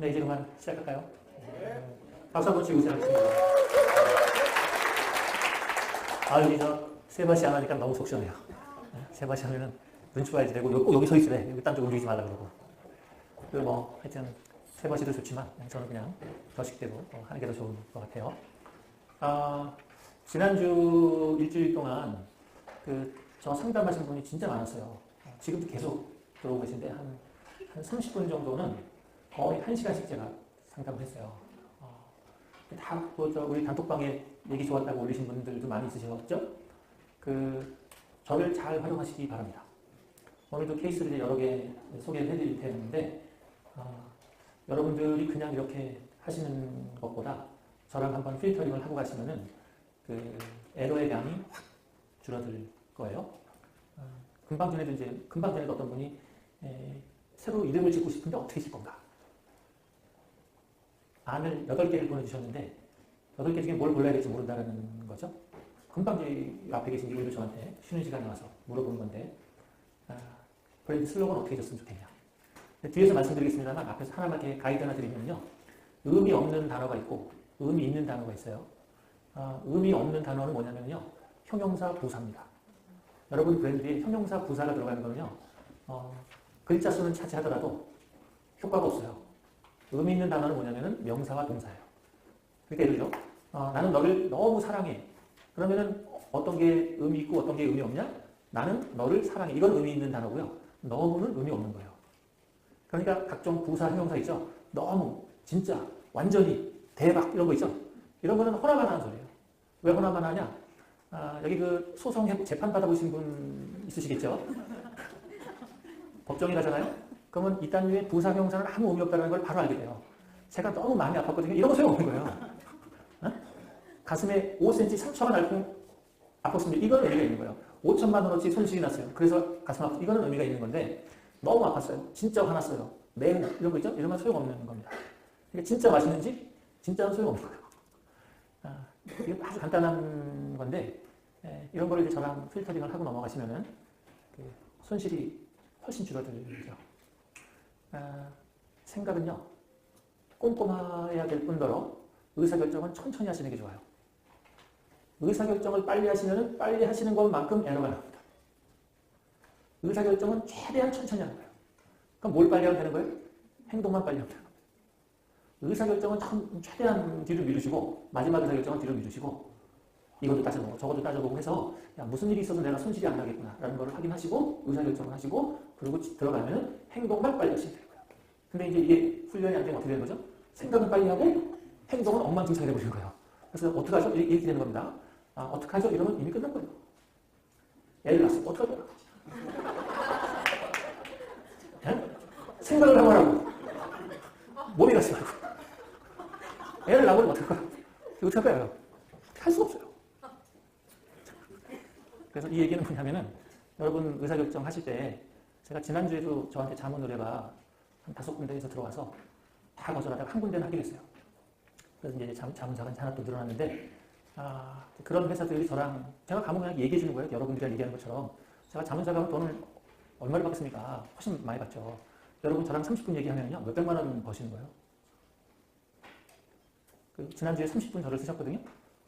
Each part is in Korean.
네, 이제 그만 시작할까요? 박수 한번 치고 시작하겠습니다. 여기 세바시 안 하니까 너무 속 시원해요. 세바시 하면은 눈치 봐야지 되고, 꼭 여기 서 있으래. 여기 딴 쪽 움직이지 말라 그러고. 그리고 뭐, 하여튼, 세바시도 좋지만, 저는 그냥 저식대로 하는 게 더 좋은 것 같아요. 지난주 일주일 동안 저 상담하신 분이 진짜 많았어요. 지금도 계속 들어오고 계신데, 한 30분 정도는 거의 1시간씩 제가 상담을 했어요. 다 우리 단톡방에 얘기 좋았다고 올리신 분들도 많이 있으셨죠? 저를 잘 활용하시기 바랍니다. 오늘도 케이스를 여러 개 소개를 해드릴 텐데, 여러분들이 그냥 이렇게 하시는 것보다 저랑 한번 필터링을 하고 가시면은 에러의 양이 확 줄어들 거예요. 금방 전에도 어떤 분이 새로 이름을 짓고 싶은데 어떻게 짓 건가? 안을 8개를 보내주셨는데 8개 중에 뭘 골라야 될지 모른다는 거죠. 금방 앞에 계신 이분도 저한테 쉬는 시간에 와서 물어보는 건데 브랜드 슬로건 어떻게 줬으면 좋겠냐. 뒤에서 말씀드리겠습니다만 앞에서 하나만 이렇게 가이드 하나 드리면요. 의미 없는 단어가 있고 의미 있는 단어가 있어요. 의미 없는 단어는 뭐냐면요. 형용사 부사입니다. 여러분 브랜드에 형용사 부사가 들어가는 거는요. 글자 수는 차지하더라도 효과가 없어요. 의미 있는 단어는 뭐냐면은 명사와 동사예요. 그러니까 예를 들어 나는 너를 너무 사랑해. 그러면은 어떤 게 의미 있고 어떤 게 의미 없냐? 나는 너를 사랑해. 이건 의미 있는 단어고요. 너무는 의미 없는 거예요. 그러니까 각종 부사, 형용사 있죠? 너무, 진짜, 완전히, 대박 이런 거 있죠? 이런 거는 허나만 하는 소리예요. 왜 허나만 하냐? 여기 소송 재판 받아보신 분 있으시겠죠? 법정에 가잖아요? 그러면 이딴 류의 부사, 형용사는 아무 의미 없다는 걸 바로 알게 돼요. 제가 너무 마음이 아팠거든요. 이런 거 소용없는 거예요. 가슴에 5cm 상처가 날고 아팠습니다. 이건 의미가 있는 거예요. 5천만 원어치 손실이 났어요. 그래서 가슴 아프. 이거는 의미가 있는 건데 너무 아팠어요. 진짜 화났어요. 매우 이런 거 있죠? 이런 건 소용없는 겁니다. 그러니까 진짜 맛있는지 진짜는 소용없는 거예요. 이게 아주 간단한 건데 이런 거를 이제 저랑 필터링을 하고 넘어가시면은 손실이 훨씬 줄어들죠. 생각은요. 꼼꼼해야 될 뿐더러 의사결정은 천천히 하시는 게 좋아요. 의사결정을 빨리 하시면은 빨리 하시는 것만큼 에러가 나옵니다. 의사결정은 최대한 천천히 하는 거예요. 그럼 뭘 빨리 하면 되는 거예요? 행동만 빨리 하면 되는 거예요. 의사결정은 최대한 뒤로 미루시고 마지막 의사결정은 뒤로 미루시고 이것도 따져보고 저것도 따져보고 해서 야, 무슨 일이 있어서 내가 손실이 안 나겠구나 라는 걸 확인하시고 의사결정을 하시고 그리고 들어가면 행동만 빨리 하시면 되는 거예요. 근데 이제 이게 훈련이 안 되면 어떻게 되는 거죠? 생각은 빨리 하고 행동은 엉망진창이 되어버리는 거예요. 그래서 어떻게 하죠? 이렇게 되는 겁니다. 어떻게 하죠? 이러면 이미 끝난 거예요. 애를 낳았어. 어떻게 하죠? 생각을 하고 하라고. 몸이 가지 말고. 애를 낳으면 어떡할 거야? 이거 어떻게 할 거예요? 할 수가 없어요. 그래서 이 얘기는 뭐냐면은 여러분 의사결정 하실 때 제가 지난주에도 저한테 자문 의뢰가 한 5군데에서 들어와서 다 거절하다가 한 군데는 하게 됐어요. 그래서 이제 자문사가 하나 또 늘어났는데 그런 회사들이 저랑 제가 가면 그냥 얘기해 주는 거예요. 여러분들이랑 얘기하는 것처럼 제가 자문사 가면 돈을 얼마를 받겠습니까? 훨씬 많이 받죠. 여러분 저랑 30분 얘기하면요 몇백만 원 버시는 거예요. 지난주에 30분 저를 쓰셨거든요.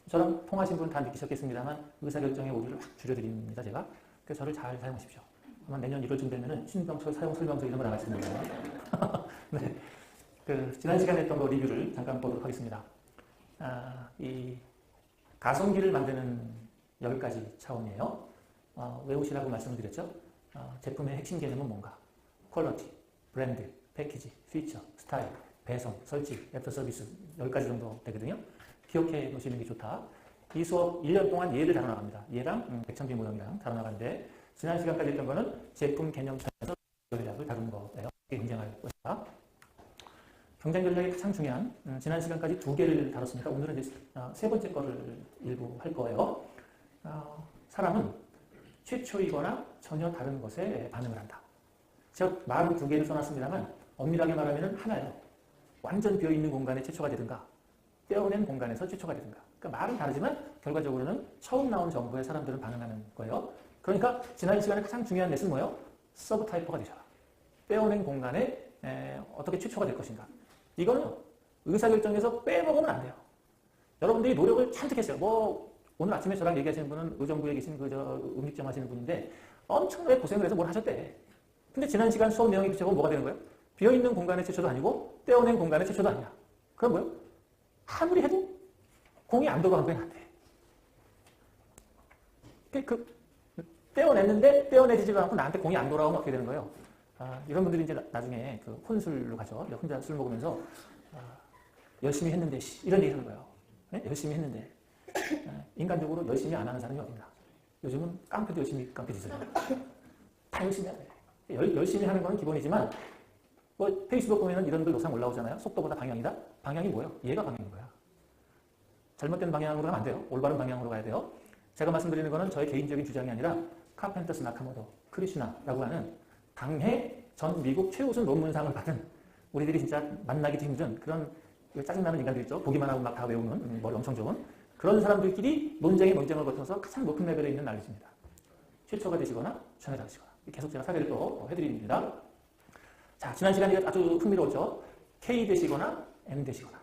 저랑 통하신 분 다 느끼셨겠습니다만 의사결정의 오류를 확 줄여드립니다. 제가. 그래서 저를 잘 사용하십시오. 아마 내년 1월쯤 되면은 신병철 사용 설명서 이런 거 나갈 텐데. 네. 지난 시간에 했던 거 리뷰를 잠깐 보도록 하겠습니다. 이 가성비를 만드는 10가지 차원이에요. 외우시라고 말씀을 드렸죠. 제품의 핵심 개념은 뭔가? 퀄리티, 브랜드, 패키지, 피처, 스타일, 배송, 설치, 애프터 서비스 10가지 정도 되거든요. 기억해 놓으시는 게 좋다. 이 수업 1년 동안 얘를 다뤄나갑니다. 얘랑 백천비 모형이랑 다뤄나가는데 지난 시간까지 했던 거는 제품 개념편에서 전략을 다룬 거예요. 이게 굉장할 것이다. 경쟁 전략이 가장 중요한 지난 시간까지 2개를 다뤘으니까 오늘은 이제 3번째 거를 일부 할 거예요. 사람은 최초이거나 전혀 다른 것에 반응을 한다. 제가 말은 2개를 써놨습니다만 엄밀하게 말하면 하나예요. 완전 비어있는 공간에 최초가 되든가 떼어낸 공간에서 최초가 되든가. 그러니까 말은 다르지만 결과적으로는 처음 나온 정보에 사람들은 반응하는 거예요. 그러니까 지난 시간에 가장 중요한 레슨은 뭐예요? 서브 타이퍼가 되셔라. 떼어낸 공간에 어떻게 최초가 될 것인가. 이거는 의사결정에서 빼먹으면 안 돼요. 여러분들이 노력을 잔뜩 했어요. 뭐 오늘 아침에 저랑 얘기하시는 분은 의정부에 계신 음식점 하시는 분인데 엄청나게 고생을 해서 뭘 하셨대. 근데 지난 시간 수업 내용이 비춰보면 뭐가 되는 거예요? 비어있는 공간의 최초도 아니고 떼어낸 공간의 최초도 아니야. 그럼 뭐예요? 아무리 해도 공이 안 돌아간 거야, 안 돼. 떼어냈는데 떼어내지지가 않고 나한테 공이 안 돌아오면 어떻게 되는 거예요? 이런 분들이 이제 나중에 그 혼술로 가죠. 혼자 술 먹으면서 열심히 했는데 이런 얘기 하는 거예요. 네? 열심히 했는데 인간적으로 열심히 안 하는 사람이 어딨나. 요즘은 깡패도 열심히 깡패 짓을 해요. 다 열심히 해야 돼. 열심히 하는 건 기본이지만 뭐 페이스북 보면은 이런 글 녹상 올라오잖아요. 속도보다 방향이다. 방향이 뭐예요? 얘가 방향인 거야. 잘못된 방향으로 가면 안 돼요. 올바른 방향으로 가야 돼요. 제가 말씀드리는 거는 저의 개인적인 주장이 아니라 카펜터스 나카모토 크리슈나라고 하는 당해 전 미국 최우수 논문상을 받은 우리들이 진짜 만나기도 힘든 그런 짜증나는 인간들 있죠. 보기만 하고 막 다 외우는 머리 엄청 좋은 그런 사람들끼리 논쟁을 거쳐서 가장 높은 레벨에 있는 날리십니다. 최초가 되시거나 전에 다르시거나 계속 제가 사례를 또 해드립니다. 자, 지난 시간에 아주 흥미로웠죠. K 되시거나 M 되시거나.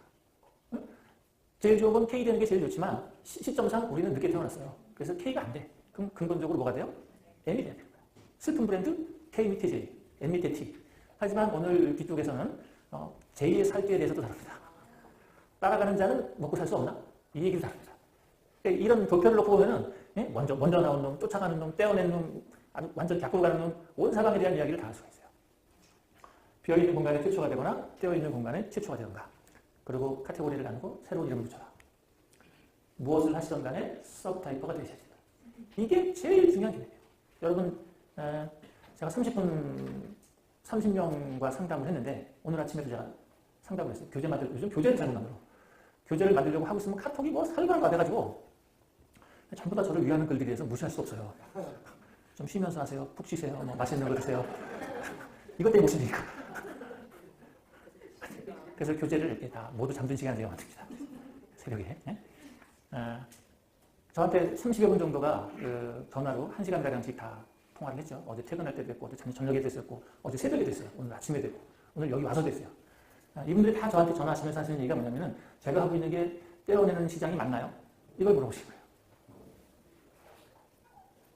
제일 좋은 건 K 되는 게 제일 좋지만 시점상 우리는 늦게 태어났어요. 그래서 K가 안 돼. 그럼 근본적으로 뭐가 돼요? M이 돼야 돼요. 슬픈 브랜드 K 밑에 J, M 밑에 T. 하지만 오늘 뒤쪽에서는 J의 살기에 대해서도 다릅니다. 따라가는 자는 먹고 살 수 없나? 이 얘기도 다릅니다. 이런 도표를 놓고 보면은 먼저 나온 놈, 쫓아가는 놈, 떼어낸 놈, 아주 완전 밖으로 가는 놈, 온 사람에 대한 이야기를 다 할 수가 있어요. 비어있는 공간에 최초가 되거나 떼어있는 공간에 최초가 되던가. 그리고 카테고리를 나누고 새로운 이름을 붙여라. 무엇을 하시던 간에 서브타이퍼가 되셔야 된다. 이게 제일 중요한 개념이에요. 여러분, 제가 30명과 상담을 했는데 오늘 아침에도 제가 상담을 했어요. 요즘 교재를 잘못 만들어. 교재를 만들려고 하고 있으면 카톡이 뭐 살벌한 거 돼가지고 전부 다 저를 위하는 글들이 해서 무시할 수 없어요. 좀 쉬면서 하세요. 푹 쉬세요. 뭐 맛있는 거 드세요. 이것 때문에 못 쉬니까. 그래서 교재를 이렇게 다 모두 잠든 시간에 제가 만듭니다. 새벽에. 저한테 30여 분 정도가 전화로 1시간가량씩 다 통화를 했죠. 어제 퇴근할 때도 했고, 어제 저녁에도 했었고, 어제 새벽에도 했어요. 오늘 아침에도 했고, 오늘 여기 와서도 했어요. 이분들이 다 저한테 전화하시면서 하시는 얘기가 뭐냐면은 제가 하고 있는 게 떼어내는 시장이 맞나요? 이걸 물어보신 거예요.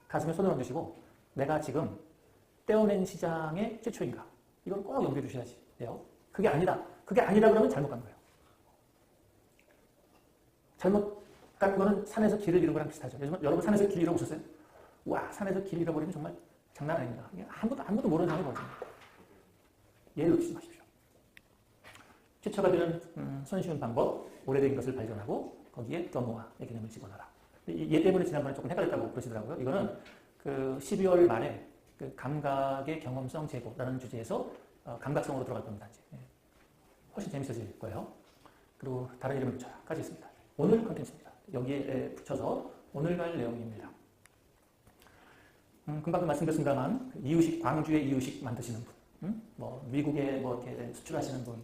가슴에 손을 얹으시고 내가 지금 떼어낸 시장의 최초인가? 이걸 꼭 염두에 두셔야지 돼요. 그게 아니다. 그게 아니다 그러면 잘못 간 거예요. 잘못 간 거는 산에서 길을 잃은 거랑 비슷하죠. 여러분 산에서 길 잃어보셨어요? 와, 산에서 길 잃어버리면 정말 장난 아닙니다. 아무도 모르는 상황이 벌어집니다. 예를 놓치지 마십시오. 최초가 되는 손쉬운 방법, 오래된 것을 발견하고 거기에 더모아의 개념을 집어넣어라. 얘 때문에 지난번에 조금 헷갈렸다고 그러시더라고요. 이거는 그 12월 말에 그 감각의 경험성 제고라는 주제에서 감각성으로 들어갈 겁니다. 이제. 훨씬 재밌어질 거예요. 그리고 다른 이름을 붙여라까지 있습니다. 오늘 컨텐츠입니다. 여기에 붙여서 오늘 갈 내용입니다. 금방도 말씀드렸습니다만 이유식, 광주에 이유식 만드시는 분, 뭐 미국에 뭐 이렇게 수출하시는 분,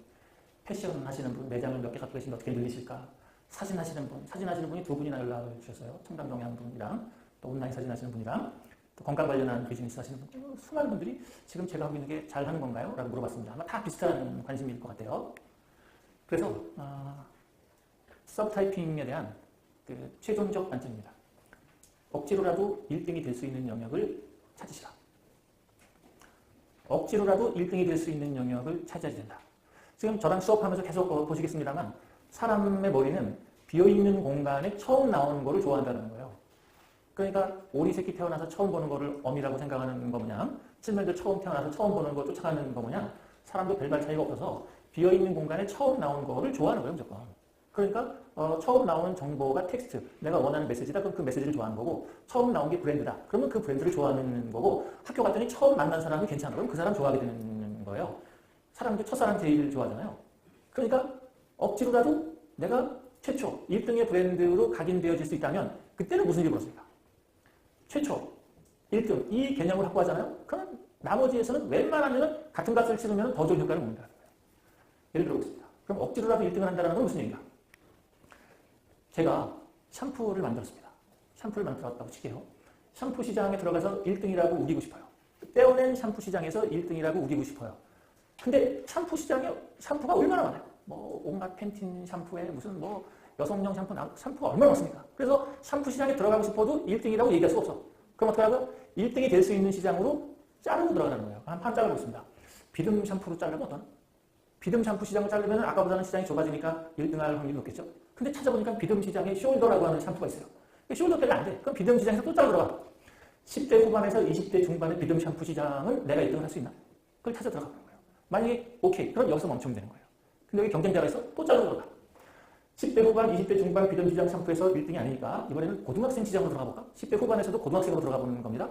패션 하시는 분, 매장을 몇 개 갖고 계시면 어떻게 늘리실까? 사진 하시는 분이 두 분이나 연락을 주셨어요. 청담동에 한 분이랑 또 온라인 사진 하시는 분이랑 또 건강 관련한 비즈니스 하시는 분, 수많은 분들이 지금 제가 하고 있는 게 잘하는 건가요? 라고 물어봤습니다. 아마 다 비슷한 관심일 것 같아요. 그래서 서브타이핑에 대한 그 최종적 관점입니다. 억지로라도 1등이 될 수 있는 영역을 찾으시라. 억지로라도 1등이 될 수 있는 영역을 찾아야 된다. 지금 저랑 수업하면서 계속 보시겠습니다만 사람의 머리는 비어있는 공간에 처음 나오는 거를 좋아한다는 거예요. 그러니까 오리 새끼 태어나서 처음 보는 거를 어미라고 생각하는 거 뭐냐, 칠면조 처음 태어나서 처음 보는 거 쫓아가는 거 뭐냐, 사람도 별반 차이가 없어서 비어있는 공간에 처음 나오는 거를 좋아하는 거예요, 무조건. 그러니까 처음 나오는 정보가 텍스트, 내가 원하는 메시지다, 그럼 그 메시지를 좋아하는 거고, 처음 나온 게 브랜드다, 그러면 그 브랜드를 좋아하는 거고, 학교 갔더니 처음 만난 사람이 괜찮아, 그럼 그 사람 좋아하게 되는 거예요. 사람도 첫사랑 제일 좋아하잖아요. 그러니까 억지로라도 내가 최초 1등의 브랜드로 각인되어질 수 있다면 그때는 무슨 일이 벌어집니까? 최초 1등 이 개념을 확보하잖아요. 그럼 나머지에서는 웬만하면 같은 값을 치르면 더 좋은 효과를 못 내는 거예요. 예를 들어보겠습니다. 그럼 억지로라도 1등을 한다는 건 무슨 얘기인가? 제가 샴푸를 만들었습니다. 샴푸를 만들었다고 칠게요. 샴푸 시장에 들어가서 1등이라고 우기고 싶어요. 떼어낸 샴푸 시장에서 1등이라고 우기고 싶어요. 근데 샴푸 시장에 샴푸가 얼마나 많아요? 뭐 온갖 펜틴 샴푸에 무슨 뭐 여성용 샴푸가 얼마나 많습니까? 그래서 샴푸 시장에 들어가고 싶어도 1등이라고 얘기할 수가 없어. 그럼 어떻게 하고 1등이 될 수 있는 시장으로 자르고 들어가는 거예요. 한 자르고 있습니다. 비듬 샴푸로 자르면 어떠나? 비듬 샴푸 시장을 자르면 아까보다는 시장이 좁아지니까 1등 할 확률이 높겠죠? 근데 찾아보니까 비듬 시장에 숄더라고 하는 샴푸가 있어요. 숄더 때문에 안 돼. 그럼 비듬 시장에서 또 자르고 들어가. 10대 후반에서 20대 중반의 비듬 샴푸 시장은 내가 1등을 할 수 있나? 그걸 찾아 들어가는 거예요. 만약에 오케이. 그럼 여기서 멈추면 되는 거예요. 근데 여기 경쟁자가 있어? 또 자르고 들어가. 10대 후반, 20대 중반 비듬 시장 샴푸에서 1등이 아니니까 이번에는 고등학생 시장으로 들어가 볼까? 10대 후반에서도 고등학생으로 들어가 보는 겁니다.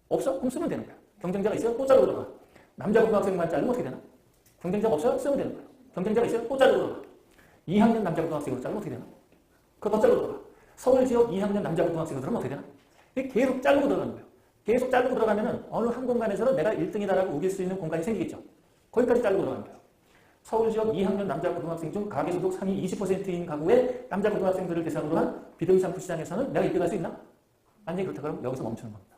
없어? 그럼 쓰면 되는 거야. 경쟁자가 있어요? 또 자르고 들어가. 남자 고등학생만 자르면 어떻게 되나? 경쟁자가 없어요? 쓰면 되는 거예요. 경쟁자가 있어요? 또 자르고 들어가. 2학년 남자 고등학생으로 자르면 어떻게 되나? 그거 더 자르고 들어가. 서울 지역 2학년 남자 고등학생으로 들어가면 어떻게 되나? 계속 자르고 들어가는 거예요. 계속 자르고 들어가면은 어느 한 공간에서는 내가 1등이다라고 우길 수 있는 공간이 생기겠죠. 거기까지 자르고 들어가는 거예요. 서울 지역 2학년 남자 고등학생 중 가계소득 상위 20%인 가구의 남자 고등학생들을 대상으로 한 비듬 샴푸 시장에서는 내가 1등 할 수 있나? 만약에 그렇다 그러면 여기서 멈추는 겁니다.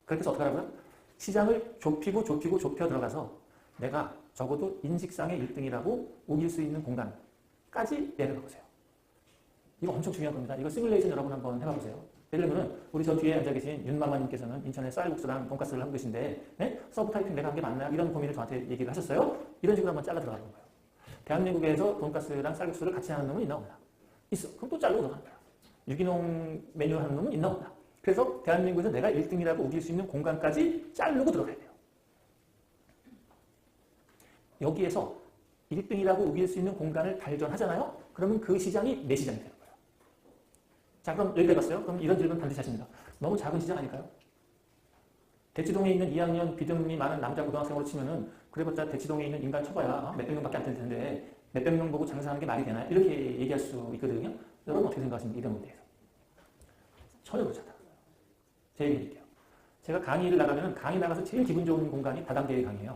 그렇게 해서 어떻게 하라고요? 시장을 좁혀 들어가서 내가 적어도 인식상의 1등이라고 우길 수 있는 공간까지 내려가 보세요. 이거 엄청 중요한 겁니다. 이거 시뮬레이션 여러분 한번 해봐보세요. 예를 들면 우리 저 뒤에 앉아 계신 윤마마님께서는 인천에 쌀국수랑 돈가스를 하고 계신데 서브 타이핑 내가 한 게 맞나? 이런 고민을 저한테 얘기를 하셨어요. 이런 식으로 한번 잘라 들어가는 거예요. 대한민국에서 돈가스랑 쌀국수를 같이 하는 놈은 있나 없나? 있어. 그럼 또 자르고 들어가는 거야. 유기농 메뉴 하는 놈은 있나 없나? 그래서 대한민국에서 내가 1등이라고 우길 수 있는 공간까지 자르고 들어가야 돼요. 여기에서 1등이라고 우길 수 있는 공간을 발견하잖아요? 그러면 그 시장이 내 시장이 돼요. 자, 그럼 여기까지 봤어요? 그럼 이런 질문 반드시 하십니다. 너무 작은 시장 아닐까요? 대치동에 있는 2학년 비듬이 많은 남자 고등학생으로 치면은 그래봤자 대치동에 있는 인간 쳐봐야 몇백 명밖에 안 될 텐데 몇백 명 보고 장사하는 게 말이 되나요? 이렇게 얘기할 수 있거든요. 여러분 어떻게 생각하십니까? 이런 문제에 대해서. 전혀 그렇지 않다. 제 얘기 드릴게요. 제가 강의를 나가면 강의 나가서 제일 기분 좋은 공간이 다단계 강의예요.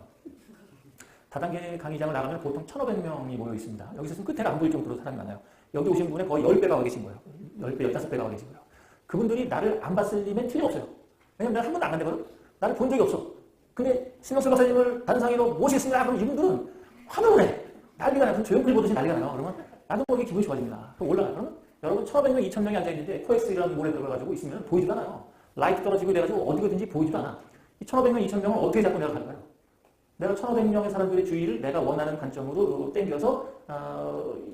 다단계 강의장을 나가면 보통 1,500명이 모여 있습니다. 여기서 끝에가 안 보일 정도로 사람이 많아요. 여기 오신 분의 거의 10배가 와 계신 거예요. 10배, 15배가 와 계신 거예요. 그분들이 나를 안 봤을 리면 틀림없어요. 왜냐면 내가 한 번도 안 간다거든? 나를 본 적이 없어. 근데 신명수 박사님을 다른 상의로 모시겠습니다. 그럼 이분들은 환호를 해. 난리가 나서 조용필 보듯이 난리가 나요. 그러면 나도 모르게 기분이 좋아집니다. 그럼 올라가요. 그러면 여러분 1,500명, 2,000명이 앉아있는데 코엑스라는 몰에 들어가가지고 있으면 보이지도 않아요. 라이트 떨어지고 이래가지고 어디든지 보이지도 않아. 이 1,500명, 2,000명을 어떻게 자꾸 내가 가는 거예요? 내가 1,500명의 사람들의 주의를 내가 원하는 관점으로 땡겨서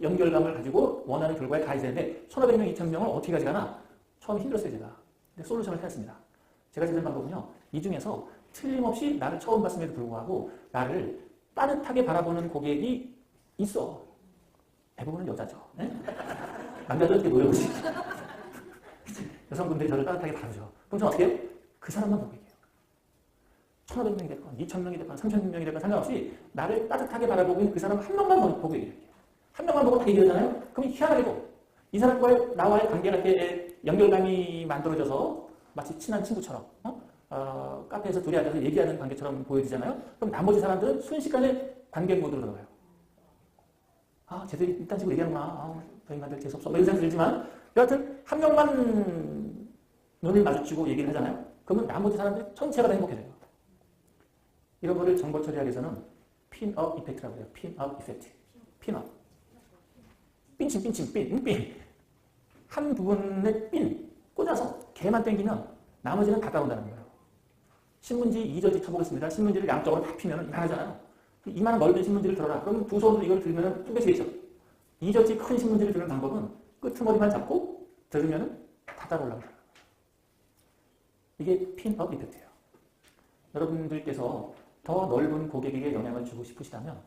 연결감을 가지고 원하는 결과에 가야 되는데 1,500명, 2,000명을 어떻게 가져가나? 처음 힘들었어요, 제가. 근데 솔루션을 찾았습니다. 제가 찾은 방법은요. 이 중에서 틀림없이 나를 처음 봤음에도 불구하고 나를 따뜻하게 바라보는 고객이 있어. 대부분은 여자죠. 네? 남자들은 이렇게 노려보지. 여성분들이 저를 따뜻하게 바라보죠. 그럼 저는 어떻게 해요? 그 사람만 보고 얘기해요. 1,500명이 됐건 2,000명이 됐건 3,000명이 됐건 상관없이 나를 따뜻하게 바라보고 있는 그 사람 한 명만 보고 얘기해요. 한 명만 보고 다 얘기하잖아요? 그럼 희한하게도 이 사람과의 나와의 관계가 이렇게 연결감이 만들어져서 마치 친한 친구처럼 카페에서 둘이 앉아서 얘기하는 관계처럼 보여지잖아요? 그럼 나머지 사람들은 순식간에 관계 모드로 들어가요. 아, 쟤들이 이딴 식으로 얘기하는구나. 저 인간들 재수없어. 이런 생각이 들지만 여하튼 한 명만 눈을 마주치고 얘기를 하잖아요? 그러면 나머지 사람들이 전체가 다 행복해져요. 이런 거를 정보 처리하기 위해서는 핀업 이펙트라고 해요. 핀업 이펙트. 핀업. 핀. 한 부분에 핀 꽂아서 개만 땡기면 나머지는 다 따라온다는 거예요. 신문지 2절지 쳐보겠습니다. 신문지를 양쪽으로 다 피면 이만하잖아요. 이만한 넓은 신문지를 들어라. 그럼 두 손으로 이걸 들면 뚜개지겠죠. 2절지 큰 신문지를 드는 방법은 끄트머리만 잡고 들으면 다 따라 올라가요. 이게 핀업 이펙트예요. 여러분들께서 더 넓은 고객에게 영향을 주고 싶으시다면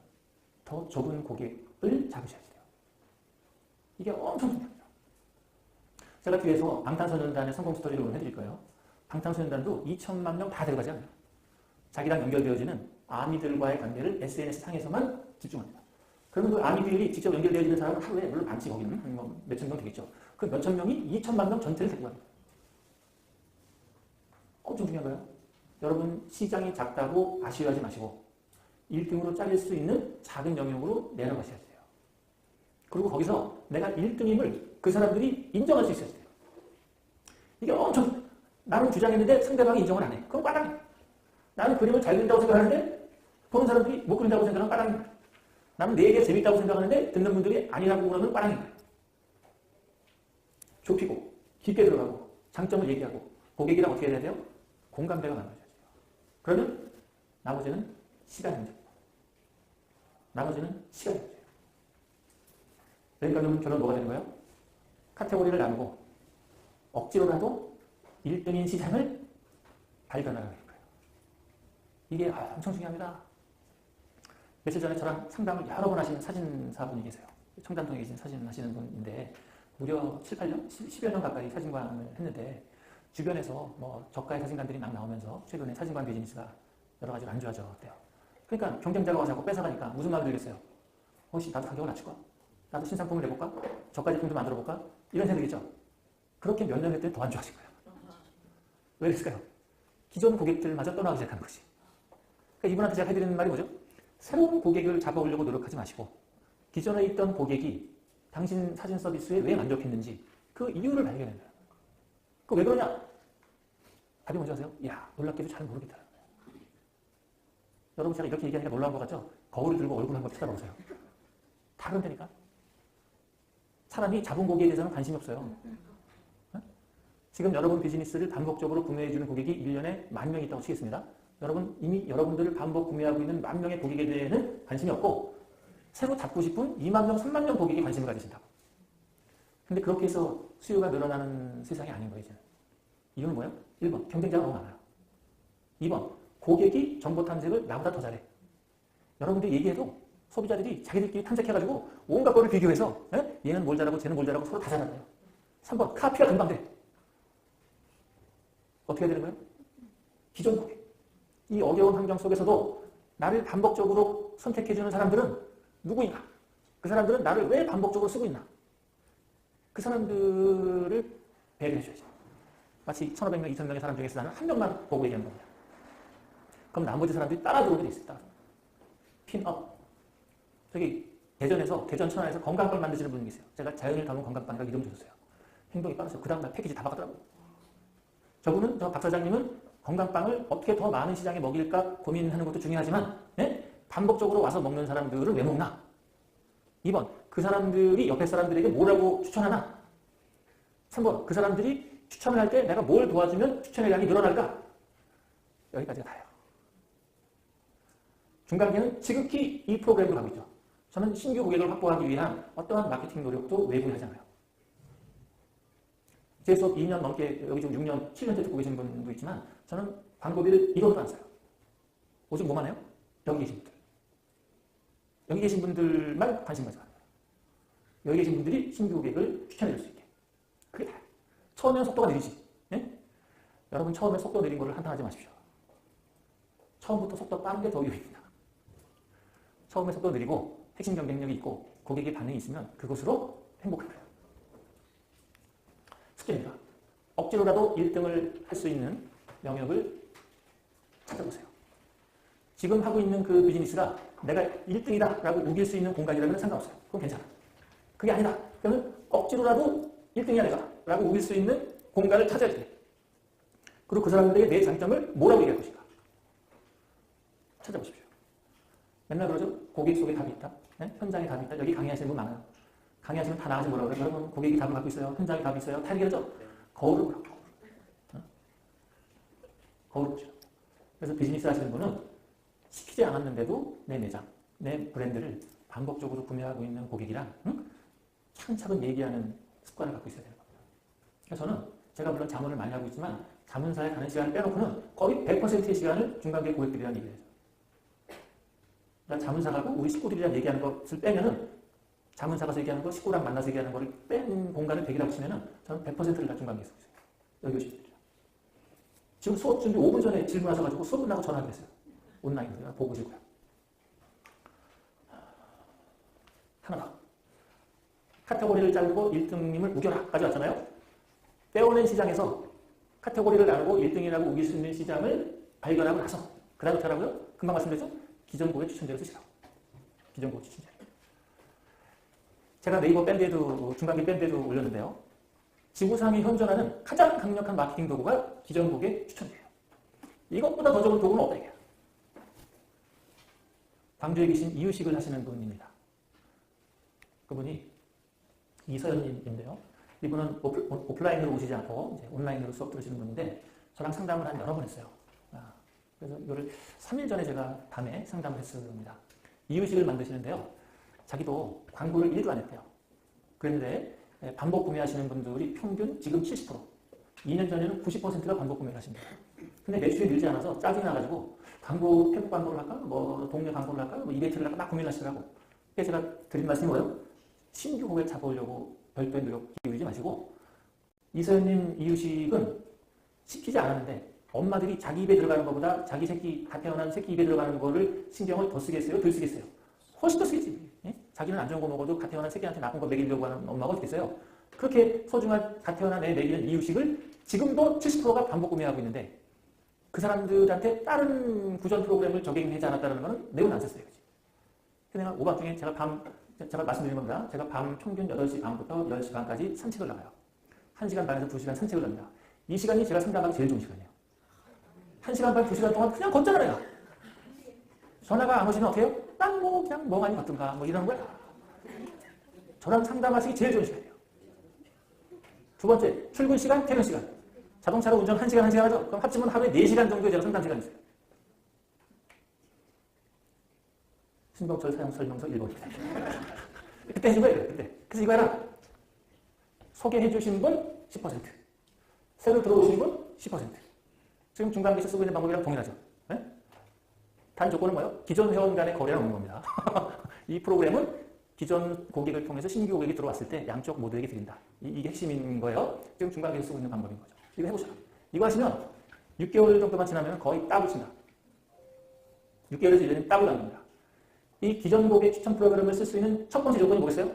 더 좁은 고객을 잡으셔야 돼요. 이게 엄청 중요합니다. 제가 뒤에서 방탄소년단의 성공 스토리를 오늘 해드릴 거예요. 방탄소년단도 2천만 명 다 데려가지 않아요. 자기랑 연결되어지는 아미들과의 관계를 SNS 상에서만 집중합니다. 그러면 그 아미들이 직접 연결되어지는 사람은 하루에 물론 많지 거기는 뭐 몇천 명 되겠죠. 그 몇천 명이 2천만 명 전체를 데리고 갑니다. 엄청 중요한 거예요. 여러분 시장이 작다고 아쉬워하지 마시고 1등으로 잘릴 수 있는 작은 영역으로 내려가셔야 돼요. 그리고 거기서 내가 1등임을 그 사람들이 인정할 수 있어야 돼요. 이게 엄청 나는 주장했는데 상대방이 인정을 안 해. 그럼 까당해. 나는 그림을 잘 그린다고 생각하는데 보는 사람들이 못 그린다고 생각하면 까당해. 나는 내 얘기가 재밌다고 생각하는데 듣는 분들이 아니라고 그러면 빠랑인 거예요. 좁히고 깊게 들어가고 장점을 얘기하고 고객이랑 어떻게 해야 돼요? 공감대가 만들어져요. 그러면 나머지는 시간 문제. 나머지는 시간 문제예요. 그러니까 그럼 결론 뭐가 되는 거예요? 카테고리를 나누고 억지로라도 1등인 시장을 발견하라는 거예요. 이게 엄청 중요합니다. 며칠 전에 저랑 상담을 여러 번 하신 사진사분이 계세요. 청담동에 계신 사진 하시는 분인데 무려 7, 8년? 10여 년 가까이 사진관을 했는데 주변에서 뭐 저가의 사진관들이 막 나오면서 최근에 사진관 비즈니스가 여러 가지로 안 좋아졌대요. 그러니까 경쟁자가 와서 자꾸 뺏어가니까 무슨 마음이 들겠어요? 혹시 나도 가격을 낮출까? 나도 신상품을 내볼까? 저가 제품도 만들어볼까? 이런 생각이죠. 그렇게 몇 년 했더니 더 안 좋아진 거예요. 왜 그랬을까요? 기존 고객들마저 떠나기 시작하는 것이. 그러니까 이분한테 제가 해드리는 말이 뭐죠? 새로운 고객을 잡아오려고 노력하지 마시고 기존에 있던 고객이 당신 사진 서비스에 왜 만족했는지 그 이유를 발견해야 돼요. 그 왜 그러냐? 답이 뭔지 아세요? 이야, 놀랍게도 잘 모르겠다. 여러분 제가 이렇게 얘기하니까 놀라운 것 같죠? 거울을 들고 얼굴 한번 쳐다보세요. 다 그런다니까? 사람이 잡은 고객에 대해서는 관심이 없어요. 지금 여러분 비즈니스를 반복적으로 구매해주는 고객이 1년에 10,000명 있다고 치겠습니다. 여러분 이미 여러분들을 반복 구매하고 있는 10,000명의 고객에 대해서는 관심이 없고 새로 잡고 싶은 20,000명, 30,000명 고객이 관심을 가지신다고. 근데 그렇게 해서 수요가 늘어나는 세상이 아닌 거예요. 이제는. 이유는 뭐예요? 1번 경쟁자가 너무 많아요. 2번 고객이 정보 탐색을 나보다 더 잘해. 여러분들이 얘기해도 소비자들이 자기들끼리 탐색해가지고 온갖 거를 비교해서 얘는 뭘 잘하고 쟤는 뭘 잘하고 서로 다 잘한대요. 3번 카피가 금방 돼. 어떻게 해야 되는 거예요? 기존 고객. 이 어려운 환경 속에서도 나를 반복적으로 선택해주는 사람들은 누구인가? 그 사람들은 나를 왜 반복적으로 쓰고 있나? 그 사람들을 배려해줘야죠. 마치 1,500명, 2,000명의 사람 중에서 나는 한 명만 보고 얘기하는 겁니다. 그럼 나머지 사람들이 따라 들어오게 돼 있어요. 핀업. 저기 대전 천안에서 건강빵 만드시는 분이 계세요. 제가 자연을 담은 건강빵이라고 이름 줬어요. 행동이 빠르세요. 그 다음날 패키지 다 바꿨더라고요. 저분은, 저 박 사장님은 건강빵을 어떻게 더 많은 시장에 먹일까 고민하는 것도 중요하지만 반복적으로 와서 먹는 사람들을 왜 먹나? 2번, 그 사람들이 옆에 사람들에게 뭐라고 추천하나? 3번, 그 사람들이 추천을 할 때 내가 뭘 도와주면 추천의 양이 늘어날까? 여기까지가 다예요. 중간계는 지극히 이 프로그램을 하고 있죠. 저는 신규 고객을 확보하기 위한 어떠한 마케팅 노력도 외부에 하지 않아요. 제 수업 2년 넘게, 여기 지금 6년, 7년째 듣고 계신 분도 있지만 저는 광고비를 1원도 안 써요. 오직 뭐만 해요? 여기 계신 분들. 여기 계신 분들만 관심 가져가는 거예요. 여기 계신 분들이 신규 고객을 추천해 줄 수 있게. 그게 다예요. 처음에는 속도가 느리지. 예? 여러분 처음에 속도 느린 거를 한탄하지 마십시오. 처음부터 속도 빠른 게 더 유리합니다. 처음에 속도 느리고 핵심 경쟁력이 있고 고객의 반응이 있으면 그것으로 행복할 거예요. 숙제입니다. 억지로라도 1등을 할 수 있는 영역을 찾아보세요. 지금 하고 있는 그 비즈니스가 내가 1등이다 라고 우길 수 있는 공간이라면 상관없어요. 그건 괜찮아. 그게 아니다. 그러면 억지로라도 1등이야 내가 라고 우길 수 있는 공간을 찾아야 돼. 그리고 그 사람들에게 내 장점을 뭐라고 얘기할 것인가. 찾아보십시오. 맨날 그러죠. 고객 속에 답이 있다. 네? 현장에 답이 있다. 여기 강의하시는 분 많아요. 강의하시면 다 나가서 뭐라고 그래요? 여러분 고객이 답을 갖고 있어요. 현장에 답이 있어요. 다 얘기하죠. 거울을 보라고. 거울을 보시라고. 그래서 비즈니스 하시는 분은 시키지 않았는데도 내 매장, 내 브랜드를 반복적으로 구매하고 있는 고객이랑 차근차근 얘기하는 습관을 갖고 있어야 되는 겁니다. 그래서 저는 제가 물론 자문을 많이 하고 있지만 자문사에 가는 시간을 빼놓고는 거의 100%의 시간을 중간계 고객들이랑 얘기를 해요. 그러니까 자문사 가고 우리 식구들이랑 얘기하는 것을 빼면은 자문사 가서 얘기하는 거, 식구랑 만나서 얘기하는 거를 뺀 공간을 100이라고 치면은 저는 100%를 다 중간계에 쓰고 있어요. 여기 오시면 되죠. 지금 수업 준비 5분 전에 질문 하셔가지고 수업 끝나고 전화를 했어요. 온라인으로 보고 오시고요. 하나 더. 카테고리를 자르고 1등님을 우겨라까지 왔잖아요. 빼어낸 시장에서 카테고리를 나누고 1등이라고 우길 수 있는 시장을 발견하고 나서 그 다음에 어떻게 하라고요? 금방 말씀드렸죠? 기존 고객 추천제를 쓰시라고. 기존 고객 추천제. 제가 네이버 밴드에도 중간계 밴드에도 올렸는데요. 지구상이 현존하는 가장 강력한 마케팅 도구가 기존 고객 추천제예요. 이것보다 더 좋은 도구는 없다 이게요. 광주에 계신 이유식을 하시는 분입니다. 그분이 이서연님인데요. 이분은 오프라인으로 오시지 않고 이제 온라인으로 수업 들으시는 분인데 저랑 상담을 한 여러 번 했어요. 그래서 이거를 3일 전에 제가 밤에 상담을 했습니다. 이유식을 만드시는데요. 자기도 광고를 1도 안 했대요. 그런데 반복 구매하시는 분들이 평균 지금 70%, 2년 전에는 90%가 반복 구매를 하십니다. 근데 매출이 늘지 않아서 짜증이 나가지고 광고, 페북 광고를 할까? 뭐 동네 광고를 할까? 뭐 이벤트를 할까? 막 고민을 하시더라고. 그래서 제가 드린 말씀이 뭐예요? 신규 고객 잡아오려고 별도의 노력 기울이지 마시고 이서연님 이유식은 시키지 않았는데 엄마들이 자기 입에 들어가는 것보다 자기 새끼, 다 태어난 새끼 입에 들어가는 거를 신경을 더 쓰겠어요? 덜 쓰겠어요? 훨씬 더 쓰겠지. 예? 자기는 안 좋은 거 먹어도 다 태어난 새끼한테 나쁜 거 먹이려고 하는 엄마가 어떻게 있어요? 그렇게 소중한 다 태어난 애 먹이는 이유식을 지금도 70%가 반복 구매하고 있는데 그 사람들한테 다른 구전 프로그램을 적용하지 않았다는 것은 내용은 안 썼어요. 내가 오밤중에 제가 말씀드린 겁니다. 제가 밤 평균 8시 반부터 10시 반까지 산책을 나가요. 1시간 반에서 2시간 산책을 합니다. 이 시간이 제가 상담하기 제일 좋은 시간이에요. 1시간 반, 2시간 동안 그냥 걷잖아요. 전화가 안 오시면 어때요? 난 뭐 그냥 멍하니 걷든가 뭐 이러는 거야. 저랑 상담하시기 제일 좋은 시간이에요. 두 번째, 출근 시간, 퇴근 시간. 자동차로 운전 1시간 하죠? 그럼 합치면 하루에 4시간 정도의 제가 상담 시간이 있어요. 신병철 사용 설명서 1번입니다. 그때 해준 거예요. 그때. 그래서 이거 하나. 소개해 주신 분 10%. 새로 들어오신 분 10%. 지금 중간계에서 쓰고 있는 방법이랑 동일하죠. 네? 단 조건은 뭐예요? 기존 회원 간의 거래를 없는 겁니다. 이 프로그램은 기존 고객을 통해서 신규 고객이 들어왔을 때 양쪽 모두에게 드린다. 이게 핵심인 거예요. 지금 중간계에서 쓰고 있는 방법인 거죠. 이거 해보시죠. 이거 하시면 6개월 정도만 지나면 거의 따블 친다. 6개월에서 1년이 따블 나옵니다. 이 기존 고객 추천 프로그램을 쓸 수 있는 첫 번째 조건이 뭐겠어요?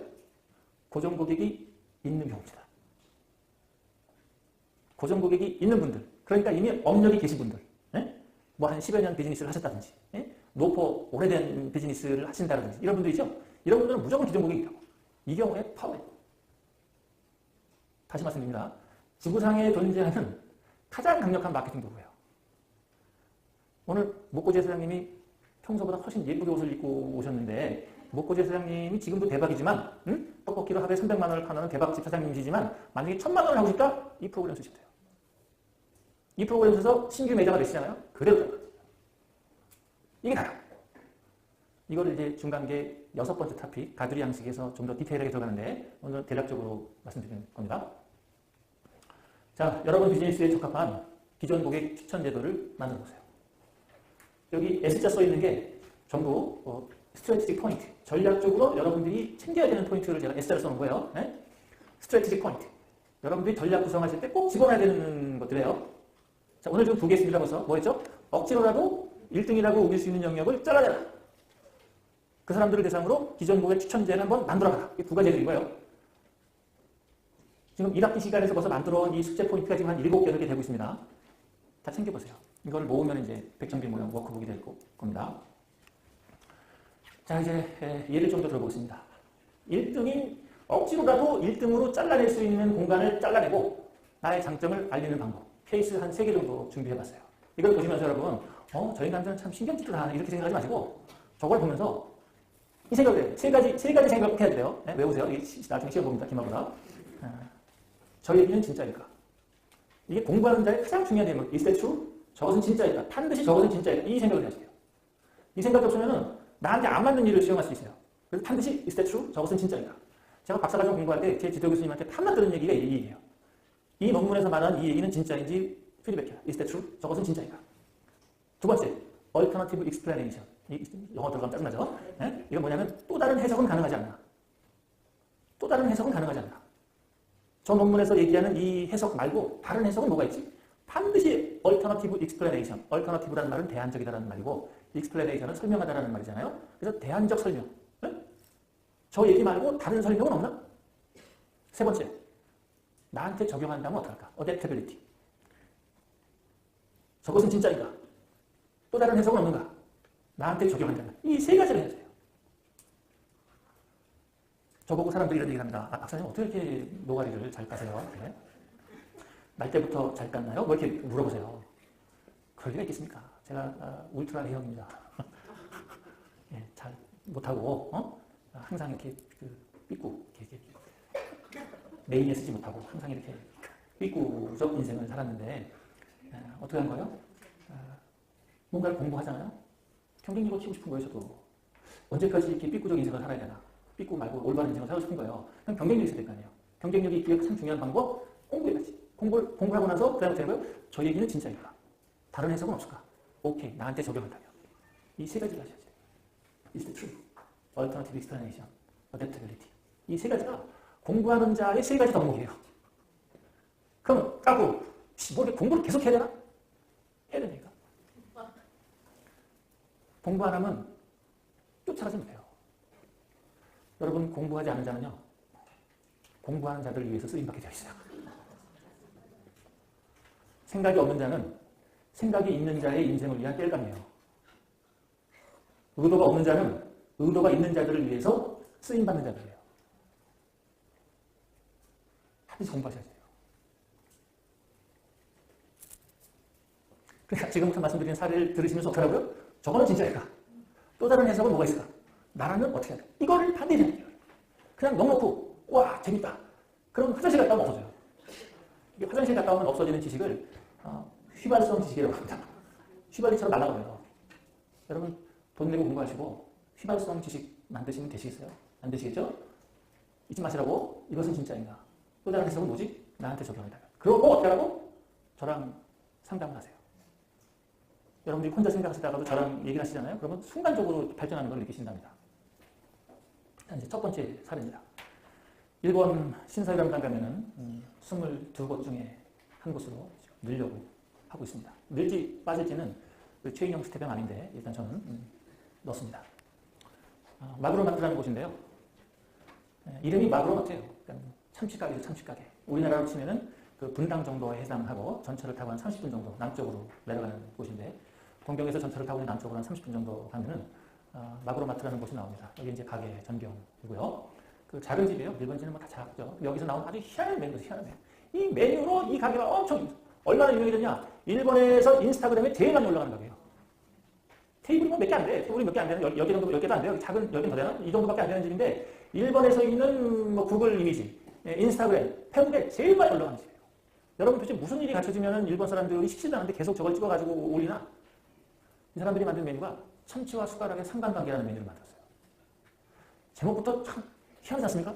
고정 고객이 있는 경우입니다. 고정 고객이 있는 분들, 그러니까 이미 업력이 계신 분들, 뭐 한 10여 년 비즈니스를 하셨다든지, 노포 오래된 비즈니스를 하신다든지 이런 분들이죠. 이런 분들은 무조건 기존 고객이라고. 이 경우에 파워예요. 다시 말씀드립니다. 지구상에 존재하는 가장 강력한 마케팅 도구예요. 오늘 목고제 사장님이 평소보다 훨씬 예쁘게 옷을 입고 오셨는데 목고제 사장님이 지금도 대박이지만 떡볶이로 하루에 300만 원을 파는 대박집 사장님이시지만 만약에 1000만 원을 하고 싶다? 이 프로그램 쓰시면 돼요. 이 프로그램 써서 신규 매장을 내시잖아요. 그대로 들어가요. 이게 다야. 이거를 이제 중간계 6번째 토픽 가두리 양식에서 좀 더 디테일하게 들어가는데 오늘 대략적으로 말씀드리는 겁니다. 자, 여러분 비즈니스에 적합한 기존 고객 추천 제도를 만들어 보세요. 여기 S자 써 있는 게 전부 스트래티직 포인트, 전략적으로 여러분들이 챙겨야 되는 포인트를 제가 S자로 써놓은 거예요. 네? 스트래티직 포인트. 여러분들이 전략 구성하실 때 꼭 집어넣어야 되는 것들이에요. 자, 오늘 좀 2개 있습니다. 벌써 뭐 했죠? 억지로라도 1등이라고 우길 수 있는 영역을 잘라내라. 그 사람들을 대상으로 기존 고객 추천제를 한번 만들어봐라. 이 2가지 드린 거예요. 지금 1학기 시간에서 벌써 만들어온 이 숙제 포인트가 지금 한 7개, 8개 되고 있습니다. 다 챙겨보세요. 이걸 모으면 이제 100점비 모형 워크북이 될 겁니다. 자, 이제 예를 좀 더 들어보겠습니다. 1등이 억지로라도 1등으로 잘라낼 수 있는 공간을 잘라내고 나의 장점을 알리는 방법. 케이스 한 3개 정도 준비해봤어요. 이걸 보시면서 여러분, 저 인간들은 참 신경질을 이렇게 생각하지 마시고 저걸 보면서 이 생각을 해요. 세 가지 생각을 꼭 해야 돼요. 네? 외우세요. 나중에 시험 봅니다. 기말보다. 저 얘기는 진짜일까? 이게 공부하는 자의 가장 중요한 내용은 is that true? 저것은 진짜일까? 반드시 저것은 진짜일까? 이 생각을 해야 돼요. 이 생각이 없으면 나한테 안 맞는 일을 수용할 수 있어요. 그래서 반드시 is that true? 저것은 진짜일까? 제가 박사과정 공부할 때 제 지도 교수님한테 한번 들은 얘기가 이 얘기예요. 이 논문에서 말하는 이 얘기는 진짜인지 피드백해요. is that true? 저것은 진짜일까? 두 번째, alternative explanation. 영어 들어가면 짜증나죠? 네? 이건 뭐냐면 또 다른 해석은 가능하지 않나. 또 다른 해석은 가능하지 않나. 저 논문에서 얘기하는 이 해석 말고 다른 해석은 뭐가 있지? 반드시 alternative explanation. alternative라는 말은 대안적이다라는 말이고 explanation은 설명하다라는 말이잖아요. 그래서 대안적 설명. 네? 저 얘기 말고 다른 설명은 없나? 세 번째, 나한테 적용한다면 어떡할까? adaptability. 저것은 진짜인가? 또 다른 해석은 없는가? 나한테 적용한다면. 이 3가지를 해야 돼요. 저보고 사람들이 이런 얘기를 합니다. 박사님 어떻게 이렇게 노가리를 잘 까세요? 네. 날 때부터 잘 깠나요? 뭐 이렇게 물어보세요. 그럴 리가 있겠습니까? 제가 울트라 A형입니다. 예, 잘 못하고 항상 이렇게 삐꾸 이렇게 메인에 쓰지 못하고 항상 이렇게 삐꾸적 인생을 살았는데 어떻게 한 거예요? 뭔가를 공부하잖아요. 경쟁력을 키우고 싶은 거예요. 저도 언제까지 이렇게 삐꾸적 인생을 살아야 되나? 삐꾸 말고 올바른 인생을 살고 싶은 거예요. 그럼 경쟁력이 있어야 될 거 아니에요. 경쟁력이 있기 위해 가장 중요한 방법 공부해야지. 공부하고 나서 그 다음에 되는 거예요. 저 얘기는 진짜일까? 다른 해석은 없을까? 오케이, 나한테 적용한다면 이 세 가지를 하셔야죠. Is the truth, alternative explanation, adaptability. 이 세 가지가 공부하는 자의 세 가지 덕목이에요. 그럼 까고 뭐 이렇게 공부를 계속 해야 되나? 해야 되니까. 공부 안 하면 쫓아가지 못해요. 여러분 공부하지 않은 자는요. 공부하는 자들을 위해서 쓰임받게 되어 있어요. 생각이 없는 자는 생각이 있는 자의 인생을 위한 땔감이에요. 의도가 없는 자는 의도가 있는 자들을 위해서 쓰임받는 자들이에요. 반드시 공부하셔야 돼요. 그러니까 지금부터 말씀드린 사례를 들으시면서 어떻게 하라고요? 저거는 진짜일까? 또 다른 해석은 뭐가 있을까? 나라면 어떻게 해야 돼? 이거를 반드시 해야 돼요. 그냥 넉넉고 와 재밌다. 그럼 화장실 갔다 오면 없어져요. 이게 화장실 갔다 오면 없어지는 지식을 휘발성 지식이라고 합니다. 휘발유처럼 날아가요. 여러분 돈 내고 공부하시고 휘발성 지식 만드시면 되시겠어요? 안 되시겠죠? 잊지 마시라고. 이것은 진짜인가? 또 다른 해석은 뭐지? 나한테 적용한다. 그러고 어떻게 하라고? 저랑 상담을 하세요. 여러분들이 혼자 생각하시다가도 저랑 얘기를 하시잖아요. 그러면 순간적으로 발전하는 걸 느끼신답니다. 이제 첫 번째 사례입니다. 일본 신사유람단 가면은 22곳 중에 한 곳으로 늘려고 하고 있습니다. 늘지 빠질지는 최인영 스텝의 맘인데 일단 저는 넣습니다. 마그로마트라는 곳인데요. 이름이 마그로마트예요. 그러니까 참치가게죠, 참치가게. 우리나라로 치면은 그 분당 정도에 해당하고 전철을 타고 한 30분 정도 남쪽으로 내려가는 곳인데 동경에서 전철을 타고 남쪽으로 한 30분 정도 가면은 마그로마트라는 곳이 나옵니다. 여기 이제 가게 전경이고요. 그 작은 집이에요. 일본 집은 뭐 다 작죠. 여기서 나온 아주 희한한 메뉴죠. 희한한 메뉴. 이 메뉴로 이 가게가 엄청 얼마나 유명해졌냐? 일본에서 인스타그램에 제일 많이 올라가는 가게예요. 테이블이 뭐 몇 개 안 돼. 테이블이 몇 개 안 되는 10개 정도, 10개도 안 돼요. 작은 10개 더 되나? 이 정도밖에 안 되는 집인데 일본에서 있는 뭐 구글 이미지, 인스타그램, 페북에 제일 많이 올라가는 집이에요. 여러분 도대체 무슨 일이 갖춰지면 일본 사람들이 식지도 않는데 계속 저걸 찍어가지고 올리나? 이 사람들이 만든 메뉴가 참치와 숟가락의 상관관계라는 메뉴를 만들었어요. 제목부터 참 희한하지 않습니까?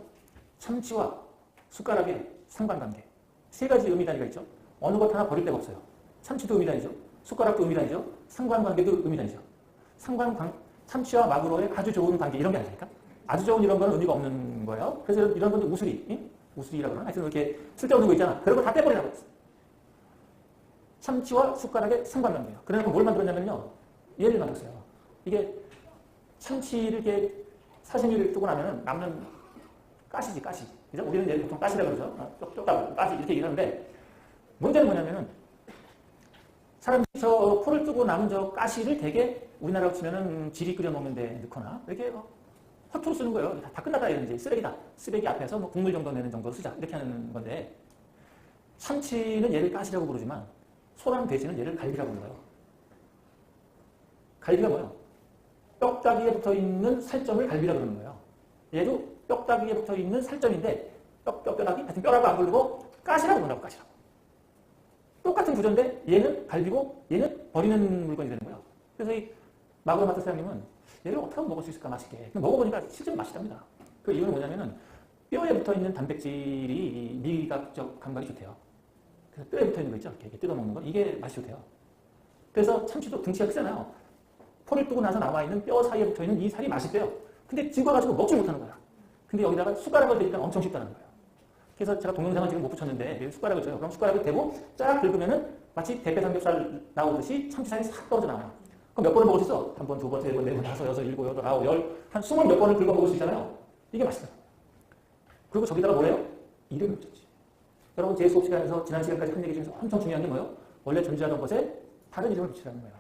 참치와 숟가락의 상관관계. 세 가지 의미 단위가 있죠. 어느 것 하나 버릴 데가 없어요. 참치도 의미 단위죠. 숟가락도 의미 단위죠. 상관관계도 의미 단위죠. 참치와 마그로의 아주 좋은 관계 이런 게 아닙니까? 아주 좋은 이런 건 의미가 없는 거예요. 그래서 이런 건데 우스리, 응? 우스리라고 그러나? 하여튼 이렇게 쓸데없는 거 있잖아. 그런 거 다 떼버리라고 했어요. 참치와 숟가락의 상관관계예요. 그래서 뭘 만들었냐면요. 얘를 만들었어요. 이게 참치를 이렇게 사시미를 뜨고 나면은 남는 가시지, 가시. 그죠? 우리는 이제 보통 가시라고 그러죠. 쪽쪽 가시 이렇게 얘기하는데 문제는 뭐냐면은 사람들이 저 포를 뜨고 남은 저 가시를 되게 우리나라로 치면은 지리 끓여 먹는 데 넣거나 이렇게 허투루 쓰는 거예요. 다 끝나다 이제 쓰레기다. 쓰레기 앞에서 뭐 국물 정도 내는 정도로 쓰자. 이렇게 하는 건데 참치는 얘를 가시라고 부르지만 소랑 돼지는 얘를 갈비라고 불러요. 갈비가 뭐예요? 뼈다귀에 붙어있는 살점을 갈비라고 그러는 거예요. 얘도 뼈다귀에 붙어있는 살점인데 뼈다귀? 하여튼 뼈라고 안 부르고 가시라고 부른다고 가시라고. 똑같은 구조인데 얘는 갈비고 얘는 버리는 물건이 되는 거예요. 그래서 이 마그로마트 사장님은 얘를 어떻게 하면 먹을 수 있을까 맛있게. 먹어보니까 실제로 맛있답니다. 그 이유는 뭐냐면은 뼈에 붙어있는 단백질이 미각적 감각이 좋대요. 그래서 뼈에 붙어있는 거 있죠? 이렇게 뜯어먹는 거. 이게 맛이 좋대요. 그래서 참치도 등치가 크잖아요. 포를 뜨고 나서 남아있는 뼈 사이에 붙어있는 이 살이 맛있대요. 근데 찍어가지고 먹지 못하는 거야. 근데 여기다가 숟가락을 대니까 엄청 쉽다는 거예요. 그래서 제가 동영상은 지금 못 붙였는데 숟가락을 줘요. 그럼 숟가락을 대고 쫙 긁으면은 마치 대패 삼겹살 나오듯이 참치살이 싹 떨어져 나와요. 그럼 몇 번을 먹을 수 있어? 한 번, 두 번, 세 번, 네 번, 다섯, 여섯, 일곱, 여덟, 아홉, 열, 한 20몇 번을 긁어 먹을 수 있잖아요. 이게 맛있어요. 그리고 저기다가 뭐래요? 이름을 붙였지. 여러분 제 수업 시간에서 지난 시간까지 한 얘기 중에서 엄청 중요한 게 뭐예요? 원래 존재하던 것에 다른 이름을 붙이라는 거예요.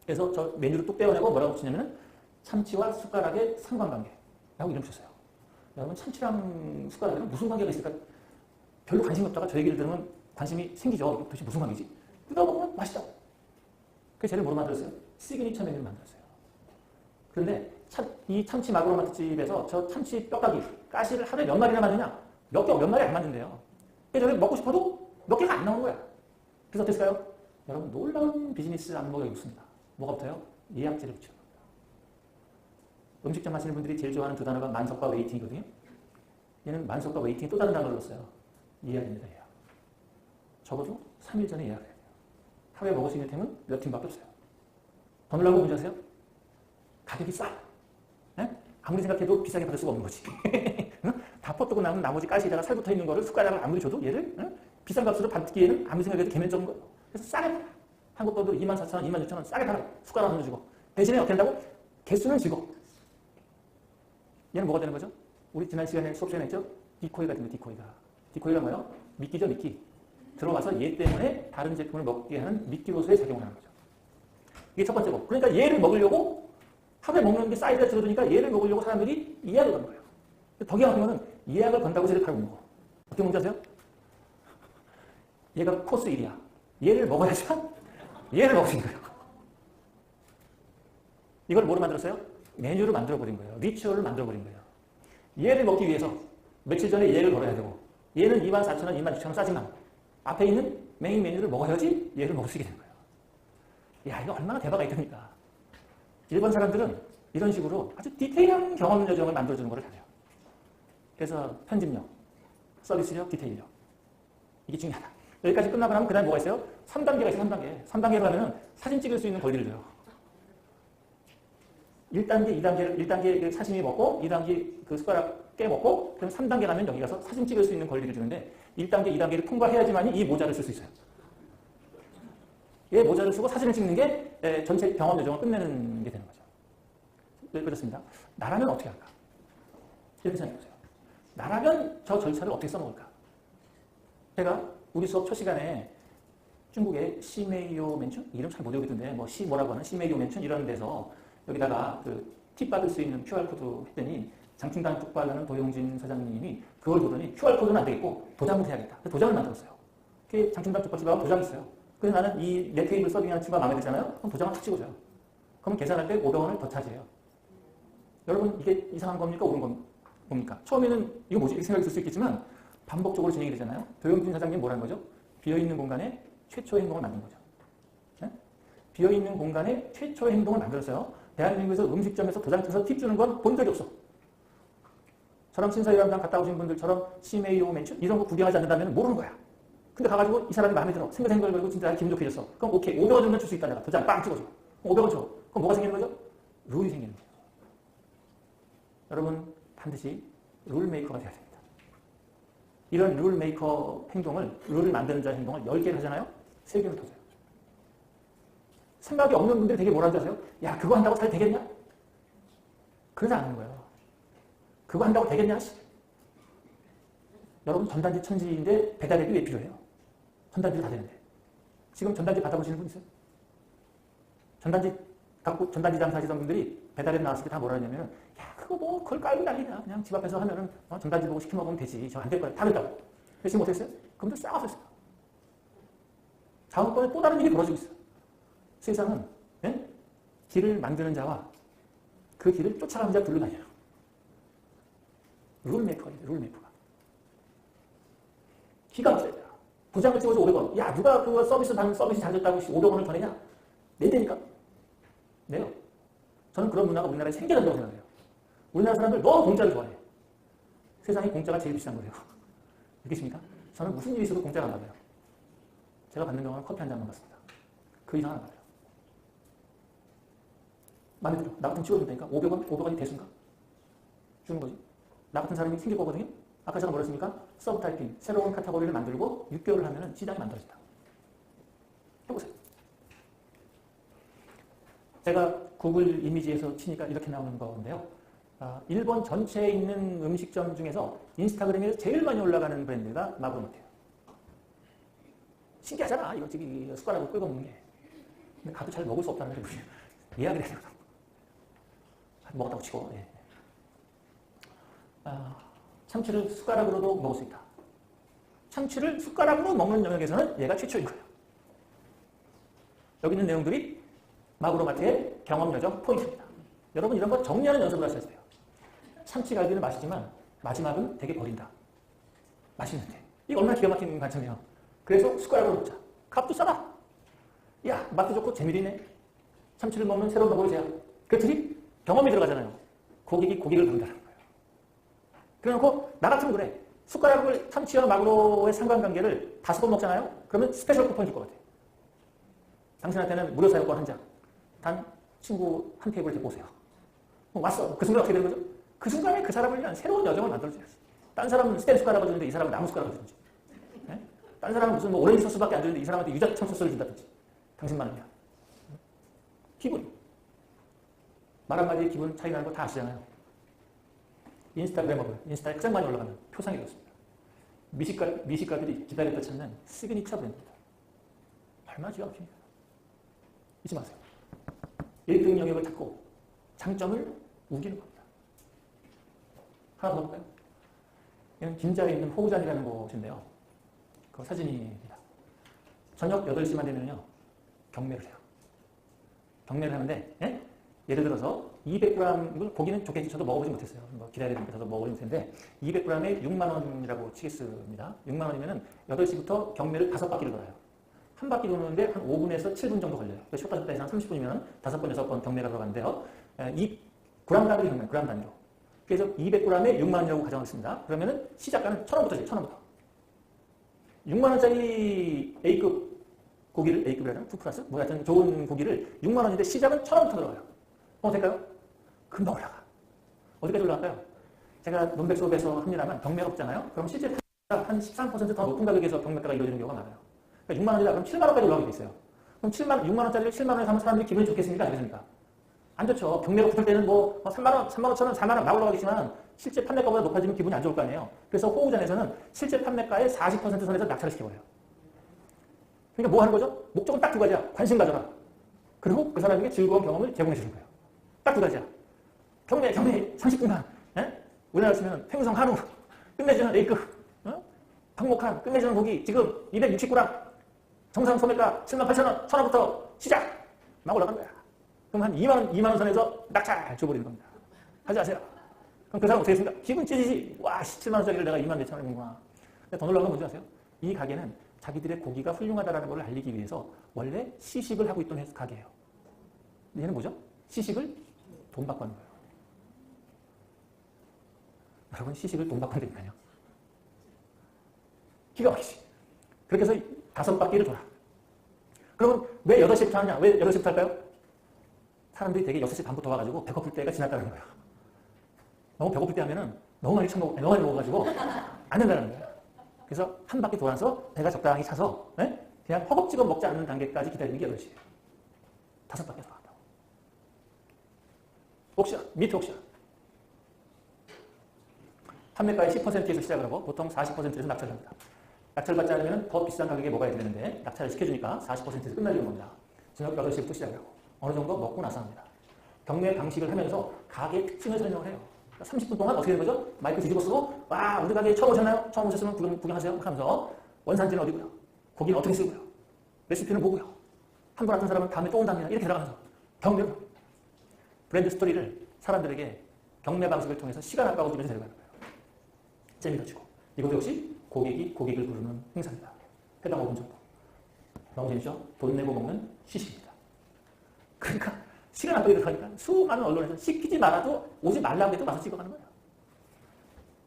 그래서 저 메뉴를 뚝 떼어내고 뭐라고 붙이냐면은 참치와 숟가락의 상관관계라고 이름 붙였어요. 여러분 참치랑 숟가락에는 무슨 관계가 있을까? 별로 관심이 없다가 저 얘기를 들으면 관심이 생기죠. 도대체 무슨 관계지? 뜯어 먹으면 맛있다. 그래서 쟤를 뭐로 만들었어요? 시그니처 메뉴를 만들었어요. 그런데 이 참치 마구로마트집에서 저 참치 뼈다귀, 가시를 하루에 몇 마리나 만드냐? 몇 마리 안 만든대요. 그래서 먹고 싶어도 몇 개가 안 나오는 거야. 그래서 어땠을까요? 여러분 놀라운 비즈니스 안목이 있습니다. 뭐가 붙어요? 예약제를 붙여요. 음식점 하시는 분들이 제일 좋아하는 두 단어가 만석과 웨이팅이거든요. 얘는 만석과 웨이팅에 또 다른 단어를 넣었어요. 예약입니다. 예약. 적어도 3일 전에 예약을 해야 돼요. 하루에 먹을 수 있는 템은 몇 팀밖에 없어요. 더 놀라운 거 뭔지 아세요? 가격이 싸. 네? 아무리 생각해도 비싸게 받을 수가 없는 거지. 다 퍼뜨고 남은 나머지 가시에다가 살 붙어 있는 거를 숟가락을 아무리 줘도 얘를 비싼 값으로 받기에는 아무리 생각해도 개면적인 거예요. 그래서 싸게 팔아. 한국 돈으로 24,000원, 26,000원 싸게 팔아. 숟가락 하나 주고. 대신에 어떻게 한다고? 개수는 적어. 얘는 뭐가 되는 거죠? 우리 지난 시간에 수업 시간에 했죠? 디코이가 됩니다. 디코이가. 디코이가 뭐예요? 미끼죠, 미끼. 들어가서 얘 때문에 다른 제품을 먹게 하는 미끼로서의 작용을 하는 거죠. 이게 첫 번째고. 그러니까 얘를 먹으려고 하루에 먹는 게 사이즈가 줄어드니까 얘를 먹으려고 사람들이 예약을 거는 거예요. 더 기가 막힌 거는 예약을 건다고 쟤를 팔고 있는 거. 어떻게 뭔지 아세요? 얘가 코스 1이야. 얘를 먹어야지만 얘를 먹을 수 있는 거예요. 이걸 뭐로 만들었어요? 메뉴를 만들어버린 거예요. 리추얼을 만들어버린 거예요. 얘를 먹기 위해서 며칠 전에 얘를 걸어야 되고 얘는 24,000원, 26,000원 싸지만 앞에 있는 메인 메뉴를 먹어야지 얘를 먹을 수 있게 되는 거예요. 야, 이거 얼마나 대박이 있습니까? 일본 사람들은 이런 식으로 아주 디테일한 경험 여정을 만들어주는 걸 잘해요. 그래서 편집력, 서비스력, 디테일력. 이게 중요하다. 여기까지 끝나고 나면 그 다음에 뭐가 있어요? 3단계가 있어요. 3단계. 3단계로 가면 사진 찍을 수 있는 권리를 줘요. 1단계, 1단계 사시미 먹고 2단계 그 숟가락 깨 먹고 그럼 3단계 가면 여기 가서 사진 찍을 수 있는 권리를 주는데 1단계, 2단계를 통과해야지만 이 모자를 쓸 수 있어요. 얘 모자를 쓰고 사진을 찍는 게 전체 경험 여정을 끝내는 게 되는 거죠. 왜 그렇습니다. 나라면 어떻게 할까? 이렇게 생각해보세요. 나라면 저 절차를 어떻게 써먹을까? 제가 우리 수업 첫 시간에 중국의 시메이오 맨춘? 이름 잘 못 외우겠던데 뭐 시 뭐라고 하는 시메이오 맨춘 이런 데서 여기다가 그 팁 받을 수 있는 QR코드 했더니 장충당 뚝발라는 도용진 사장님이 그걸 보더니 QR코드는 안 되겠고 도장을 해야겠다. 그래서 도장을 만들었어요. 그게 장충당 뚝발집하고 도장이 있어요. 그래서 나는 이 내 테이블 서빙하는 친구가 마음에 들잖아요. 그럼 도장을 탁 찍어줘요. 그럼 계산할 때 500원을 더 차지해요. 여러분 이게 이상한 겁니까? 옳은 겁니까? 처음에는 이거 뭐지? 이렇게 생각이 들 수 있겠지만 반복적으로 진행이 되잖아요. 도용진 사장님 뭐라는 거죠? 비어있는 공간에 최초의 행동을 만든 거죠. 네? 비어있는 공간에 최초의 행동을 만들었어요. 대한민국에서 음식점에서 도장 쳐서 팁 주는 건 본 적이 없어. 저랑 신사유람장 갔다 오신 분들처럼 시메이오 맨션 이런 거 구경하지 않는다면 모르는 거야. 근데 가가지고 이 사람이 마음에 들어. 생각을 걸고 진짜 기분 좋게 해줬어. 그럼 오케이. 500원 정도 줄 수 있다. 내가 도장 빵 찍어줘. 500원 줘. 그럼 뭐가 생기는 거죠? 룰이 생기는 거예요. 여러분 반드시 룰 메이커가 되어야 됩니다. 이런 룰 메이커 행동을, 룰을 만드는 자 행동을 10개를 하잖아요? 3개를 터져요. 생각이 없는 분들이 되게 뭐라는 줄 아세요? 야, 그거 한다고 잘 되겠냐? 그러지 않는 거예요. 그거 한다고 되겠냐? 여러분, 전단지 천지인데 배달앱이 왜 필요해요? 전단지를 다 되는데. 지금 전단지 받아보시는 분 있어요? 전단지 갖고 전단지 장사하시던 분들이 배달앱 나왔을 때 다 뭐라 하냐면 야, 그거 뭐 그걸 깔고 난리냐. 그냥 집 앞에서 하면은 전단지 보고 시켜 먹으면 되지. 저 안 될 거야. 다 됐다고. 그래서 지금 어떻게 했어요? 그분들 싸워서 했어요. 다음번에 또 다른 일이 벌어지고 있어요. 세상은 길을 만드는 자와 그 길을 쫓아가는 자가 둘로 나뉘어요. 룰메이커예요. 룰메이커가. 기가 막혀야 돼요. 도장을 찍어서 500원. 야, 누가 그거 서비스 받는 서비스 잘 줬다고 500원을 더 내냐? 내대니까. 내요. 저는 그런 문화가 우리나라에 생겨야 된다고 생각해요. 우리나라 사람들 너무 공짜를 좋아해요. 세상에 공짜가 제일 비싼 거예요. 알겠습니까? 저는 무슨 일이 있어도 공짜가 안 받아요. 제가 받는 경우는 커피 한 잔만 받습니다. 그 이상 안 받아요. 마음에 들어. 나 같으면 치워준다니까. 500원이 대수인가? 주는 거지. 나 같은 사람이 생길 거거든요. 아까 제가 뭐랬습니까? 서브 타이핑, 새로운 카테고리를 만들고 6개월을 하면 시장이 만들어진다. 해보세요. 제가 구글 이미지에서 치니까 이렇게 나오는 건데요. 일본 전체에 있는 음식점 중에서 인스타그램에 제일 많이 올라가는 브랜드가 마구로마트예요. 신기하잖아. 이거 저기 숟가락으로 끌고 먹는 게. 근데 가도 잘 먹을 수 없다는 걸 이해하게 되는 거예요. 먹었다고 치고. 예. 참치를 숟가락으로도 먹을 수 있다. 참치를 숟가락으로 먹는 영역에서는 얘가 최초인 거예요. 여기 있는 내용들이 마구로마트의 경험 여정 포인트입니다. 여러분 이런 거 정리하는 연습을 하셔야 돼요. 참치갈비는 맛이지만 마지막은 되게 버린다. 맛있는데. 이거 얼마나 기가 막힌 반찬이에요. 그래서 숟가락으로 먹자. 값도 싸다. 야, 맛도 좋고 재미도 있네. 참치를 먹는 새로운 방법이 제야. 그랬더니 경험이 들어가잖아요. 고객이 고객을 부른다는 거예요. 그래놓고 나 같으면 그래. 숟가락을 참치와 마구로의 상관관계를 5번 먹잖아요. 그러면 스페셜 쿠폰 줄 것 같아요. 당신한테는 무료 사용권 한 장. 단 친구 한 테이블 이렇게 보세요. 왔어. 그 순간 어떻게 되는 거죠? 그 순간에 그 사람을 위한 새로운 여정을 만들어줘야지. 딴 사람은 스테인 숟가락을 주는데 이 사람은 나무 숟가락을 주든지. 네? 딴 사람은 무슨 뭐 오렌지 소스밖에 안 주는데 이 사람한테 유자청 소스를 준다든지. 당신만을 위한. 기분. 말 한마디에 기분 차이 나는 거 다 아시잖아요. 인스타그래머들, 인스타에 가장 많이 올라가는 표상이 되었습니다. 미식가들이 기다렸다 찾는 시그니처 브랜드입니다. 얼마나 기가 막힙니다. 잊지 마세요. 1등 영역을 찾고 장점을 우기는 겁니다. 하나 더 볼까요? 이건 김자에 있는 호우잔이라는 곳인데요. 그 사진입니다. 저녁 8시만 되면요. 경매를 해요. 경매를 하는데, 예? 예를 들어서 200g을 고기는 좋겠지. 저도 먹어보지 못했어요. 뭐 기다려야 되니까 저도 먹어보지 못했는데 200g에 6만 원이라고 치겠습니다. 6만 원이면 8시부터 경매를 5바퀴를 돌아요. 한 바퀴 도는데 한 5분에서 7분 정도 걸려요. 쉬었다 쉬었다 해서 한 30분이면 5번, 6번 경매가 들어가는데요. 이 그램 단위로 경매, 그램 단위로. 그래서 200g에 6만 원이라고 가정하겠습니다. 그러면은 시작가는 1,000원부터 1,000원부터. 6만 원짜리 A급 고기를, A급이라는 2 플러스? 뭐 하여튼 좋은 고기를 6만 원인데 시작은 1,000원부터 들어가요. 될까요? 금방 올라가. 어디까지 올라갈까요? 제가 논백 수업에서 합니다만 경매가 없잖아요. 그럼 실제 한 13%더 높은 가격에서 경매가가 이루어지는 경우가 많아요. 그러니까 6만 원이다 그럼 7만 원까지 올라가게 돼 있어요. 그럼 6만 원짜리를 7만 원에 사면 사람들이 기분이 좋겠습니까? 안 좋습니까? 안 좋죠. 경매가 붙을 때는 뭐 3만 원, 3만 5천 원, 4만 원 막 올라가겠지만 실제 판매가보다 높아지면 기분이 안 좋을 거 아니에요. 그래서 호우잔에서는 실제 판매가의 40% 선에서 낙찰을 시켜버려요. 그러니까 뭐 하는 거죠? 목적은 딱 2가지야. 관심 가져라. 그리고 그 사람에게 즐거운 경험을 제공해 주는 거예요. 딱 2가지야. 경매 30분간. 예? 우리나라 치면 횡성 한우 끝내주는 A급. 방목한 끝내주는 고기 지금 260g. 정상 소매가 78,000원, 1,000원부터 시작! 막 올라간 거야. 그럼 한 2만 원 선에서 낙찰 줘버리는 겁니다. 하지 마세요. 그럼 그 사람 어떻게 했습니까? 기분 찢이지. 와, 7만 원짜리를 내가 2만 몇천 원에 먹는구나. 근데 더 놀라운 건 뭔지 아세요? 이 가게는 자기들의 고기가 훌륭하다는 걸 알리기 위해서 원래 시식을 하고 있던 가게예요. 얘는 뭐죠? 시식을 돈 받고 하는 거예요. 여러분 시식을 돈 받고 한다니까요. 기가 막히지. 그렇게 해서 5바퀴를 돌아. 그러면 왜 8시부터 하느냐? 왜 8시부터 할까요? 사람들이 되게 6시 반부터 와가지고 배고플 때가 지났다는 거예요. 너무 배고플 때 하면은 너무 많이 먹어가지고 안 된다는 거예요. 그래서 한 바퀴 돌아서 배가 적당히 차서 그냥 허겁지겁 먹지 않는 단계까지 기다리는 게 8시예요. 5바퀴 돌아간다고. 옥션, 미트 옥션. 판매가의 10%에서 시작을 하고 보통 40%에서 낙찰을 합니다. 낙찰받지 않으면 더 비싼 가격에 먹어야 되는데 낙찰을 시켜주니까 40%에서 끝나려는 겁니다. 저녁 8시부터 시작을 하고 어느 정도 먹고 나서 합니다. 경매 방식을 하면서 가게의 특징을 설명을 해요. 그러니까 30분 동안 어떻게 되는 거죠? 마이크 뒤집어 쓰고 와 우리 가게에 처음 오셨나요? 처음 오셨으면 구경하세요 하면서 원산지는 어디고요? 고기는 어떻게 쓰고요? 레시피는 뭐고요? 한 번 왔던 사람은 다음에 또 온답니다. 이렇게 들어가면서 경매로 브랜드 스토리를 사람들에게 경매 방식을 통해서 시간 아까워 주면서 데려가는 거예요. 재미도 주고 이것도 역시 고객이 고객을 부르는 행사입니다. 해당 5분 정도. 너무 재밌죠? 돈 내고 먹는 시식입니다. 그러니까 시간 안 끌리게 하니까 수많은 언론에서 시키지 말아도 오지 말라고 해도 와서 찍어가는 거예요.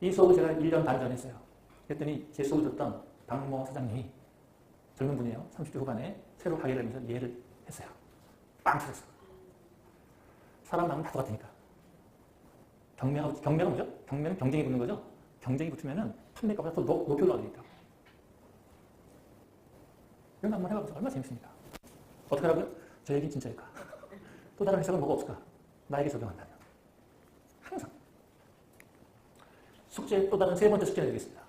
이 수업을 제가 1년 반 전에 했어요. 그랬더니 제 수업을 듣던 박모 사장님이 젊은 분이에요. 30대 후반에 새로 가게를 하면서 이해를 했어요. 빵 터졌어. 사람 마음은 다 똑같으니까. 경매가 뭐죠? 경매는 경쟁이 붙는 거죠? 경쟁이 붙으면 판매가보다 더 높이 올라가게 있다고. 이런 거 한번 해봐보세요. 얼마나 재밌습니까? 어떻게 하라고요? 저 얘기는 진짜일까? 또 다른 해석은 뭐가 없을까? 나에게 적용한다면. 항상. 숙제 또 다른 3번째 숙제를 드리겠습니다.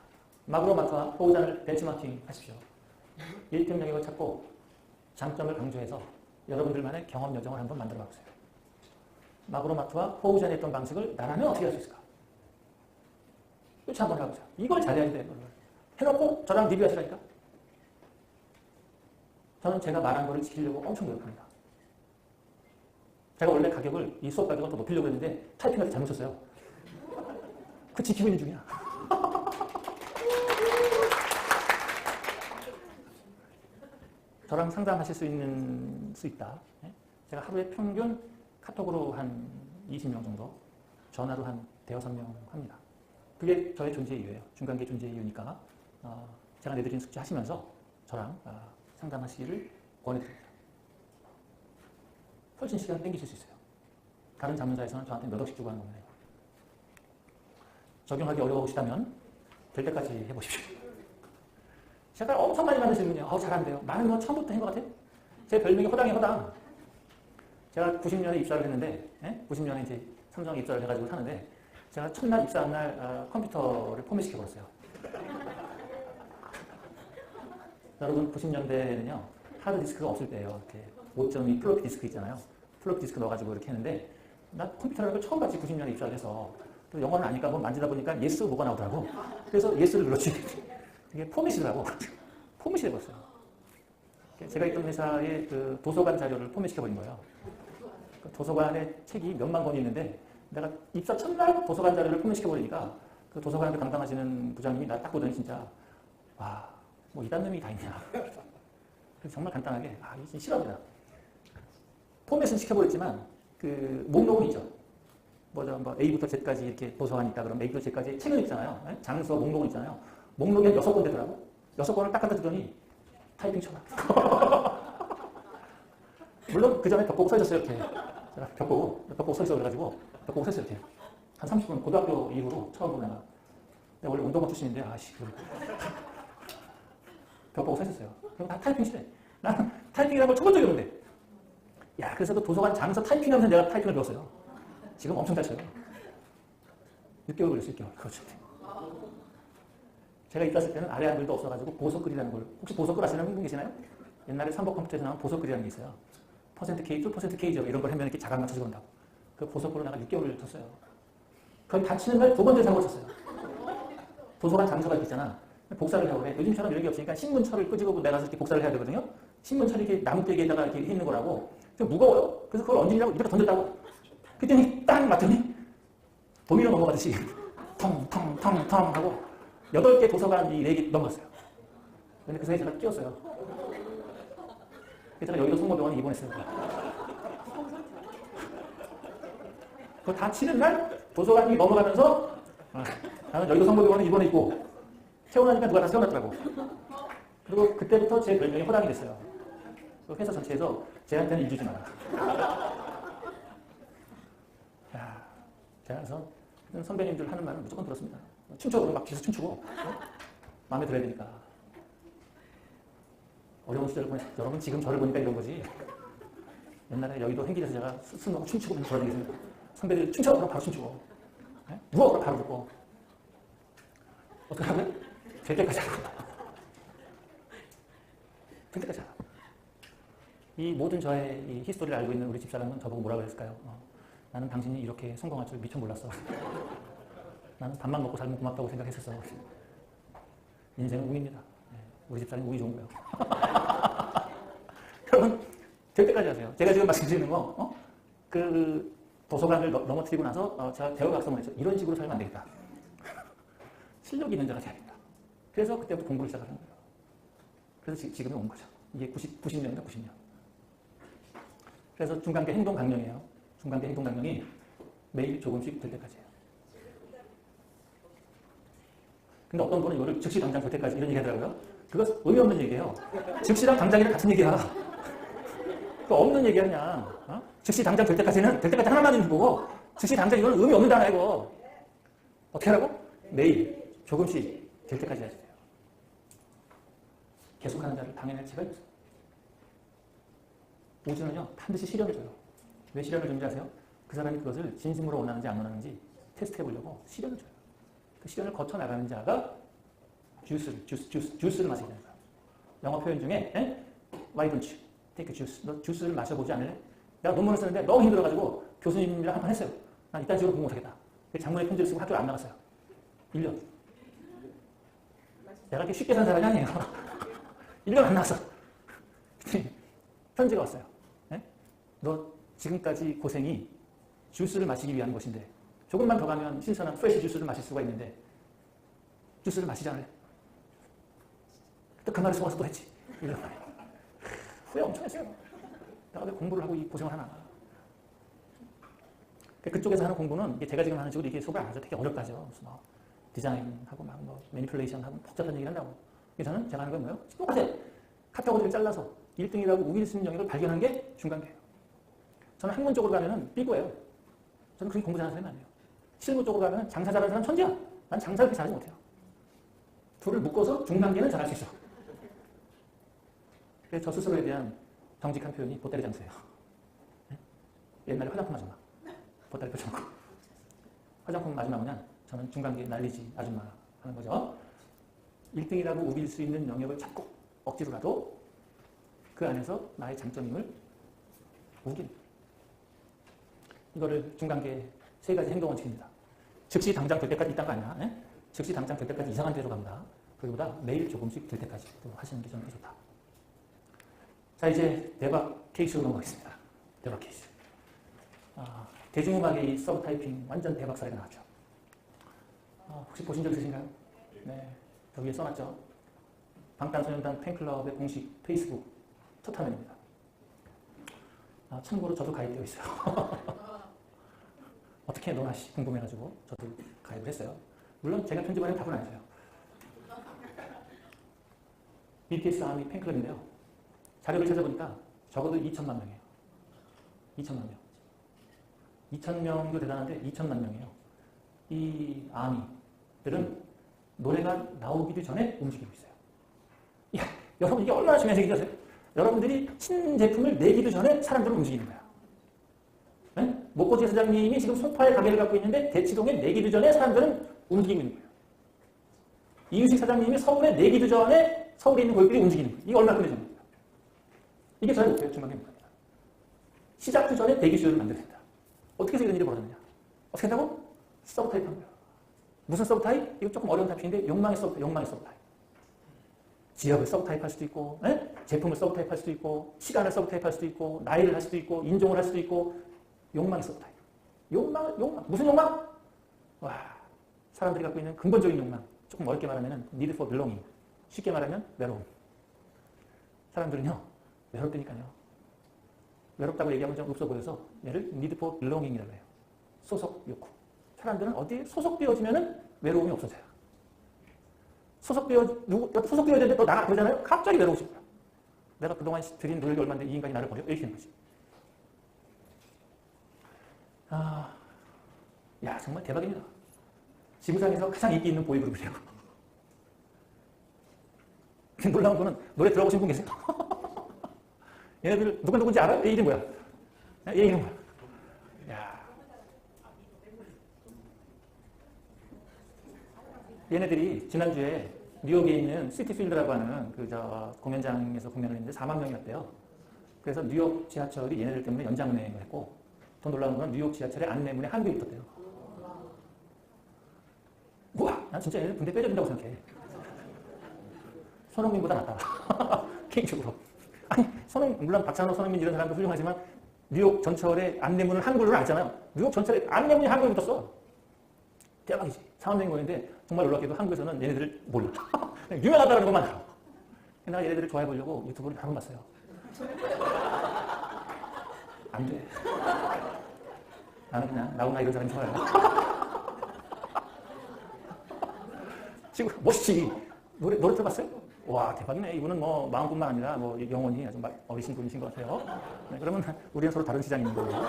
마구로마트와 호우잔을 벤치마킹 하십시오. 1등 영역을 찾고 장점을 강조해서 여러분들만의 경험 여정을 한번 만들어 봐보세요. 마구로마트와 호우잔이 했던 방식을 나라면 어떻게 할 수 있을까? 이거 한번 해보세요. 이걸 잘해야 돼요. 해놓고 저랑 리뷰하시라니까. 저는 제가 말한 거를 지키려고 엄청 노력합니다. 제가 원래 가격을, 이 수업 가격을 더 높이려고 했는데 타이핑할 때 잘못 썼어요. 그 지키고 있는 중이야. 저랑 상담하실 수 있다. 제가 하루에 평균 카톡으로 한 20명 정도, 전화로 한 대여섯 명 합니다. 그게 저의 존재 이유예요. 중간계 존재 이유니까 제가 내드린 숙제 하시면서 저랑 상담하시기를 권해드립니다. 훨씬 시간 땡기실 수 있어요. 다른 자문사에서는 저한테 몇 억씩 주고 하는 겁니다. 적용하기 어려우시다면 될 때까지 해보십시오. 제가 엄청 많이 받는 질문이에요. 잘한대요. 나는 뭐 처음부터 한 것 같아? 제 별명이 허당이에요, 허당. 제가 90년에 입사를 했는데, 90년에 이제 삼성에 입사를 해가지고 사는데, 제가 첫날 입사한 날 컴퓨터를 포맷시켜버렸어요. 여러분, 90년대에는요, 하드디스크가 없을 때예요. 이렇게 5.2 플로피 디스크 있잖아요. 플로피 디스크 넣어가지고 이렇게 했는데, 나 컴퓨터라는 걸 처음 봤지, 90년에 입사를 해서. 또 영어는 아니까 뭐 만지다 보니까 예스 뭐가 나오더라고. 그래서 예스를 눌렀지. 이게 포맷이더라고. 포맷이 돼버렸어요. 제가 있던 회사의 그 도서관 자료를 포맷시켜버린 거예요. 그 도서관에 책이 몇만 권이 있는데 내가 입사 첫날 도서관 자료를 포맷시켜버리니까 그 도서관을 담당하시는 부장님이 나 딱 보더니 진짜 와, 뭐 이딴 놈이 다 있냐. 그래서 정말 간단하게 이게 싫어합니다. 포맷은 시켜버렸지만 그 목록은 있죠. 뭐 A부터 Z까지 이렇게 도서관이 있다 그러면 A부터 Z까지 책은 있잖아요. 장소 목록은 있잖아요. 목록이 한 6권 되더라고. 6권을 딱 갖다 주더니 타이핑 쳐라. 물론 그 전에 벽 보고 서 있었어요. 이렇게. 제가 벽 보고 서 있어 그래가지고 벽 보고 서 있어요. 이렇게. 한 30분 고등학교 이후로 처음으로 내가 원래 운동부 출신인데 벽 보고 서 있었어요. 그럼 다 타이핑 시대. 나는 타이핑이라는 걸 쳐본 적이 없는데. 야, 그래서 그 도서관 장에서 타이핑하면서 내가 타이핑을 배웠어요. 지금 엄청 잘 쳐요. 6개월 걸렸어요. 6개월. 그렇죠. 제가 있었을 때는 아래 한글도 없어가지고 보석글이라는 걸, 혹시 보석글 아시는 분 계시나요? 옛날에 삼복 컴퓨터에서 나온 보석글이라는 게 있어요. %K, 2%K 이런 걸 하면 이렇게 자각 맞춰서 온다고. 그 보석글로 나가 6개월을 쳤어요. 거의 다치는 날 2번째 사고를 쳤어요. 도서관 장소가 있잖아. 복사를 하고 그래. 요즘처럼 이런 게 없으니까 신문철을 끄집어 내가 이렇게 복사를 해야 되거든요. 신문철이 이렇게 나무떼기에다가 이렇게 있는 거라고. 좀 무거워요. 그래서 그걸 얹으려고 이렇게 던졌다고. 그랬더니 딱 맞더니 도미노 넘어가듯이 텅텅텅텅 하고 8개 도서관이 4개 넘었어요. 근데 그 사이에 제가 끼었어요. 그래서 제가 여의도 성모병원에 입원했어요. 그거 다 치는 날 도서관이 넘어가면서 나는 여의도 성모병원에 입원해 있고 태어나니까 누가 다 세워놨더라고. 그리고 그때부터 제 별명이 허당이 됐어요. 그 회사 전체에서 쟤한테는 일주지 마라. 제가 그래서 선배님들 하는 말은 무조건 들었습니다. 춤춰, 막 뒤에서 춤추고 마음에 들어야 되니까. 어려운 시절을 보내. 여러분 지금 저를 보니까 이런 거지. 옛날에 여의도 횡기에서 제가 술 먹고 춤추고 돌아다니겠습니다. 선배들 춤춰, 그럼 바로 춤추고. 누워, 그럼 바로 듣고. 어떻게 하면? 될 때까지 하고. 될 때까지 하고. 이 모든 저의 이 히스토리를 알고 있는 우리 집사람은 저보고 뭐라 그랬을까요? 나는 당신이 이렇게 성공할 줄 미처 몰랐어. 나는 밥만 먹고 살면 고맙다고 생각했었어. 인생은 운입니다. 우리 집사람이 운이 좋은 거예요. 여러분, 될 때까지 하세요. 제가 지금 말씀드리는 거, 그 도서관을 넘어뜨리고 나서 제가 대학학성을 했죠. 이런 식으로 살면 안 되겠다. 실력이 있는 자가 돼야겠다. 그래서 그때부터 공부를 시작하는 거예요. 그래서 지금이 온 거죠. 이게 90년입니다. 90년. 그래서 중간계 행동 강령이에요. 중간계 행동 강령이 매일 조금씩 될 때까지예요. 근데 어떤 분은 이거를 즉시 당장 될 때까지 이런 얘기 하더라고요. 그거 의미 없는 얘기예요. 즉시랑 당장이랑 같은 얘기야. 그거 없는 얘기야 그냥. 즉시 당장 될 때까지는 될 때까지 하나만 있는 거고 즉시 당장 이건 의미 없는 단어야 이거. 어떻게 하라고? 매일 조금씩 될 때까지 해야 돼요. 계속하는 자를 당연할 체가 있어요. 우주는요 반드시 시련을 줘요. 왜 시련을 주는지 아세요? 그 사람이 그것을 진심으로 원하는지 안 원하는지 테스트해 보려고 시련을 줘요. 그 시련을 거쳐 나가는 자가 주스를 마시게 되는 거예요. 영어 표현 중에 Why don't you take a juice? 너 주스를 마셔보지 않을래? 내가 논문을 쓰는데 너무 힘들어가지고 교수님이랑 한 번 했어요. 난 이딴 식으로 공부 못하겠다. 장문의 편지를 쓰고 학교를 안 나갔어요. 1년. 내가 이렇게 쉽게 산 사람이 아니에요. 1년 안 나왔어. 편지가 왔어요. 너 지금까지 고생이 주스를 마시기 위한 것인데 조금만 더 가면 신선한 프레시 주스를 마실 수가 있는데 주스를 마시지 않을래? 또 그 말을 속아서 또 했지. 이런 말이에요. 후회 엄청 했어요. 내가 왜 공부를 하고 이 고생을 하나. 그쪽에서 하는 공부는 이게 제가 지금 하는 식으로 이게 속을 안 하죠. 되게 어렵다죠. 무슨 뭐 디자인하고 막 뭐 매니플레이션하고 복잡한 얘기를 한다고. 그래서 저는 제가 하는 건 뭐예요? 똑같아요. 카테고리를 잘라서 1등이라고 우길 수 있는 영역을 발견한 게 중간계예요. 저는 학문 쪽으로 가면은 삐고예요. 저는 그렇게 공부 잘하는 사람이 아니에요. 실무 쪽으로 가면은 장사 잘하는 사람 천재야. 난 장사를 그렇게 잘하지 못해요. 둘을 묶어서 중간계는 잘할 수 있어. 그래서 저 스스로에 대한 정직한 표현이 보따리 장수예요. 옛날에 화장품 아줌마. 보따리 펼쳐놓고. 화장품 아줌마 그냥 저는 중간계 날리지 아줌마 하는 거죠. 1등이라고 우길 수 있는 영역을 찾고 억지로라도 그 안에서 나의 장점임을 우기는. 이거를 중간계 3가지 행동 원칙입니다. 즉시 당장 될 때까지 있다가 아니라 즉시 당장 될 때까지 이상한 데로 갑니다. 그리고보다 매일 조금씩 될 때까지 하시는 게 저는 좋다. 자, 이제 대박 케이스로 넘어가겠습니다. 대박 케이스. 대중음악의 서브타이핑 완전 대박 사례가 나왔죠. 혹시 보신 적 있으신가요? 네. 여기에 써놨죠. 방탄소년단 팬클럽의 공식 페이스북 첫 화면입니다. 참고로 저도 가입되어 있어요. 어떻게 너나 궁금해가지고 저도 가입을 했어요. 물론 제가 편집하는 답은 아니죠. BTS 아미 팬클럽인데요. 자료를 찾아보니까 적어도 2천만 명이에요. 2천만 명. 2천 명도 대단한데 2천만 명이에요. 이 아미들은 노래가 나오기도 전에 움직이고 있어요. 야, 여러분 이게 얼마나 중요한 얘기죠? 여러분들이 신제품을 내기도 전에 사람들은 움직이는 거야. 네? 목고지 사장님이 지금 소파에 가게를 갖고 있는데 대치동에 내기도 전에 사람들은 움직이고 있는 거예요. 이유식 사장님이 서울에 내기도 전에 서울에 있는 고객들이 움직이는 거예요. 이게 얼마나 큰일이죠? 이게 저의 목표예요. 중간계 목표입니다. 시작도 전에 대기 수요를 만들어야 된다. 어떻게 해서 이런 일이 벌어졌느냐? 어떻게 한다고? 서브타입 한 거예요. 무슨 서브타입? 이거 조금 어려운 타입인데 욕망의 서브타입. 지역을 서브타입 할 수도 있고, 제품을 서브타입 할 수도 있고, 시간을 서브타입 할 수도 있고, 나이를 할 수도 있고, 인종을 할 수도 있고, 욕망의 서브타입. 욕망. 무슨 욕망? 와, 사람들이 갖고 있는 근본적인 욕망. 조금 어렵게 말하면 need for belonging. 쉽게 말하면 외로움. 사람들은요, 외롭다니까요. 외롭다고 얘기하면 좀 없어 보여서 얘를 need for belonging이라고 해요. 소속 욕구. 사람들은 어디에 소속되어지면은 외로움이 없어져요. 소속되어야 되는데 또 나가 그러잖아요. 갑자기 외로우실 거야. 내가 그동안 들인 노력이 얼마인데 이 인간이 나를 버려? 이렇게 되는 거지. 야, 정말 대박입니다. 지구상에서 가장 인기 있는 보이그룹이래요. 놀라운 거는 노래 들어보신 분 계세요? 얘네들 누군지 알아요? 얘 이름 뭐야? 얘 이름 뭐야? 야. 얘네들이 지난주에 뉴욕에 있는 시티필드라고 하는 공연장에서 공연을 했는데 4만 명이 왔대요. 그래서 뉴욕 지하철이 얘네들 때문에 연장운행을 했고, 더 놀라운 건 뉴욕 지하철의 안내문에 한글이 붙었대요. 우와, 난 진짜 얘네들 군대 빼줘야 된다고 생각해. 손흥민보다 낫다. 개인적으로. 아니, 물론 박찬호, 손흥민 이런 사람도 훌륭하지만 뉴욕 전철의 안내문을 한글로 안 했잖아요. 뉴욕 전철의 안내문이 한글로 붙었어. 대박이지. 4만 명이 모였는데 정말 놀랍게도 한국에서는 얘네들을 몰라. 유명하다는 것만 알아. 내가 얘네들을 좋아해보려고 유튜브를 여러 번 봤어요. 안 돼. 나는 그냥 나오나 이런 사람이 좋아요. 지금 멋있지. 노래 들어봤어요? 와, 대박이네. 이분은 뭐 마음뿐만 아니라 뭐 영혼이 아주 어리신 분이신 것 같아요. 네, 그러면 우리는 서로 다른 시장에 있는 거예요.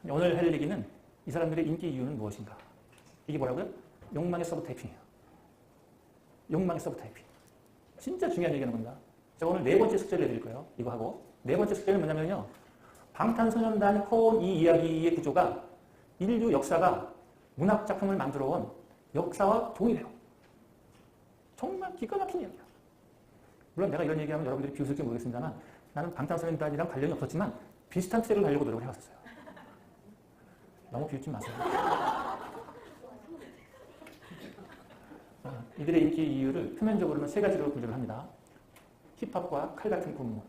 오늘 할 얘기는 이 사람들의 인기 이유는 무엇인가? 이게 뭐라고요? 욕망의 서브타이핑이에요. 욕망의 서브타이핑. 진짜 중요한 얘기하는 겁니다. 제가 오늘 4번째 숙제를 내드릴 거예요. 이거 하고. 4번째 숙제는 뭐냐면요. 방탄소년단 커온 이 이야기의 구조가 인류 역사가 문학작품을 만들어온 역사와 동일해요. 정말 기가 막힌 이야기야. 물론 내가 이런 얘기하면 여러분들이 비웃을지 모르겠습니다만 나는 방탄소년단이랑 관련이 없었지만 비슷한 트랙을 가려고 노력을 해왔었어요. 너무 비웃지 마세요. 이들의 인기 이유를 표면적으로는 3가지로 분류를 합니다. 힙합과 칼 같은 군무,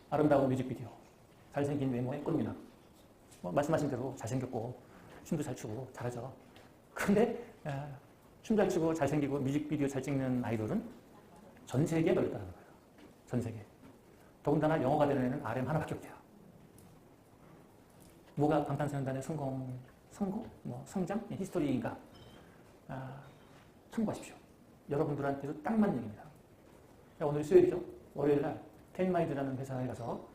아름다운 뮤직비디오, 잘생긴 외모의 꿀미남. 뭐 말씀하신 대로 잘생겼고 춤도 잘 추고 잘하죠. 그런데 춤 잘 추고 잘생기고 뮤직비디오 잘 찍는 아이돌은 전 세계에 널렸다는 거예요. 전 세계. 더군다나 영어가 되는 애는 RM 하나밖에 없대요. 뭐가 방탄소년단의 성공, 성장, 히스토리인가? 참고하십시오. 여러분들한테도 딱 맞는 얘기입니다. 오늘 수요일이죠. 월요일날 텐마인드라는 회사에 가서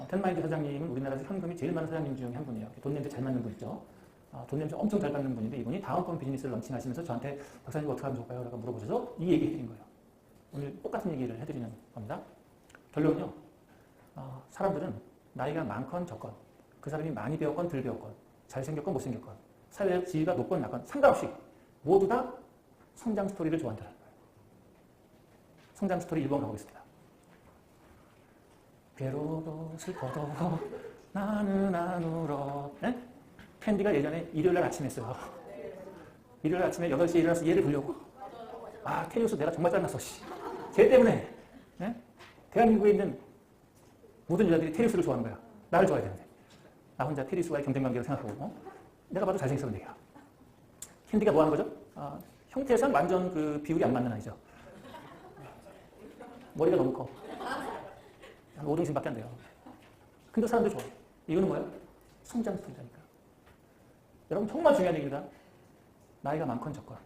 텐마인드 사장님은 우리나라에서 현금이 제일 많은 사장님 중에 한 분이에요. 돈 냄새 잘 맡는 분 있죠. 돈 냄새 엄청 잘 맡는 분인데 이분이 다음번 비즈니스를 런칭하시면서 저한테 박사님 어떻게 하면 좋을까요? 라고 물어보셔서 이 얘기 해드린 거예요. 오늘 똑같은 얘기를 해드리는 겁니다. 결론은요. 사람들은 나이가 많건 적건 그 사람이 많이 배웠건 덜 배웠건 잘생겼건 못생겼건 사회적 지위가 높건 낮건 상관없이 모두 다 성장 스토리를 좋아한다는 거예요. 성장 스토리 1번 가보겠습니다. 괴로워도 슬퍼도 나는 안 울어. 네? 캔디가 예전에 일요일날 아침에 했어요. 일요일 아침에 8시에 일어나서 얘를 부르려고. 테리우스 내가 정말 짠났어. 쟤 때문에 네? 대한민국에 있는 모든 여자들이 테리우스를 좋아하는 거야. 나를 좋아해야 되는데. 나 혼자 테리우스와의 경쟁관계를 생각하고 내가 봐도 잘생겼으면 되겠야. 캔디가 뭐 하는 거죠? 형태상 완전 그 비율이 안 맞는 아이죠. 머리가 너무 커. 한 5등신밖에 안 돼요. 근데 사람들 좋아해. 이거는 뭐예요? 성장 스토리라니까. 여러분 정말 중요한 얘기입니다. 나이가 많건 적건,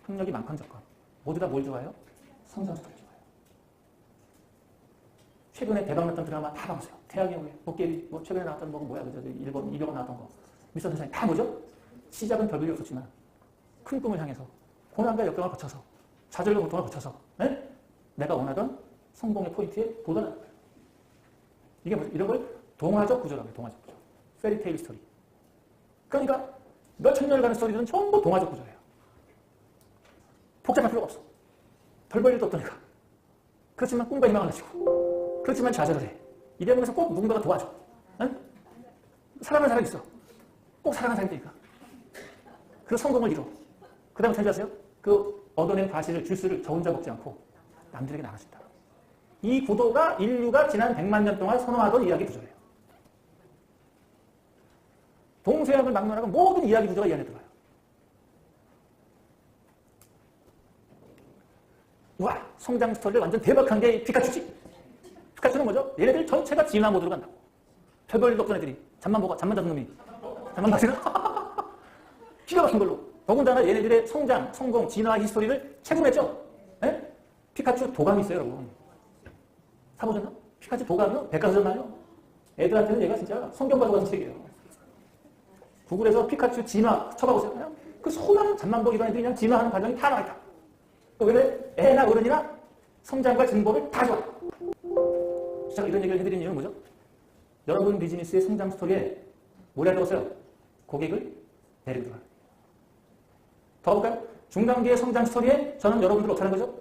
학력이 많건 적건 모두 다 뭘 좋아해요? 성장 스토리 좋아해요. 최근에 대박났던 드라마 다 봐보세요. 태양의 후예, 도깨비, 최근에 나왔던 뭐야, 일본 이병헌 나왔던 거. 미스터 선샤인 다 뭐죠? 시작은 별 볼일 없었지만 큰 꿈을 향해서 고난과 역경을 거쳐서 좌절과 고통을 거쳐서 내가 원하던 성공의 포인트에 도달하는 거예요. 이게 뭐죠? 이런 걸 동화적 구조라고 해요. 동화적 구조. 페리테일 스토리. 그러니까 몇천 년을 가는 스토리들은 전부 동화적 구조예요. 복잡할 필요가 없어. 별 볼 일도 없다니까. 그렇지만 꿈과 희망을 가지고 그렇지만 좌절을 해. 이래면서 꼭 누군가가 도와줘. 응? 사랑하는 사람이 있어. 꼭 사랑하는 사람이 되니까. 그래서 성공을 이뤄. 그 다음에 어떻게 하세요? 그 얻어낸 과실을, 주스를 저 혼자 먹지 않고 남들에게 나눠준다. 이 구도가 인류가 지난 100만 년 동안 선호하던 이야기 구조예요. 동서양을 막론하고 모든 이야기 구조가 이 안에 들어가요. 우와, 성장 스토리를 완전 대박한 게 피카츄지. 피카츄는 뭐죠? 얘네들 전체가 진화 모드로 간다고. 별 볼 일도 없던 애들이 잠만 자던 놈이 잠만 봐서 기가 막힌 걸로. 더군다나 얘네들의 성장, 성공, 진화 히스토리를 책으로 했죠. 네? 피카츄 도감이 있어요, 여러분. 사보셨나? 피카츄 도감이요? 백과사전 나요? 애들한테는 얘가 진짜 성경과도 같은 책이에요. 구글에서 피카츄 진화 쳐봐보세요. 그냥 그 소나는 잠만 보기로 애들이 그냥 진화하는 과정이 다 나와있다. 왜 애나 어른이나 성장과 진보를 다 좋아. 제가 이런 얘기를 해드린 이유는 뭐죠? 여러분 비즈니스의 성장 스토리에 뭘 해놓으세요? 고객을 데리고 들어가요. 더 볼까요? 중단기의 성장 스토리에 저는 여러분들을 어떻게 하는 거죠?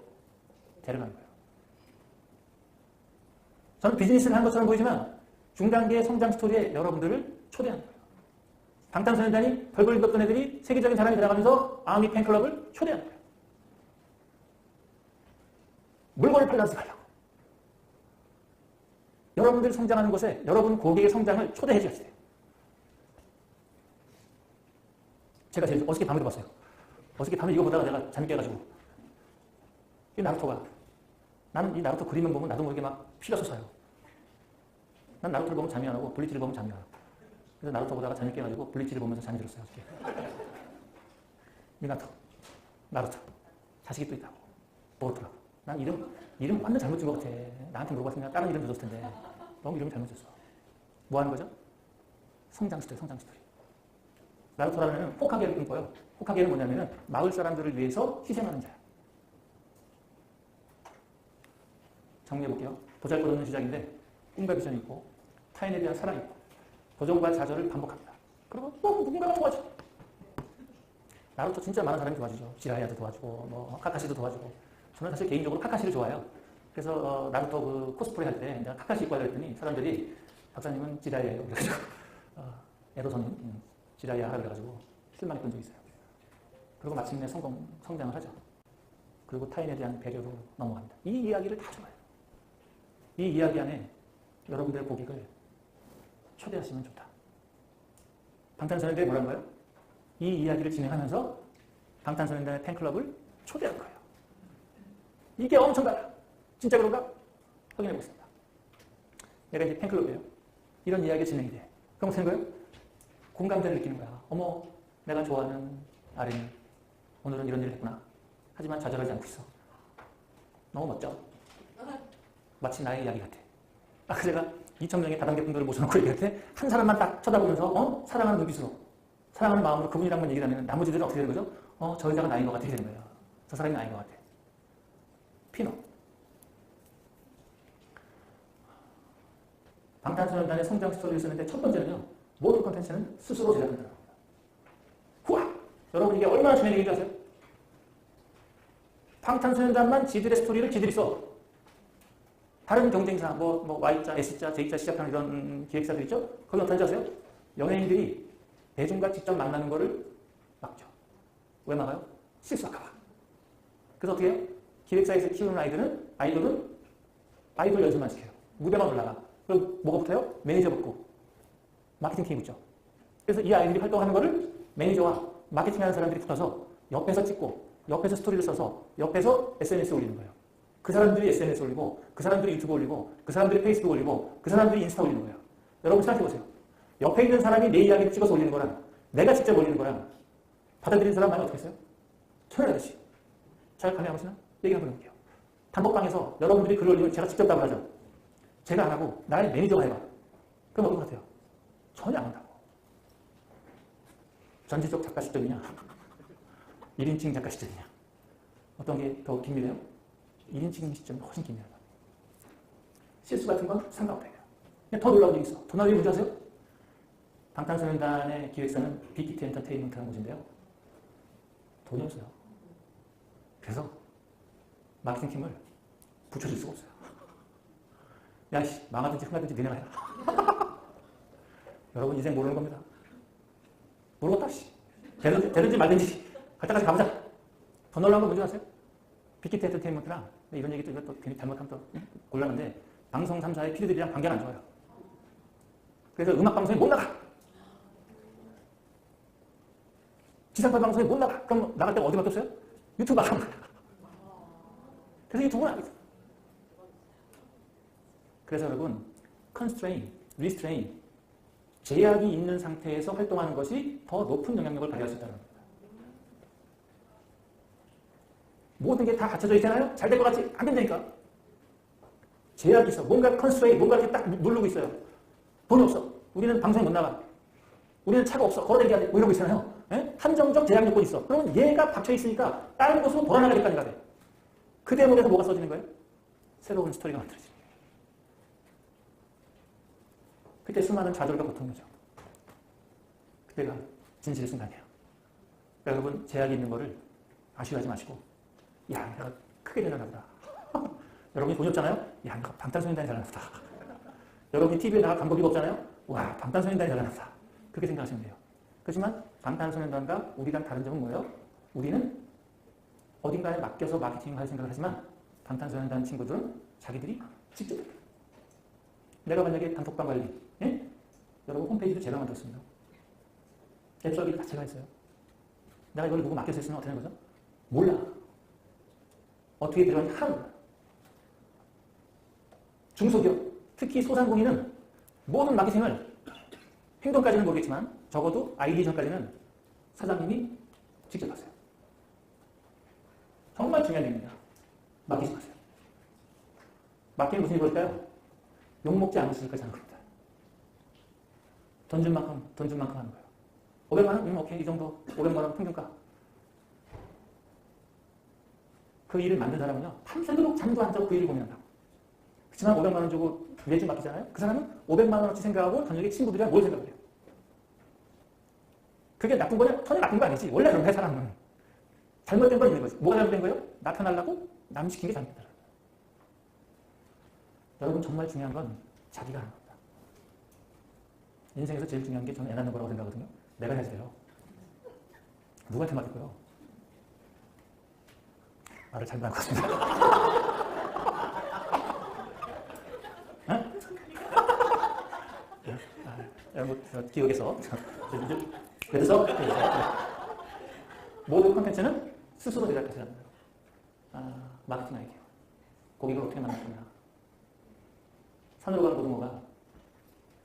데려가는 거예요. 저는 비즈니스를 하는 것처럼 보이지만 중단기의 성장 스토리에 여러분들을 초대하는 거예요. 방탄소년단이 별 볼 일도 없던 애들이 세계적인 사람이 되어가면서 아미 팬클럽을 초대하는 거예요. 물건을 팔면서 가려고. 여러분들이 성장하는 곳에 여러분 고객의 성장을 초대해 주셔야 돼요. 제가 제일 어저께 밤에도 봤어요. 어저께 밤에 이거 보다가 내가 잠이 깨가지고 이 나루토가 나는 이 나루토 그림만 보면 나도 모르게 막 피가 솟아요. 난 나루토를 보면 잠이 안 오고 블리치를 보면 잠이 안 와요. 그래서 나루토 보다가 잠이 깨가지고 블리치를 보면서 잠이 들었어요. 어저께. 미나토, 나루토 자식이 또 있다고. 보르토라고. 난 이름 완전 잘못 준 것 같아. 나한테 물어봤으면 다른 이름 줬을 텐데 너무 이름이 잘못 줬어. 뭐 하는 거죠? 성장 스토리, 성장 스토리. 나루토라는 호카게를 꿈꿔요. 호카게는 뭐냐면은 마을 사람들을 위해서 희생하는 자야. 정리해볼게요. 보잘것없는 시작인데 꿈과 비전이 있고 타인에 대한 사랑이 있고 도전과 좌절을 반복합니다. 그리고 또 누군가가 도와줘. 나루토 진짜 많은 사람이 도와주죠. 지라야도 도와주고 카카시도 도와주고. 저는 사실 개인적으로 카카시를 좋아해요. 그래서 나루토 그 코스프레 할 때 내가 카카시 입고 하려 했더니 사람들이 박사님은 지라야예요. 그래가지고 에도서는 지라야 그래가지고 실망했던 적이 있어요. 그리고 마침내 성장을 하죠. 그리고 타인에 대한 배려로 넘어갑니다. 이 이야기를 다 좋아해요. 이 이야기 안에 여러분들의 고객을 초대하시면 좋다. 방탄소년단이 뭐란 거예요? 이 이야기를 진행하면서 방탄소년단의 팬클럽을 초대한 거예요. 이게 엄청나다. 진짜 그런가? 확인해 보겠습니다. 내가 이제 팬클럽이에요. 이런 이야기가 진행이 돼. 그럼 어떻게 되는 거예요? 공감대를 느끼는 거야. 어머, 내가 좋아하는 아린이 오늘은 이런 일을 했구나. 하지만 좌절하지 않고 있어. 너무 멋져. 마치 나의 이야기 같아. 아까 제가 2,000명의 다단계 분들을 모셔놓고 얘기할 때 한 사람만 딱 쳐다보면서 사랑하는 눈빛으로 사랑하는 마음으로 그분이랑만 얘기를 하면 나머지들은 어떻게 되는 거죠? 저 여자가 나인 것 같아. 이렇게 되는 거예요. 저 사람이 나인 것 같아. 피노. 방탄소년단의 성장 스토리를 쓰는데 첫 번째는요. 모든 콘텐츠는 스스로 제작한다는 겁니다. 후아! 여러분 이게 얼마나 중요한 얘기인지 아세요? 방탄소년단만 지들의 스토리를 지들이 써. 다른 경쟁사, Y자, S자, J자 시작하는 이런 기획사들 있죠? 거기 어떤지 아세요? 연예인들이 대중과 직접 만나는 거를 막죠. 왜 막아요? 실수할까 봐. 그래서 어떻게 해요? 기획사에서 키우는 아이돌은 아이돌 연습만 시켜요. 무대만 올라가. 그럼 뭐가 붙어요? 매니저 붙고 마케팅 팀이 붙죠. 그래서 이 아이들이 활동하는 거를 매니저와 마케팅하는 사람들이 붙어서 옆에서 찍고 옆에서 스토리를 써서 옆에서 SNS에 올리는 거예요. 그 사람들이 SNS 올리고 그 사람들이 유튜브 올리고 그 사람들이 페이스북 올리고 그 사람들이 인스타 올리는 거예요. 여러분 생각해보세요. 옆에 있는 사람이 내 이야기를 찍어서 올리는 거랑 내가 직접 올리는 거랑 받아들이는 사람 많이 어떻게 했어요? 천연아저씨. 잘 감해하시나? 얘기 한번 해볼게요. 단톡방에서 여러분들이 글을 올리면 제가 직접 답을 하죠. 제가 안 하고 나의 매니저가 해봐. 그럼 어떤 것 같아요? 전혀 안 한다고. 전지적 작가 시점이냐? 1인칭 작가 시점이냐? 어떤 게 더 긴밀해요? 1인칭 시점이 훨씬 긴밀하다. 실수 같은 건 상관없다. 그냥 더 놀라운 일이 있어. 더 놀라운 일이 뭔지 아세요? 방탄소년단의 기획사는 빅히트 엔터테인먼트라는 곳인데요. 돈이 없어요. 그래서 마케팅 팀을 붙여줄 수가 없어요. 야, 씨, 망하든지 흥하든지 니네가 해라. 여러분 인생 모르는 겁니다. 모르겠다, 씨. 되든지 말든지 갈 때까지 가보자. 더 놀라운 건 뭔지 아세요? 빅히트 엔터테인먼트랑 이런 얘기 또 괜히 잘못하면 또 곤란한데 방송 3사의 피디들이랑 관계가 안 좋아요. 그래서 음악방송에 못 나가. 지상파 방송에 못 나가. 그럼 나갈 데가 어디밖에 없어요? 유튜브 나가는 거야. 그래서 이 두 분 알겠어. 그래서 여러분 constraint, restraint 제약이 있는 상태에서 활동하는 것이 더 높은 영향력을 발휘할 수 있다는 겁니다. 모든 게 다 갖춰져 있잖아요? 잘 될 것 같지? 안 된다니까. 제약이 있어. 뭔가 constraint, 뭔가 이렇게 딱 누르고 있어요. 돈이 없어. 우리는 방송에 못 나가. 우리는 차가 없어. 걸어다니게 돼. 뭐 이러고 있잖아요. 예? 한정적 제약 요건이 있어. 그러면 얘가 박혀 있으니까 다른 곳으로 돌아나가기까지 가야 돼. 그 대목에서 뭐가 써지는 거예요? 새로운 스토리가 만들어지는 거예요. 그때 수많은 좌절과 고통이 오죠. 그때가 진실의 순간이에요. 그러니까 여러분 제약이 있는 거를 아쉬워하지 마시고 야, 내가 크게 되려나 보다. 여러분이 돈이 없잖아요? 야, 내가 방탄소년단이 잘나나 보다. 여러분이 TV에 나갈 방법이 없잖아요? 와, 방탄소년단이 잘나나 보다. 그렇게 생각하시면 돼요. 그렇지만 방탄소년단과 우리랑 다른 점은 뭐예요? 우리는 어딘가에 맡겨서 마케팅을 할 생각을 하지만 방탄소년단 친구들은 자기들이 직접 내가 만약에 단톡방 관리 예? 여러분 홈페이지도 제가 만들었습니다. 앱 서비스 다 제가 했어요. 내가 이걸 누구 맡겨서 했으면 어떻게 하는 거죠? 몰라. 어떻게 들어가는지 하나도 몰라. 중소기업, 특히 소상공인은 모든 마케팅을 행동까지는 모르겠지만 적어도 아이디션까지는 사장님이 직접 하세요. 정말 중요한 얘기입니다. 맡기지 마세요. 맡기면 무슨 일이 벌일까요? 욕먹지 않을 수 있을까 하는 겁니다. 돈 준 만큼 하는 거예요. 500만 원? 오케이. 이 정도 500만 원 평균가. 그 일을 만든 사람은요. 밤새도록 잠도 안 자고 그 일을 고민한다고. 그렇지만 500만 원 주고 매주 맡기잖아요. 그 사람은 500만 원어치 생각하고 저녁에 친구들이랑 뭘 생각을 해요? 그게 나쁜 거냐? 전혀 나쁜 거 아니지. 원래 그런 거야 사람은. 잘못된 건 있는 거지. 뭐가 잘못된 거예요? 나타나려고 남 시킨 게 잘못된 거예요. 여러분 정말 중요한 건 자기가 하는 겁니다. 인생에서 제일 중요한 게 저는 애 낳는 거라고 생각하거든요. 내가 해야 돼요. 누구한테 맡길 거예요? 말을 잘 나온 것 같습니다. 네? 기억에서. 그래서 모든 콘텐츠는 스스로 제작해서 합니다. 마케팅 아이디어. 고객을 어떻게 만날 거냐. 산으로 간 고등어가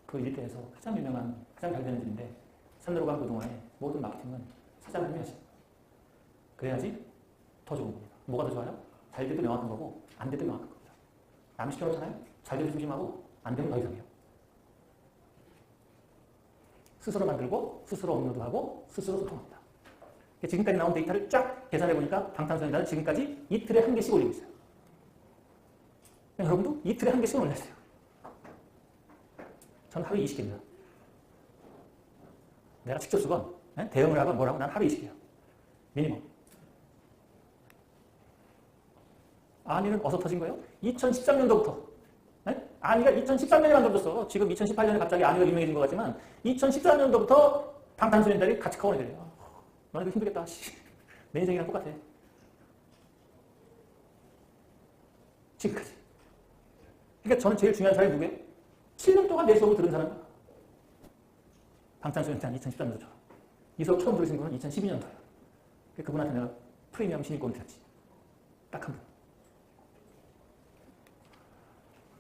그 일대에서 가장 유명한, 가장 잘 되는 일인데 산으로 간 고등어의 모든 마케팅은 사장님이 하십니다. 그래야지 더 좋은 겁니다. 뭐가 더 좋아요? 잘 돼도 명확한 거고 안 돼도 명확한 겁니다. 남 시켜놓잖아요. 잘 돼도 조심하고 안 되면 더 이상해요. 스스로 만들고 스스로 업로드하고 스스로 소통합니다. 지금까지 나온 데이터를 쫙 계산해보니까 방탄소년단은 지금까지 이틀에 한 개씩 올리고 있어요. 여러분도 이틀에 한 개씩 올려주세요. 저는 하루에 20개입니다. 내가 직접 쓰건 대응을 하건 뭐라고 난 하루에 20개예요. 미니멈. 아미는 어디서 터진 거예요? 2013년도부터. 아미가 2013년에 만들어졌어. 지금 2018년에 갑자기 아미가 유명해진 것 같지만 2013년도부터 방탄소년단이 같이 커버가 돼요. 너네도 힘들겠다. 내 인생이랑 똑같아. 지금까지. 그러니까 저는 제일 중요한 사람이 누구예요? 7년 동안 내 수업을 들은 사람. 방탄소년단 2013년도죠. 이 수업 처음 들으신 분은 2012년도예요. 그분한테 내가 프리미엄 신입권을 드렸지. 딱 한 분.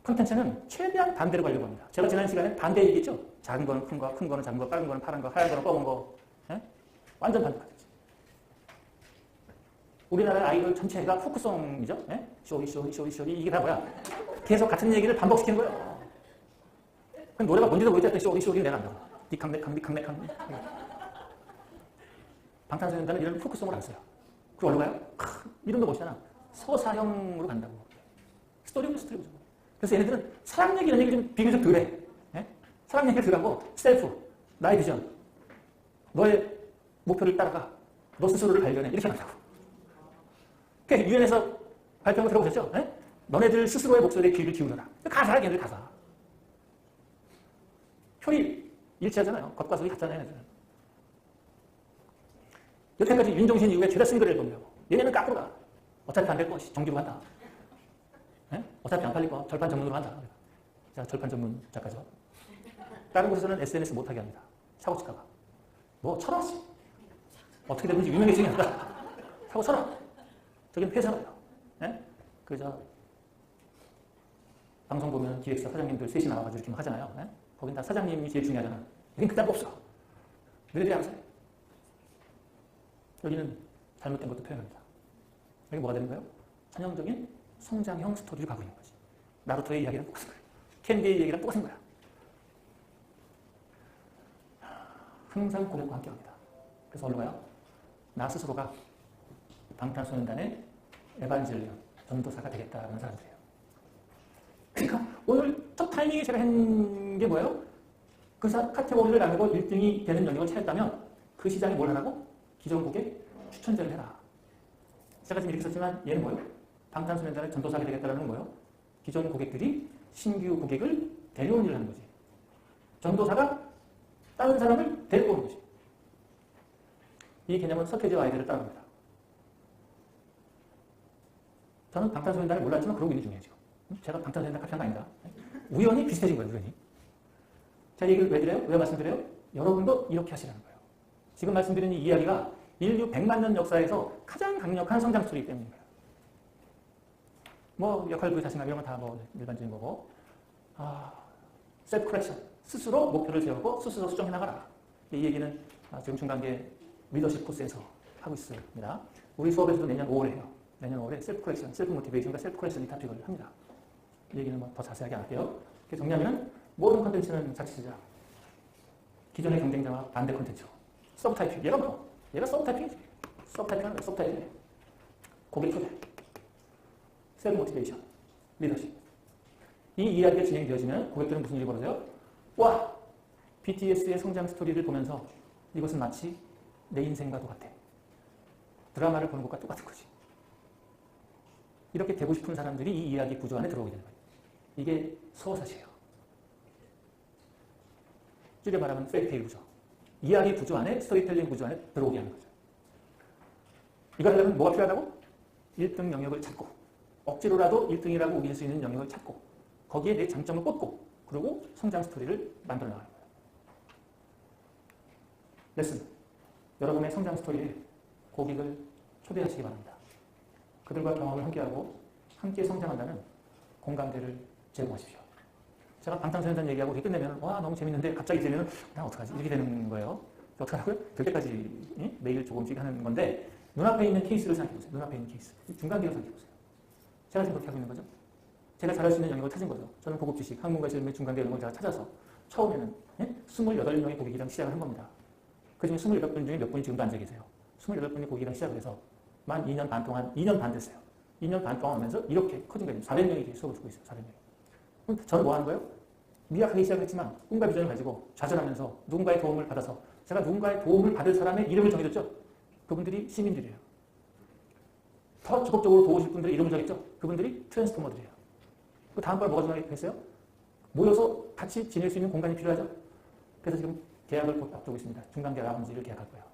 콘텐츠는 최대한 반대로 가려고 합니다. 제가 지난 시간에 반대 얘기했죠? 작은 거는 큰 거, 큰 거는 작은 거, 빠른 거는 파란 거, 하얀 거는 검은 거. 완전 반대가 되지. 우리나라 아이돌 전체가 포크송이죠? 쇼리 이게 다 뭐야? 계속 같은 얘기를 반복시키는 거예요. 그럼 노래가 뭔지도 모르겠다. 쇼리 내가 안다고. 니캉. 방탄소년단은 이런 포크송을 안 써요. 그리고 어디로 가요? 이름도 멋있잖아. 서사형으로 간다고. 스토리보죠. 그래서 얘네들은 사랑 얘기 이런 얘기 좀 비교적 덜 해. 사랑 얘기를 덜 하고 셀프, 나의 비전, 너의 목표를 따라가. 너 스스로를 발견해. 이렇게 한다고. 그러니까 유엔에서 발표한 거 들어보셨죠? 너네들 스스로의 목소리에 귀를 기울여라. 가사라, 걔네들 가사. 표리 일치하잖아요. 겉과 속이 같잖아요. 여태까지 윤종신 이후에 죄다 싱글을 앨범이요. 얘네는 까꾸로 가. 어차피 안 될 거, 정규로 한다. 어차피 안 팔릴 거, 절판 전문으로 한다. 자, 절판 전문 작가죠. 다른 곳에서는 SNS 못하게 합니다. 사고 칠까봐. 뭐, 1,000원씩. 어떻게 되든지 유명해지긴 한다. 사고 1,000원. 저기는 폐사가요. 방송 보면 기획사 사장님들 셋이 나와가지고 이렇게 막 하잖아요. 거긴 다 사장님이 제일 중요하잖아. 여긴 그딴 거 없어. 너희들이 알아서 해. 여기는 잘못된 것도 표현합니다. 여기 뭐가 되는 거예요? 전형적인 성장형 스토리를 가고 있는 거지. 나루토의 이야기랑 똑같은 거예요. 캔디의 이야기랑 똑같은 거야. 항상 고백과 함께합니다. 그래서 어디로 가요? 나 스스로가 방탄소년단의 에반젤리온, 전도사가 되겠다는 사람들이에요. 그러니까 오늘 첫 타이밍에 제가 한 게 뭐예요? 그 카테고리를 나누고 1등이 되는 영역을 찾았다면 그 시장에 뭘 하라고? 기존 고객 추천제를 해라. 제가 지금 이렇게 썼지만 얘는 뭐예요? 방탄소년단의 전도사가 되겠다는 건 뭐예요? 기존 고객들이 신규 고객을 데려온 일을 하는 거지. 전도사가 다른 사람을 데리고 오는 거지. 이 개념은 서태지와 아이들을 따릅니다. 저는 방탄소년단을 몰랐지만 그러고 있는 중이에요, 지금. 제가 방탄소년단 같은 거 아니다. 우연히 비슷해진 거예요, 우연히. 제가 얘기를 왜 드려요? 왜 말씀드려요? 여러분도 이렇게 하시라는 거예요. 지금 말씀드린 이 이야기가 인류 100만 년 역사에서 가장 강력한 성장 스토리이기 때문인 거예요. 뭐 역할 부여 자신감 이런 건 다 뭐 일반적인 거고, 셀프 커렉션, 스스로 목표를 세우고 스스로 수정해 나가라. 이 얘기는 지금 중간계 리더십 코스에서 하고 있습니다. 우리 수업에서도 내년 5월에 해요. 내년 5월에 셀프 커렉션, 셀프 모티베이션과 셀프 커렉션 이 토픽을 합니다. 이 얘기는 뭐 더 자세하게 안 할게요. 정리하면 모든 콘텐츠는 자치주자, 기존의 경쟁자와 반대 콘텐츠, 서브타이핑. 얘가 뭐? 얘가 서브타이핑이지. 서브타이핑은 서브타이핑이에요. 고객 초대, 셀프 모티베이션, 리더십. 이 이야기가 진행되어지면 고객들은 무슨 일이 벌어져요? 와! BTS의 성장 스토리를 보면서 이것은 마치 내 인생과도 같아. 드라마를 보는 것과 똑같은 거지. 이렇게 되고 싶은 사람들이 이 이야기 구조 안에 들어오게 되는 거예요. 이게 서사시예요. 줄여 말하면 페이테일 구조. 이야기 구조 안에, 스토리텔링 구조 안에 들어오게 하는 거죠. 이걸 하려면 뭐가 필요하다고? 1등 영역을 찾고, 억지로라도 1등이라고 우길 수 있는 영역을 찾고, 거기에 내 장점을 꽂고, 그리고 성장 스토리를 만들어 나가는 거예요. 레슨. 여러분의 성장 스토리에 고객을 초대하시기 바랍니다. 그들과 경험을 함께하고 함께 성장한다는 공감대를 제공하십시오. 제가 방탄소년단 얘기하고 끝내면 와 너무 재밌는데 갑자기 들으면 나 어떡하지? 이렇게 되는 거예요. 어떡하라고요? 될 때까지 매일 조금씩 하는 건데 눈앞에 있는 케이스를 생각해보세요. 눈앞에 있는 케이스. 중간계를 생각해보세요. 제가 지금 그렇게 하고 있는 거죠. 제가 잘할 수 있는 영역을 찾은 거죠. 저는 고급 지식, 학문과 실무 중간계 이런 걸 제가 찾아서 처음에는 28명의 고객이랑 시작을 한 겁니다. 그중에 28분 중에 몇 분이 지금도 앉아 계세요. 28분이 고객이랑 시작을 해서 만 2년 반 동안 2년 반 됐어요. 2년 반 동안 하면서 이렇게 커진 거예요. 400명이 수업을 듣고 있어요. 400명이. 저는 뭐 하는 거예요? 미약하게 시작했지만 꿈과 비전을 가지고 좌절하면서 누군가의 도움을 받아서 제가 누군가의 도움을 받을 사람의 이름을 정해줬죠. 그분들이 시민들이에요. 더 적극적으로 도우실 분들의 이름을 정했죠. 그분들이 트랜스포머들이에요. 그 다음번 뭐가 중요했어요? 모여서 같이 지낼 수 있는 공간이 필요하죠. 그래서 지금 계약을 곧 앞두고 있습니다. 중간계 라운지를 계약할 거예요.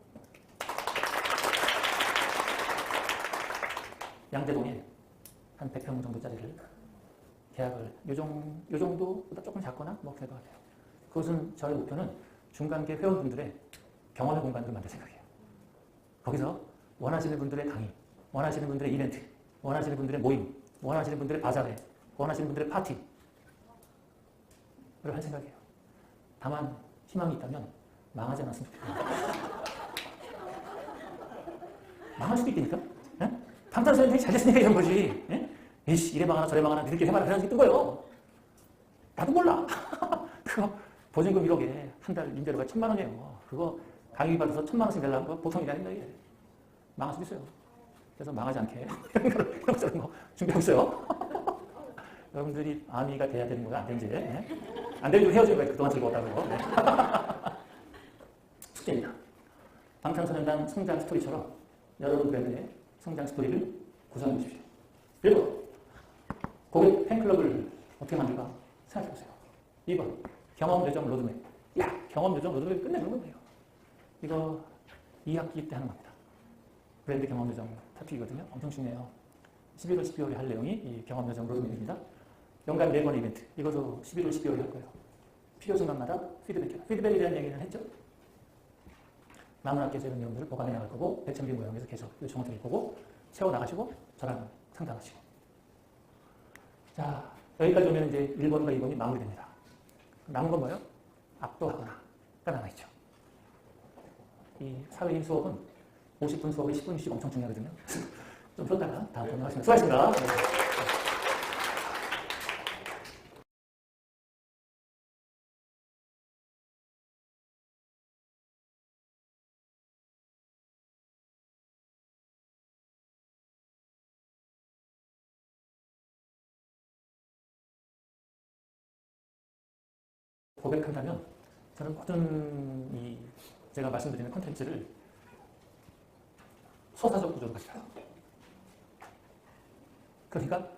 양재동에 한 100평 정도짜리를 계약을 요 정도보다 조금 작거나 뭐 될 것 같아요. 그것은 저의 목표는 중간계 회원분들의 경험의 공간으로 만들 생각이에요. 거기서 원하시는 분들의 강의, 원하시는 분들의 이벤트, 원하시는 분들의 모임, 원하시는 분들의 바자회, 원하시는 분들의 파티를 할 생각이에요. 다만 희망이 있다면 망하지 않았으면 좋겠어요. 망할 수도 있다니까? 방탄소년단이 잘 됐으니까 이런 거지. 에이씨 이래 망하나 저래 망하나 니들끼리 해봐라 그래서 뜬 거예요. 나도 몰라. 그거 보증금 1억에 한 달 임대료가 1,000만 원이에요. 그거 강의 받아서 1,000만 원씩 내려는 거 보통 일이 아닙니다. 이게. 망할 수도 있어요. 그래서 망하지 않게 이런 거 준비하고 있어요. 여러분들이 아미가 돼야 되는 거야? 안 되는지. 안 되는 줄 헤어지는 거예요. 그동안 즐거웠다고. 숙제입니다. 방탄소년단 성장 스토리처럼 여러분 브랜드의 성장 스토리를 구성해 보십시오. 1번, 고객 팬클럽을 어떻게 만들까 생각해 보세요. 2번, 경험 요정 로드맵. 야, 경험 요정 로드맵 끝내는 거예요. 이거 2학기 때 하는 겁니다. 브랜드 경험 요정 타픽이거든요. 엄청 중요해요. 11월, 12월에 할 내용이 이 경험 요정 로드맵입니다. 연간 4번 이벤트. 이것도 11월, 12월에 할 거예요. 필요 순간마다 피드백해라. 피드백에 대한 얘기는 했죠. 남은 학기에서 이런 내용들을 보관해 나갈 거고 백천비 모형에서 계속 요청을 드릴 거고 채워나가시고 저랑 상담하시고. 자, 여기까지 오면 이제 1번과 2번이 마무리됩니다. 남은 건 뭐예요? 압도하거나가 남아있죠. 이 사회인 수업은 50분 수업에 10분씩 엄청 중요하거든요. 좀 쉬었다가 다음번에 하겠습니다. 수고하셨습니다. 고백한다면 저는 모든 제가 말씀드리는 콘텐츠를 소사적 구조로 가져가요. 그러니까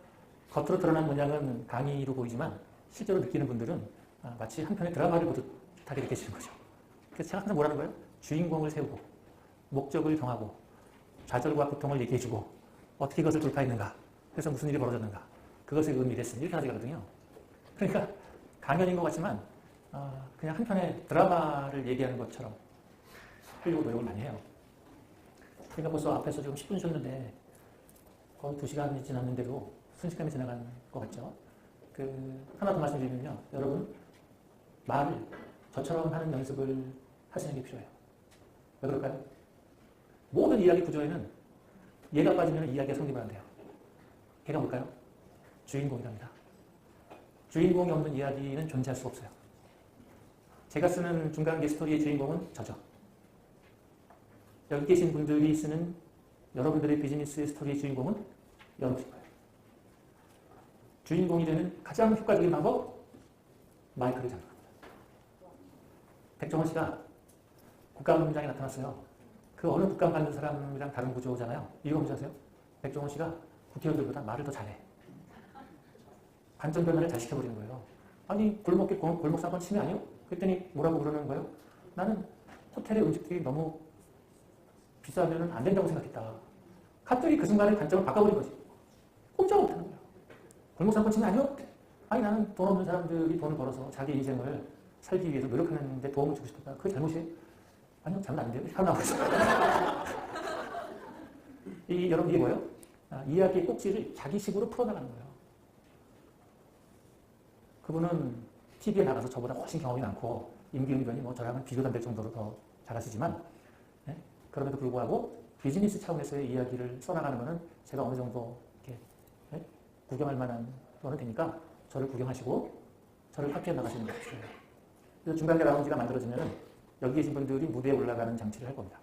겉으로 드러난 문양은 강의로 보이지만 실제로 느끼는 분들은 마치 한 편의 드라마를 보듯 하게 느껴지는 거죠. 그래서 제가 항상 뭐라는 거예요? 주인공을 세우고 목적을 정하고 좌절과 고통을 얘기해주고 어떻게 그것을 돌파했는가, 그래서 무슨 일이 벌어졌는가, 그것의 의미 레슨 이렇게 가져가거든요. 그러니까 강연인 것 같지만 그냥 한 편의 드라마를 얘기하는 것처럼 하려고 노력을 많이 해요. 그러니까 벌써 앞에서 지금 10분 쉬었는데 거의 2시간이 지났는데도 순식간에 지나간 것 같죠. 하나 더 말씀드리면요. 여러분, 말을 저처럼 하는 연습을 하시는 게 필요해요. 왜 그럴까요? 모든 이야기 구조에는 얘가 빠지면 이야기가 성립이 안 돼요. 걔가 뭘까요? 주인공이랍니다. 주인공이 없는 이야기는 존재할 수 없어요. 제가 쓰는 중간계 스토리의 주인공은 저죠. 여기 계신 분들이 쓰는 여러분들의 비즈니스의 스토리의 주인공은 여러분일 거예요. 주인공이 되는 가장 효과적인 방법, 마이크를 잡는 겁니다. 백종원 씨가 국감장에 나타났어요. 그 어느 국감 받는 사람이랑 다른 구조잖아요. 이유가 뭔지 아세요? 백종원 씨가 국회의원들보다 말을 더 잘해. 관점 변화를 잘 시켜버리는 거예요. 아니 골목 사건 침해 아니요? 그랬더니 뭐라고 그러는 거예요? 나는 호텔의 음식들이 너무 비싸면 안 된다고 생각했다. 갑자기 그 순간에 관점을 바꿔버린 거지. 꼼짝 못하는 거예요. 골목 사건 침해 아니요? 아니 나는 돈 없는 사람들이 돈을 벌어서 자기 인생을 살기 위해서 노력하는 데 도움을 주고 싶었다. 그게 잘못이에요. 아니요, 잘못 안 돼요. 하고 나오고 있어요. 여러분, 이게 뭐예요? 이야기의 꼭지를 자기식으로 풀어나가는 거예요. 그분은 TV에 나가서 저보다 훨씬 경험이 많고, 임기응변이 뭐 저랑은 비교도 안 될 정도로 더 잘하시지만, 네? 그럼에도 불구하고 비즈니스 차원에서의 이야기를 써나가는 거는 제가 어느 정도 이렇게 네? 구경할 만한 거는 되니까 저를 구경하시고 저를 카피해 나가시는 게 좋아요. 그래서 중간계 라운지가 만들어지면 여기 계신 분들이 무대에 올라가는 장치를 할 겁니다.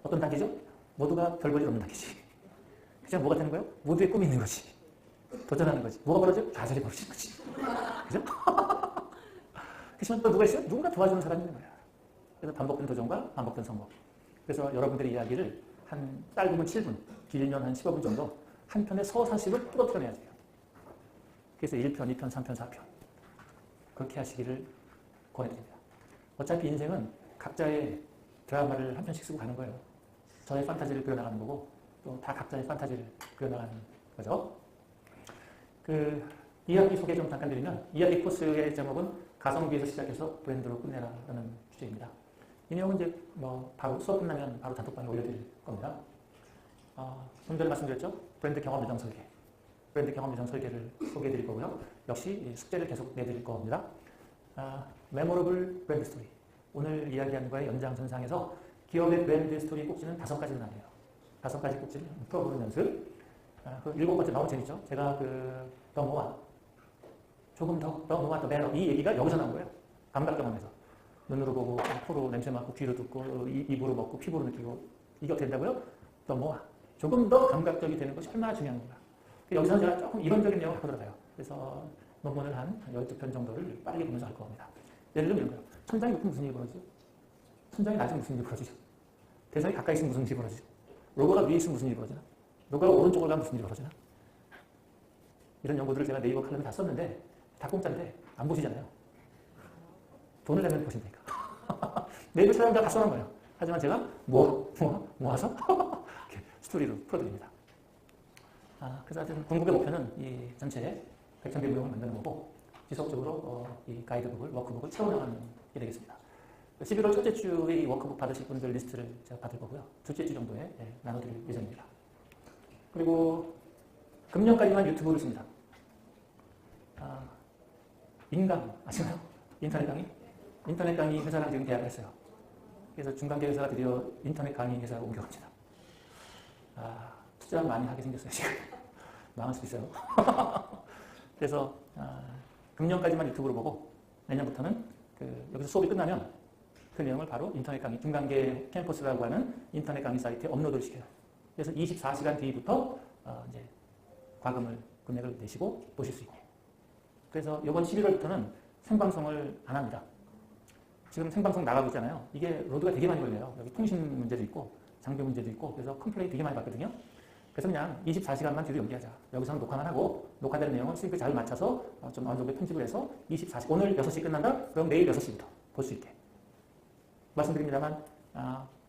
어떤 단계죠? 모두가 별 볼일 없는 단계지. 그냥 뭐가 되는 거예요? 모두의 꿈이 있는 거지. 도전하는 거지. 뭐가 벌어져? 좌절이 벌어지는 거지. 그죠? 그렇지만 또 누가 있어요? 누군가 도와주는 사람이 있는 거야. 그래서 반복된 도전과 반복된 성공. 그래서 여러분들의 이야기를 한 짧으면 7분, 길면 한 15분 정도 한 편의 서사식을 풀어내야 돼요. 그래서 1편, 2편, 3편, 4편. 그렇게 하시기를 권해드립니다. 어차피 인생은 각자의 드라마를 한 편씩 쓰고 가는 거예요. 저의 판타지를 그려나가는 거고 또 다 각자의 판타지를 그려나가는 거죠. 이야기 소개 좀 잠깐 드리면 이야기 코스의 제목은 가성비에서 시작해서 브랜드로 끝내라라는 주제입니다. 이 내용은 이제 바로 수업 끝나면 바로 단톡방에 올려드릴 겁니다. 좀 전에 말씀드렸죠? 브랜드 경험 요정 설계. 브랜드 경험 요정 설계를 소개해 드릴 거고요. 역시 숙제를 계속 내드릴 겁니다. 메모러블 브랜드 스토리. 오늘 이야기하는 거의 연장선상에서 기업의 브랜드 스토리 꼭지는 5가지는 아니에요. 5가지 꼭지를 풀어보는 연습. 그 7번째 너무 재밌죠? 제가 더 모아. 조금 더 모아, 더 매너. 이 얘기가 여기서 나온 거예요. 감각 경험에서. 눈으로 보고, 코로 냄새 맡고, 귀로 듣고, 입으로 먹고, 피부로 느끼고. 이게 어떻게 된다고요? 더 모아. 조금 더 감각적이 되는 것이 얼마나 중요한 건가. 여기서 제가 조금 이론적인 내용을 갖고 들어가요. 그래서 논문을 한 12편 정도를 빠르게 보면서 할 겁니다. 예를 들면 이런 거예요. 천장이 높으면 무슨 일이 벌어지죠? 천장이 낮으면 무슨 일이 벌어지죠? 대상이 가까이 있으면 무슨 일이 벌어지죠? 로고가 위에 있으면 무슨 일이 벌어지나? 로고가 오른쪽으로 가면 무슨 일이 벌어지나? 이런 연구들을 제가 네이버 칼럼에 다 썼는데 다 공짜인데 안 보시잖아요. 돈을 내면 보신다니까. 네이버 촬영 다 써놓은 거예요. 하지만 제가 모아서 스토리로 풀어드립니다. 그래서 하여튼 궁극의 목표는 이 전체 100편 내용을 만드는 거고 지속적으로 이 가이드북을, 워크북을 채워나가는 게 되겠습니다. 11월 첫째 주에 이 워크북 받으실 분들 리스트를 제가 받을 거고요. 둘째 주 정도에 나눠드릴 예정입니다. 그리고 금년까지만 유튜브를 씁니다. 인강 아시나요? 인터넷 강의? 인터넷 강의 회사랑 지금 계약을 했어요. 그래서 중간계 회사가 드디어 인터넷 강의 회사로 옮겨갑니다. 투자 많이 하게 생겼어요, 지금. 망할 수 있어요. 그래서 금년까지만 유튜브로 보고 내년부터는 여기서 수업이 끝나면 그 내용을 바로 인터넷 강의, 중간계 캠퍼스라고 하는 인터넷 강의 사이트에 업로드를 시켜요. 그래서 24시간 뒤부터 이제 과금을, 금액을 내시고 보실 수 있고. 그래서 이번 11월부터는 생방송을 안 합니다. 지금 생방송 나가고 있잖아요. 이게 로드가 되게 많이 걸려요. 여기 통신 문제도 있고 장비 문제도 있고 그래서 컴플레인 되게 많이 받거든요. 그래서 그냥 24시간만 뒤로 연기하자. 여기서는 녹화만 하고 녹화된 내용을 싱크 잘 맞춰서 좀 어느 정도 편집을 해서 24시, 오늘 6시 끝난다? 그럼 내일 6시부터 볼 수 있게. 말씀드립니다만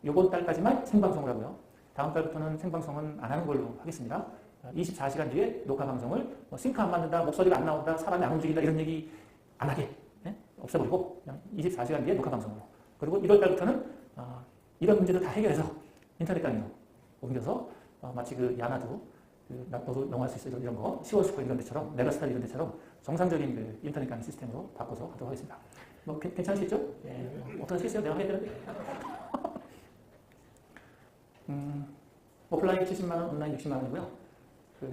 이번 달까지만 생방송을 하고요. 다음 달부터는 생방송은 안 하는 걸로 하겠습니다. 24시간 뒤에 녹화 방송을 싱크 안 맞는다, 목소리가 안 나온다, 사람이 안 움직인다 이런 얘기 안 하게 없애버리고 그냥 24시간 뒤에 녹화 방송으로. 그리고 1월 달부터는 이런 문제도 다 해결해서 인터넷 강의로 옮겨서 마치 야나도 너도 영어 할 수 있어 이런 거 10월 스포 이런 데처럼 메가스타일 이런 데처럼 정상적인 인터넷 강의 시스템으로 바꿔서 하도록 하겠습니다. 괜찮으시죠? 어떻게 하시겠어요? 내가 해야 되는데. 오프라인 70만원, 온라인 60만원이고요.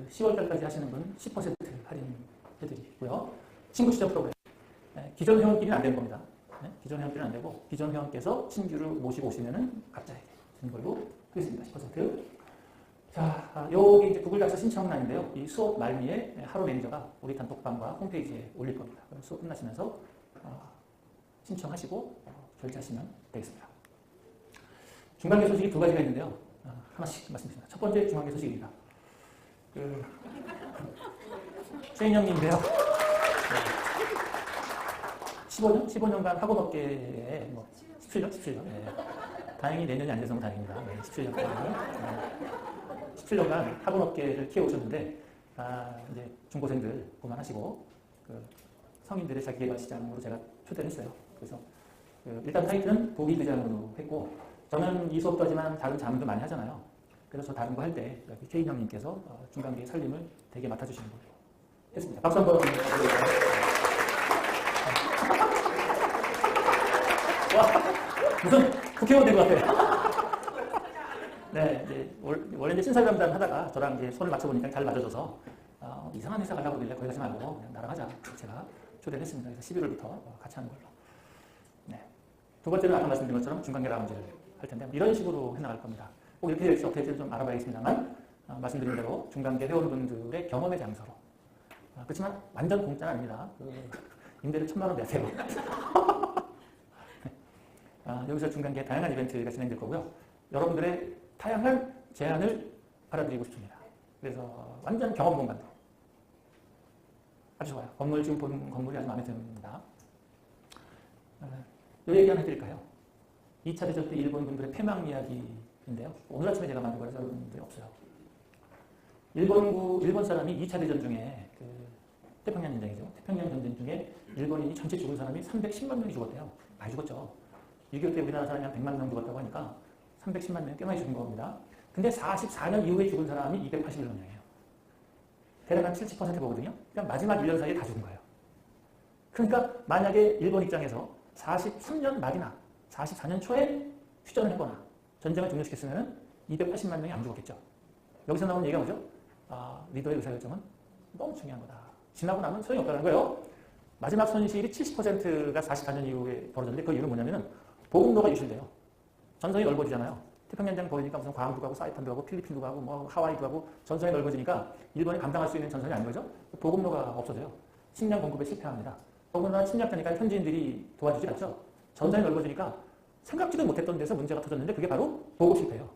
10월 달까지 하시는 분 10% 할인해드리고요. 친구 추천 프로그램. 기존 회원끼리는 안 되는 겁니다. 기존 회원끼리는 안 되고 기존 회원께서 신규를 모시고 오시면은 각자에게 드는 걸로 하겠습니다. 10%. 자, 여기 이제 구글 답서 신청란인데요. 이 수업 말미에 하루 매니저가 우리 단톡방과 홈페이지에 올릴 겁니다. 수업 끝나시면서 신청하시고 결제하시면 되겠습니다. 중간계 소식이 2가지가 있는데요. 하나씩 말씀드립니다. 첫 번째 중간계 소식입니다. 최인영님인데요. 15년간 학원업계에 17년? 네. 다행히 내년이 안 돼서 너무 다행입니다. 17년간 학원업계를 키워오셨는데, 이제 중고생들 그만하시고, 성인들의 자기개발 시장으로 제가 초대를 했어요. 그래서 일단 타이틀은 부기부장으로 했고, 저는 이 수업도 하지만 다른 자문도 많이 하잖아요. 그래서 저 다른 거 할 때 K인 형님께서 중간계 살림을 되게 맡아주시는 걸로 했습니다. 박수 한번. 와, 무슨 국회의원 된 것 같아요. 네, 이제 원래 이제 신사감단 하다가 저랑 이제 손을 맞춰보니까 잘 맞아줘서 이상한 회사 가려고 그러길래 거기 가지 말고 그냥 나랑 하자. 제가 초대를 했습니다. 그래서 11월부터 같이 하는 걸로. 네. 두 번째는 아까 말씀드린 것처럼 중간계 라운지를 할 텐데 이런 식으로 해나갈 겁니다. 꼭 이렇게 될지 어떻게 될지 좀 알아봐야겠습니다만 말씀드린 대로 중간계 회원분들의 경험의 장소로. 그렇지만 완전 공짜는 아닙니다. 임대료 1,000만 원 내세요. 여기서 중간계 다양한 이벤트가 진행될 거고요. 여러분들의 다양한 제안을 받아들이고 싶습니다. 그래서 완전 경험 공간도 아주 좋아요. 건물 지금 본 건물이 아주 마음에 듭니다. 이 얘기 하나 해드릴까요? 2차 대전 때 일본 분들의 패망 이야기인데요. 오늘 아침에 제가 만든 거라서 여러분들이 없어요. 일본 사람이 2차 대전 중에 태평양 전쟁이죠. 태평양 전쟁 중에 일본인이 전체 죽은 사람이 310만 명이 죽었대요. 많이 죽었죠. 6.25 때 우리나라 사람이 한 100만 명 죽었다고 하니까 310만 명이 꽤 많이 죽은 겁니다. 근데 44년 이후에 죽은 사람이 281명이에요. 대략 한 70% 보거든요. 그러니까 마지막 1년 사이에 다 죽은 거예요. 그러니까 만약에 일본 입장에서 43년 말이나 44년 초에 휴전을 했거나 전쟁을 종료시켰으면 280만 명이 안 죽었겠죠. 여기서 나오는 얘기가 뭐죠? 리더의 의사결정은 너무 중요한 거다. 지나고 나면 소용이 없다는 거예요. 마지막 손실이 70%가 44년 이후에 벌어졌는데 그 이유는 뭐냐면은 보급로가 유실돼요. 전선이 넓어지잖아요. 태평양장 벌어지니까 무슨 광주도 가고 사이판도 가고 필리핀도 가고 뭐 하와이도 가고 전선이 넓어지니까 일본이 감당할 수 있는 전선이 아닌 거죠. 보급로가 없어져요. 식량 공급에 실패합니다. 더구나 침략하니까 현지인들이 도와주지 않죠. 전선이 넓어지니까 생각지도 못했던 데서 문제가 터졌는데 그게 바로 보급 실패예요.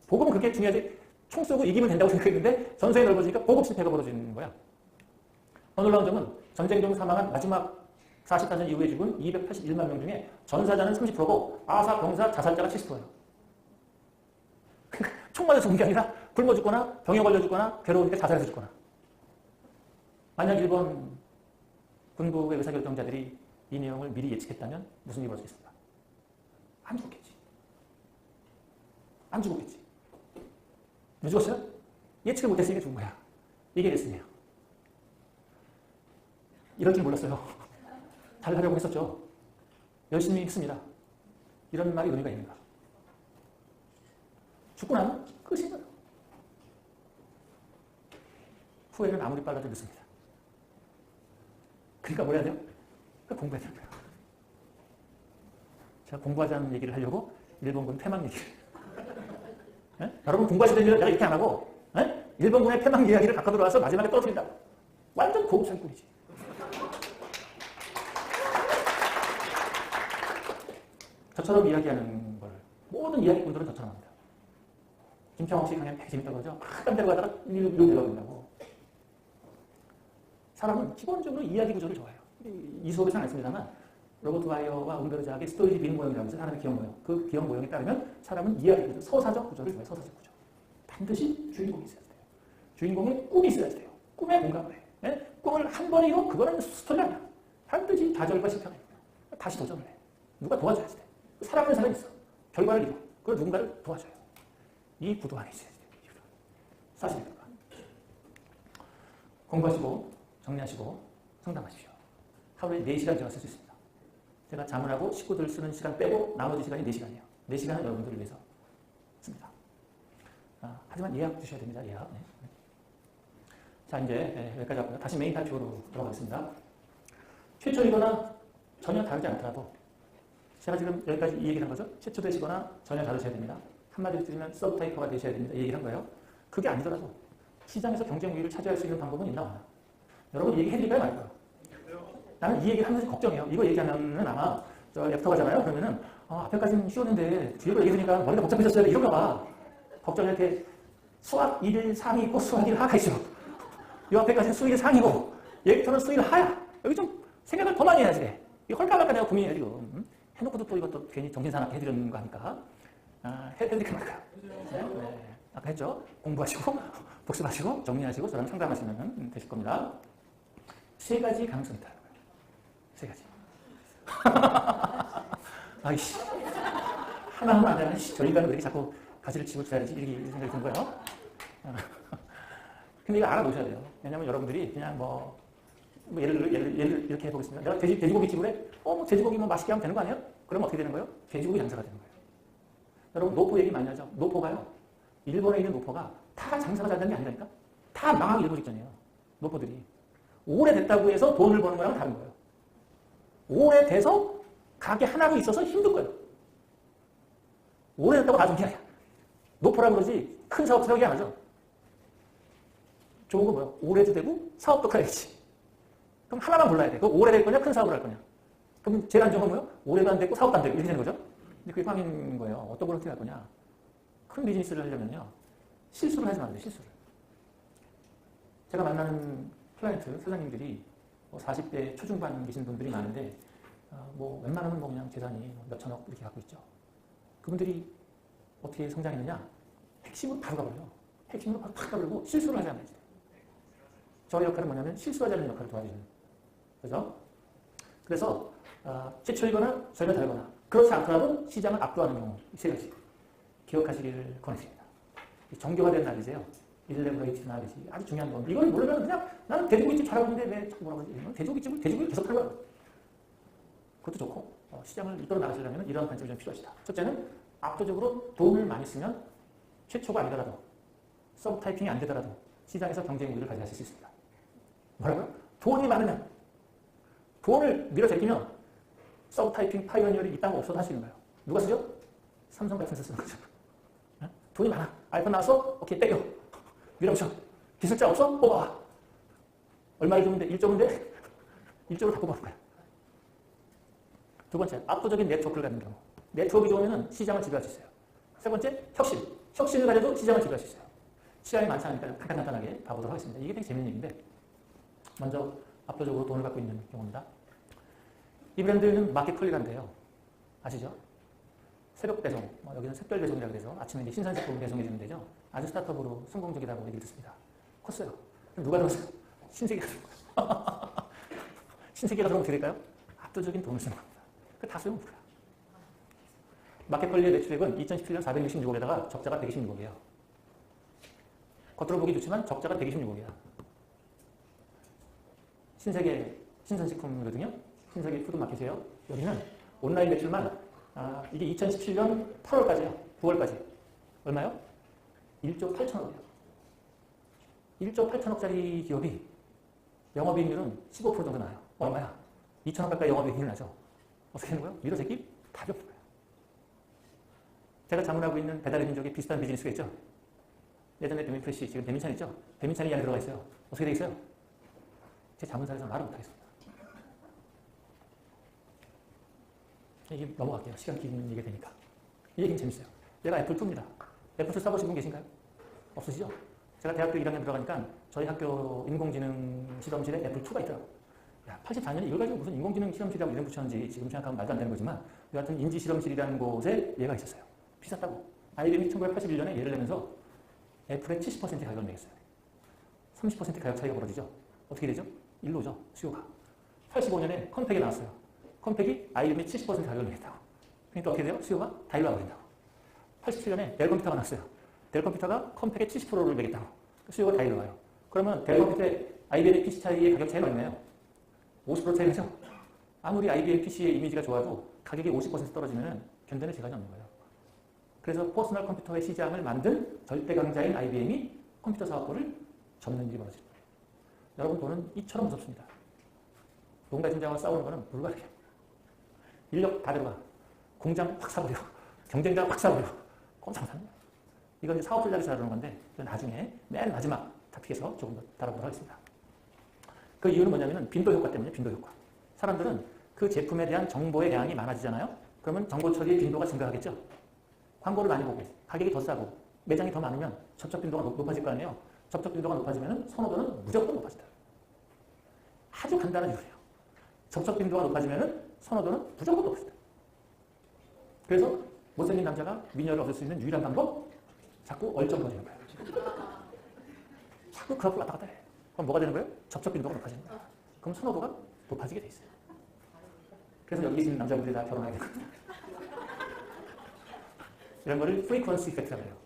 보급은 그렇게 중요하지. 총 쏘고 이기면 된다고 생각했는데 전선이 넓어지니까 보급 실패가 벌어지는 거야. 더 놀라운 점은 전쟁 중 사망한 마지막 44년 이후에 죽은 281만 명 중에 전사자는 30%고 아사, 병사, 자살자가 70%예요. 총 맞아서 죽은 게 아니라 굶어 죽거나 병에 걸려 죽거나 괴로우니까 자살해서 죽거나. 만약 일본 군부의 의사결정자들이 이 내용을 미리 예측했다면 무슨 일이 벌어지겠습니까? 안 죽었겠지. 안 죽었겠지. 왜 죽었어요? 예측을 못했으니까 죽은 거야. 이게 레슨이에요. 이럴 줄 몰랐어요. 잘 하려고 했었죠. 열심히 했습니다. 이런 말이 의미가 있는가? 죽고 나면 끝인 거예요. 후회는 아무리 빨라도 늦습니다. 그러니까 뭘 해야 돼요? 공부해야 되는 거예요. 제가 공부하자는 얘기를 하려고 일본군 패망 얘기를. 여러분 공부하시던 일을 내가 이렇게 안 하고 일본군의 패망 이야기를 갖고 들어와서 마지막에 떨어뜨린다. 완전 고급 사기꾼이지. 저처럼 이야기하는 걸 모든 이야기꾼들은 저처럼 합니다. 김창옥 씨 강연 되게 재밌다고 그러죠? 딴 데로 가다가 이리로 내려간다고. 사람은 기본적으로 이야기 구조를 좋아해요. 이 수업에서는 안 했습니다만 로버트 와이어와 움베르자크의 스토리지 빈 모형이라고 해서 사람의 기억 모형. 그 기억 모형에 따르면 사람은 이야기 구조, 서사적 구조를 좋아해요. 서사적 구조. 반드시 주인공이 있어야 돼요. 주인공의 꿈이 있어야 돼요. 꿈에 공감을 해. 꿈을 한 번에 이루어 그거는 스토리가 아니야. 반드시 좌절과 실패가 있어요. 다시 도전을 해. 누가 도와줘야지 돼. 사랑하는 사람이 있어. 결과를 이루어. 그걸 누군가를 도와줘요. 이 구도 안에 있어야 돼요. 사실입니다. 공부하시고 정리하시고 상담하십시오. 하루에 4시간 제가 쓸 수 있습니다. 제가 자문하고 식구들 쓰는 시간 빼고 나머지 시간이 4시간이에요. 4시간은 여러분들을 위해서 씁니다. 하지만 예약 주셔야 됩니다. 예약. 네. 자, 이제 여기까지 하고요. 다시 메인 탈출로 들어가겠습니다. 최초이거나 전혀 다르지 않더라도 제가 지금 여기까지 이 얘기를 한 거죠. 최초되시거나 전혀 다르셔야 됩니다. 한마디로 드리면 서브타이퍼가 되셔야 됩니다. 이 얘기를 한 거예요. 그게 아니더라도 시장에서 경쟁 우위를 차지할 수 있는 방법은 있나 없나? 여러분 이 얘기 해드릴까요 말까요? 나는 이 얘기를 하면서 걱정해요. 이거 얘기하면은 아마 저 랩터 가잖아요. 그러면은 앞에까지는 쉬웠는데 뒤에 걸 얘기하니까 머리가 복잡해졌어요. 이런가 봐. 걱정이 이렇게 수학 1일 상이 있고 수학 1일 하가 있어. 이 앞에까지는 수일 상이고 얘기터는 수일 하야. 여기 좀 생각을 더 많이 해야지 돼. 이거 헐까 말까 내가 고민해요 지금. 해놓고도 또 이것도 괜히 정신사납게 해드리는 거 하니까. 해드릴까 말까. 네. 아까 했죠. 공부하시고 복습하시고 정리하시고 저랑 상담하시면 되실 겁니다. 3가지 가능성이 있다. 3가지. 아이씨. 하나 하면 안 되면, 저 인간은 왜 이렇게 자꾸 가지를 치고 줘야지? 이렇게 생각이 든 거예요. 근데 이거 알아보셔야 돼요. 왜냐면 여러분들이 그냥 예를 이렇게 해보겠습니다. 내가 돼지고기 집을 해? 뭐 돼지고기 맛있게 하면 되는 거 아니에요? 그러면 어떻게 되는 거예요? 돼지고기 장사가 되는 거예요. 여러분, 노포 얘기 많이 하죠? 노포가요. 일본에 있는 노포가 다 장사가 잘 되는 게 아니라니까? 다 망하기 일보 직전이에요. 노포들이. 오래됐다고 해서 돈을 버는 거랑 다른 거예요. 오래돼서 가게 하나가 있어서 힘든 거예요. 오래됐다고 놔둔 게 아니야. 노포라고 그러지 큰 사업 세우기 안 하죠. 좋은 건 뭐야? 오래도 되고 사업도 커야지. 그럼 하나만 골라야 돼. 그거 오래될 거냐 큰 사업을 할 거냐. 그럼 제일 안 좋은 건 뭐예요? 오래도 안 되고 사업도 안 되고 이렇게 되는 거죠. 근데 그게 꽝인 거예요. 어떤 걸 어떻게 할 거냐. 큰 비즈니스를 하려면요. 실수를 하지 말아야 돼요. 실수를. 제가 만나는 클라이언트, 사장님들이 40대 초중반 계신 분들이 많은데 웬만하면 그냥 재산이 몇 천억 이렇게 갖고 있죠. 그분들이 어떻게 성장했느냐? 핵심으로 바로 가버려요. 핵심으로 바로 탁 가버리고 실수를 하지 않아야지. 저의 역할은 뭐냐면 실수하지 않는 역할을 도와주는. 그죠? 그래서 최초이거나 저희가 다르거나 그렇지 않더라도 시장을 압도하는 경우 이 세 가지 기억하시기를 권했습니다. 정교화된 날이세요. 11레이트 나듯이 아주 중요한 건 이걸 모르면 그냥 나는 돼지고기집 잘하고 있는데 왜 자꾸 뭐라고 하지? 돼지고기 계속 팔고 그것도 좋고 시장을 이끌어 나가시려면 이런 관점이 좀 필요하시다. 첫째는 압도적으로 돈을 많이 쓰면 최초가 아니더라도 서브 타이핑이 안 되더라도 시장에서 경쟁 우위를 가져가실 수 있습니다. 뭐라고요? 돈이 많으면 돈을 밀어 제끼면 서브 타이핑 파이오니어를 이딴 거 없어도 할 수 있는 거예요. 누가 쓰죠? 삼성 같은 데서 쓰는 거죠. 돈이 많아. 아이폰 나왔어? 오케이 때려. 밀어붙여. 기술자 없어? 뽑아와. 얼마를 주면 돼? 1조인데? 1조로 다 뽑아올 거야. 두 번째, 압도적인 네트워크를 갖는 경우. 네트워크가 좋으면 시장을 지배할 수 있어요. 세 번째, 혁신. 혁신을 가져도 시장을 지배할 수 있어요. 시간이 많지 않으니까 간단하게 봐보도록 하겠습니다. 이게 되게 재밌는 얘기인데 먼저 압도적으로 돈을 갖고 있는 경우입니다. 이 브랜드는 마켓컬리라는데요. 아시죠? 새벽 배송, 여기는 샛별 배송이라고 해서 아침에 이제 신선식품 배송해 주는 데죠. 아주 스타트업으로 성공적이라고 얘기를 듣습니다. 컸어요. 그럼 누가 들었어요? 신세계가 들은 거예요. 신세계가 들으면 어떻게 될까요? 압도적인 돈을 쓰는 겁니다. 그 다 소용없어요. 마켓컬리의 매출액은 2017년 466억에다가 적자가 126억이에요. 겉으로 보기 좋지만 적자가 126억이야. 신세계 신선식품이거든요. 신세계 푸드마켓이에요. 여기는 온라인 매출만 이게 2017년 8월까지요. 9월까지. 얼마요? 1조 8천억이에요. 1조 8천억짜리 기업이 영업이익률은 15% 정도 나요. 얼마야? 2천억 가까이 영업이익률이 나죠. 어떻게 하는 거예요? 밀어제기 답이 없는 거예요. 제가 자문하고 있는 배달의 민족에 비슷한 비즈니스가 있죠. 예전에 데미프레시, 지금 데미찬 있죠? 데미찬이 이 안에 들어가 있어요. 어떻게 되겠어요? 제 자문사에서 말을 못하겠습니다. 이게 넘어갈게요. 시간 긴 얘기가 되니까. 이 얘기는 재밌어요. 얘가 애플2입니다. 애플2 써보신 분 계신가요? 없으시죠? 제가 대학교 1학년 들어가니까 저희 학교 인공지능 실험실에 애플2가 있더라고요. 야, 84년에 이걸 가지고 무슨 인공지능 실험실이라고 이름 붙였는지 지금 생각하면 말도 안 되는 거지만 여하튼 인지실험실이라는 곳에 얘가 있었어요. 비쌌다고. IBM이 1981년에 얘를 내면서 애플의 70% 가격을 내겠어요. 30% 가격 차이가 벌어지죠. 어떻게 되죠? 일로죠. 수요가. 85년에 컴팩이 나왔어요. 컴팩이 IBM의 70% 가격을 내겠다고. 그러니까 어떻게 돼요? 수요가 다 일로 와버린다고. 87년에 델 컴퓨터가 나왔어요. 델 컴퓨터가 컴팩의 70%를 내겠다고. 수요가 다 일로 와요. 그러면 델 컴퓨터의 IBM의 PC 차이의 가격 차이가 얼마예요? 50% 차이죠? 아무리 IBM PC의 이미지가 좋아도 가격이 50% 떨어지면 견뎌낼 재간이 없는 거예요. 그래서 퍼스널 컴퓨터의 시장을 만든 절대 강자인 IBM이 컴퓨터 사업부를 접는 일이 벌어집니다. 여러분 돈은 이처럼 무섭습니다. 농가 팀장과 싸우는 거는 불가능해요. 인력 다 들어가. 공장 확 사버려. 경쟁자 확 사버려. 꼼짝 못하는 거예요. 이건 이제 사업 전략에서 다루는 건데 나중에 맨 마지막 토픽에서 조금 더 다뤄보도록 하겠습니다. 그 이유는 뭐냐면 빈도 효과 때문에 빈도 효과. 사람들은 그 제품에 대한 정보의 양이 많아지잖아요. 그러면 정보 처리의 빈도가 증가하겠죠. 광고를 많이 보고 가격이 더 싸고 매장이 더 많으면 접촉 빈도가 높아질 거 아니에요. 접촉 빈도가 높아지면 선호도는 무조건 높아진다. 아주 간단한 이유예요. 접촉 빈도가 높아지면 선호도는 무조건 높아진다. 그래서 못생긴 남자가 미녀를 얻을 수 있는 유일한 방법? 자꾸 얼쩡거리는 거예요. 자꾸 그 앞으로 왔다 갔다 해. 그럼 뭐가 되는 거예요? 접촉 빈도가 높아지는 거예요. 그럼 선호도가 높아지게 돼 있어요. 그래서 여기 있는 남자분들이 다 결혼하게 되거든요. 이런 거를 프리퀀시 이펙트라고 해요.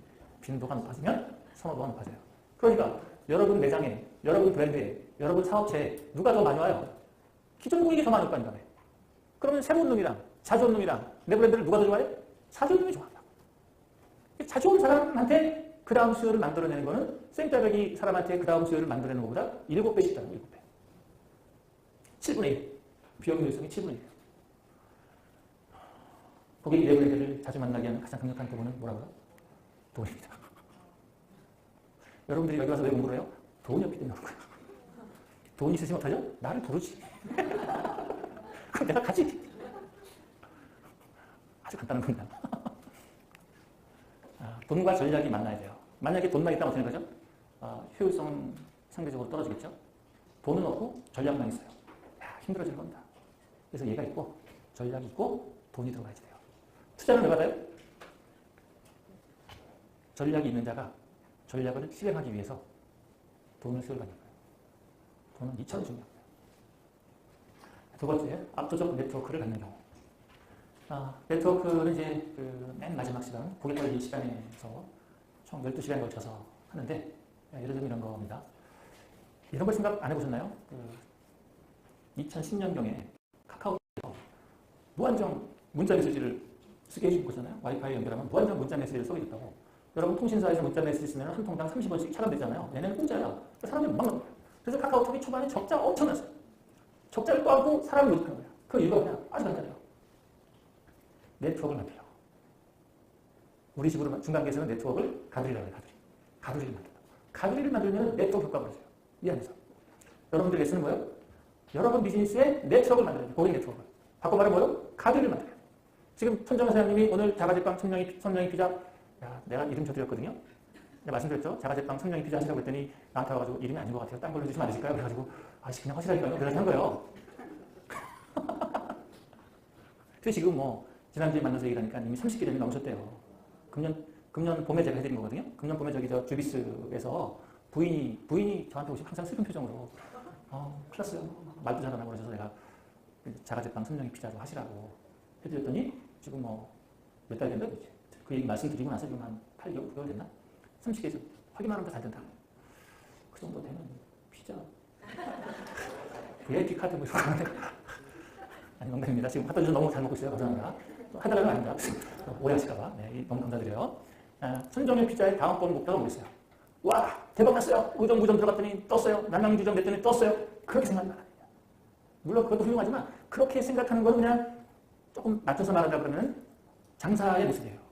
빈도가 높아지면 선호도가 높아져요. 그러니까 여러분 매장에, 여러분 브랜드에, 여러분 사업체에 누가 더 많이 와요? 기존 고객이 더 많을 거 아닌가. 그러면 새로운 놈이랑 자주 온 놈이랑 내 브랜드를 누가 더 좋아해? 자주 온 놈이 좋아한다. 자주 온 사람한테 그 다음 수요를 만들어내는 거는 생짜배기 사람한테 그 다음 수요를 만들어내는 것보다 7배 쉽다는 거예요. 7배. 7분의 1. 비용 효율성이 7분의 1이에요. 고객이 내 브랜드를 자주 만나게 하는 가장 강력한 도구는 뭐라고요? 돈입니다. 여러분들이 여기 와서 왜 공부를 해요? 돈이 없기 때문에 그런 거예요. 돈이 있으시면 어떡하죠? 나를 부르지. 그럼 내가 가지. 아주 간단한 겁니다. 돈과 전략이 만나야 돼요. 만약에 돈만 있다면 어떻게 되는 거죠? 효율성 상대적으로 떨어지겠죠? 돈은 없고 전략만 있어요. 힘들어지는 겁니다. 그래서 얘가 있고 전략이 있고 돈이 들어가야 돼요. 투자는 왜 받아요? 전략이 있는 자가 전략을 실행하기 위해서 돈을 수요를 받는 거예요. 돈은 이처럼 중요합니다. 두 번째, 압도적 네트워크를 갖는 경우. 네트워크는 이제 맨 마지막 시간, 고객 관리 시간에서 총 12시간에 걸쳐서 하는데, 예를 들면 이런 겁니다. 이런 걸 생각 안 해보셨나요? 2010년경에 카카오에서 무한정 문자 메시지를 쓰게 해주고 있잖아요. 와이파이 연결하면 무한정 문자 메시지를 쏘게 됐다고. 여러분 통신사에서 문자 메시지 쓰면 한 통당 30원씩 차감되잖아요. 얘네는 공짜야. 사람들이 못 막는 거예요. 그래서 카카오톡이 초반에 적자 엄청났어요. 적자를 또 하고 사람이 못 하는 거예요. 그 이유가 그냥 아주 간단해요. 네트워크를 만들려고. 우리 집으로 중간계에서는 네트워크를 가두리라고 해요. 가두리를 만든다. 가두리를 만들면 네트워크 효과가 벌어져요. 이 안에서. 여러분들 레슨은 뭐예요? 여러분 비즈니스에 네트워크를 만들어야 돼요. 고객 네트워크. 바꿔 말하면 뭐예요? 가두리를 만들어요. 지금 천정현 사장님이 오늘 자가제빵 선명이 피자, 내가 이름 줘드렸거든요. 내가 말씀드렸죠? 자가제빵 선명이 피자 하시라고 했더니 나한테 와가지고 이름이 아닌 것 같아요. 딴 걸로 해주시면 안 되실까요? 그래가지고 그냥 확실하니까요. 그래서 한 거예요. 그래서 지금 지난주에 만나서 얘기를 하니까 이미 30개 전이 넘으셨대요. 금년 봄에 제가 해드린 거거든요. 금년 봄에 저기 주비스에서 부인이 저한테 오시면 항상 슬픈 표정으로 큰일 났어요. 말도 잘 안 하고 그러셔서 내가 자가제빵 선명이 피자로 하시라고 해드렸더니 지금 몇 달 된다 그러지. 그 얘기 말씀드리고 나서 지금 한 8개월, 9개월 됐나? 30개에서 확인만 하면 다 잘 된다. 그 정도 되면 피자 VIP 카드 뭐 이런 거 아니 농담입니다. 지금 갖다 주셔서 너무 잘 먹고 있어요. 감사합니다. 하다가는 아닙니다. 오해하실까봐. 네, 너무 감사드려요. 순정의 피자의 다음번 목표가 뭐겠어요? 와 대박 났어요. 의정부점 들어갔더니 떴어요. 남양주점 냈더니 떴어요. 그렇게 생각하면 안 됩니다. 물론 그것도 훌륭하지만 그렇게 생각하는 건 그냥 조금 낮춰서 말하자 그러면 장사의 모습이에요.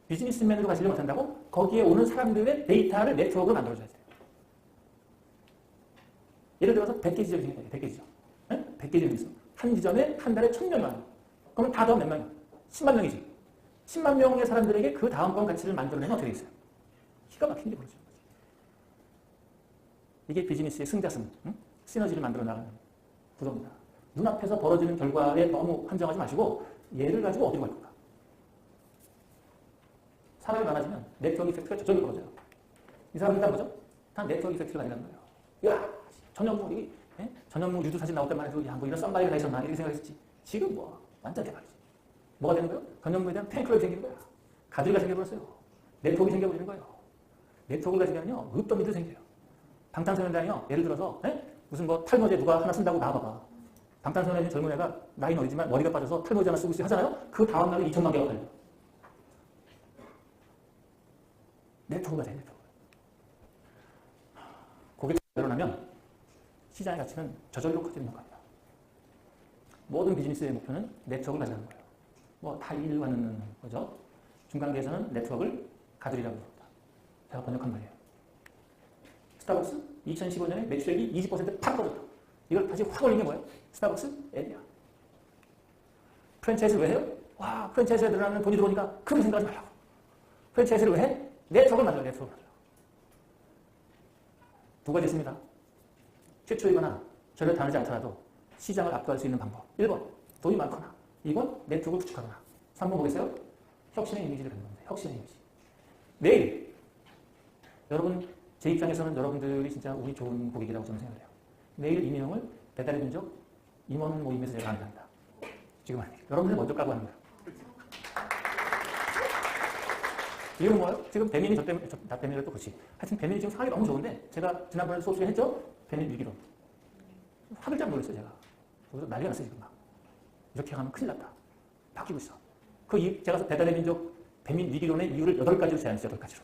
비즈니스맨으로 가시려 못한다고 거기에 오는 사람들의 데이터를 네트워크로 만들어줘야 돼요. 예를 들어서 100개 지점이 생겼다. 100개 지점. 100개 지점이 있어. 한 지점에 한 달에 1000명이 와요. 그럼 다 더하면 몇 명이야? 10만 명이지. 10만 명의 사람들에게 그 다음번 가치를 만들어내면 어떻게 돼 있어요? 기가 막힌 게 벌어지는 거지. 이게 비즈니스의 승자승, 시너지를 만들어 나가는 구조입니다. 눈앞에서 벌어지는 결과에 너무 한정하지 마시고 얘를 가지고 어디로 갈 건가? 사람이 많아지면 네트워크 이펙트가 저절로 벌어져요. 이 사람들 다 뭐죠? 다 네트워크 이펙트가 아니라는 거예요. 야, 전현무 유두 사진 나올 때만 해도 야, 뭐 이런 썸바이가 다 있었나 이렇게 생각했지. 지금 완전 대박이지. 뭐가 되는 거예요? 전현무에 대한 팬클럽이 생기는 거야. 가드리가 생겨버렸어요. 네트워크가 생겨버리는 거예요. 네트워크가 생기면요, 읍더미도 생겨요. 방탄소년단이요, 예를 들어서 무슨 탈모제 누가 하나 쓴다고 나와봐봐. 방탄소년단 젊은 애가 나이는 어리지만 머리가 빠져서 탈모제 하나 쓰고 하잖아요? 그 다음날에 2천만 개가 팔려요. 네트워크가 돼요. 네트워크. 고객이 늘어나면 시장의 가치는 저절로 커지는 겁니다. 모든 비즈니스의 목표는 네트워크를 가져가는 거예요. 다 일관하는 거죠. 중간계에서는 네트워크를 가두리라고 합니다. 제가 번역한 말이에요. 스타벅스 2015년에 매출액이 20% 팍 떨어졌다. 이걸 다시 확 올린 게 뭐예요? 스타벅스 앱이야. 프랜차이즈를 왜 해요? 와, 프랜차이즈에 들어가는 돈이 들어오니까 그렇게 생각하지 말라고. 프랜차이즈를 왜 해? 네트워크를 만들어, 네트워크를 만들어. 두 가지 있습니다. 최초이거나 전혀 다르지 않더라도 시장을 압도할 수 있는 방법. 1번, 돈이 많거나. 2번, 네트워크를 구축하거나. 3번 보겠어요? 혁신의 이미지를 갖는 겁니다. 혁신의 이미지. 내일, 여러분, 제 입장에서는 여러분들이 진짜 운이 좋은 고객이라고 저는 생각해요. 내일 이민영을 배달의 민족 임원 모임에서 제가 한답니다. 지금 아니에요. 여러분들 먼저 까고 하는 거예요. 이건 뭐예요? 지금 배민이 나 배민을 또 그렇지. 하여튼 배민이 지금 상황이 너무 좋은데 제가 지난번에 수업 시간에 했죠? 배민 위기론. 화들 잘 모르겠어요, 제가. 거기서 난리가 났어요, 지금 막. 이렇게 가면 큰일 났다. 바뀌고 있어. 제가 배달의 민족 배민 위기론의 이유를 8가지로 제안했어요, 8가지로.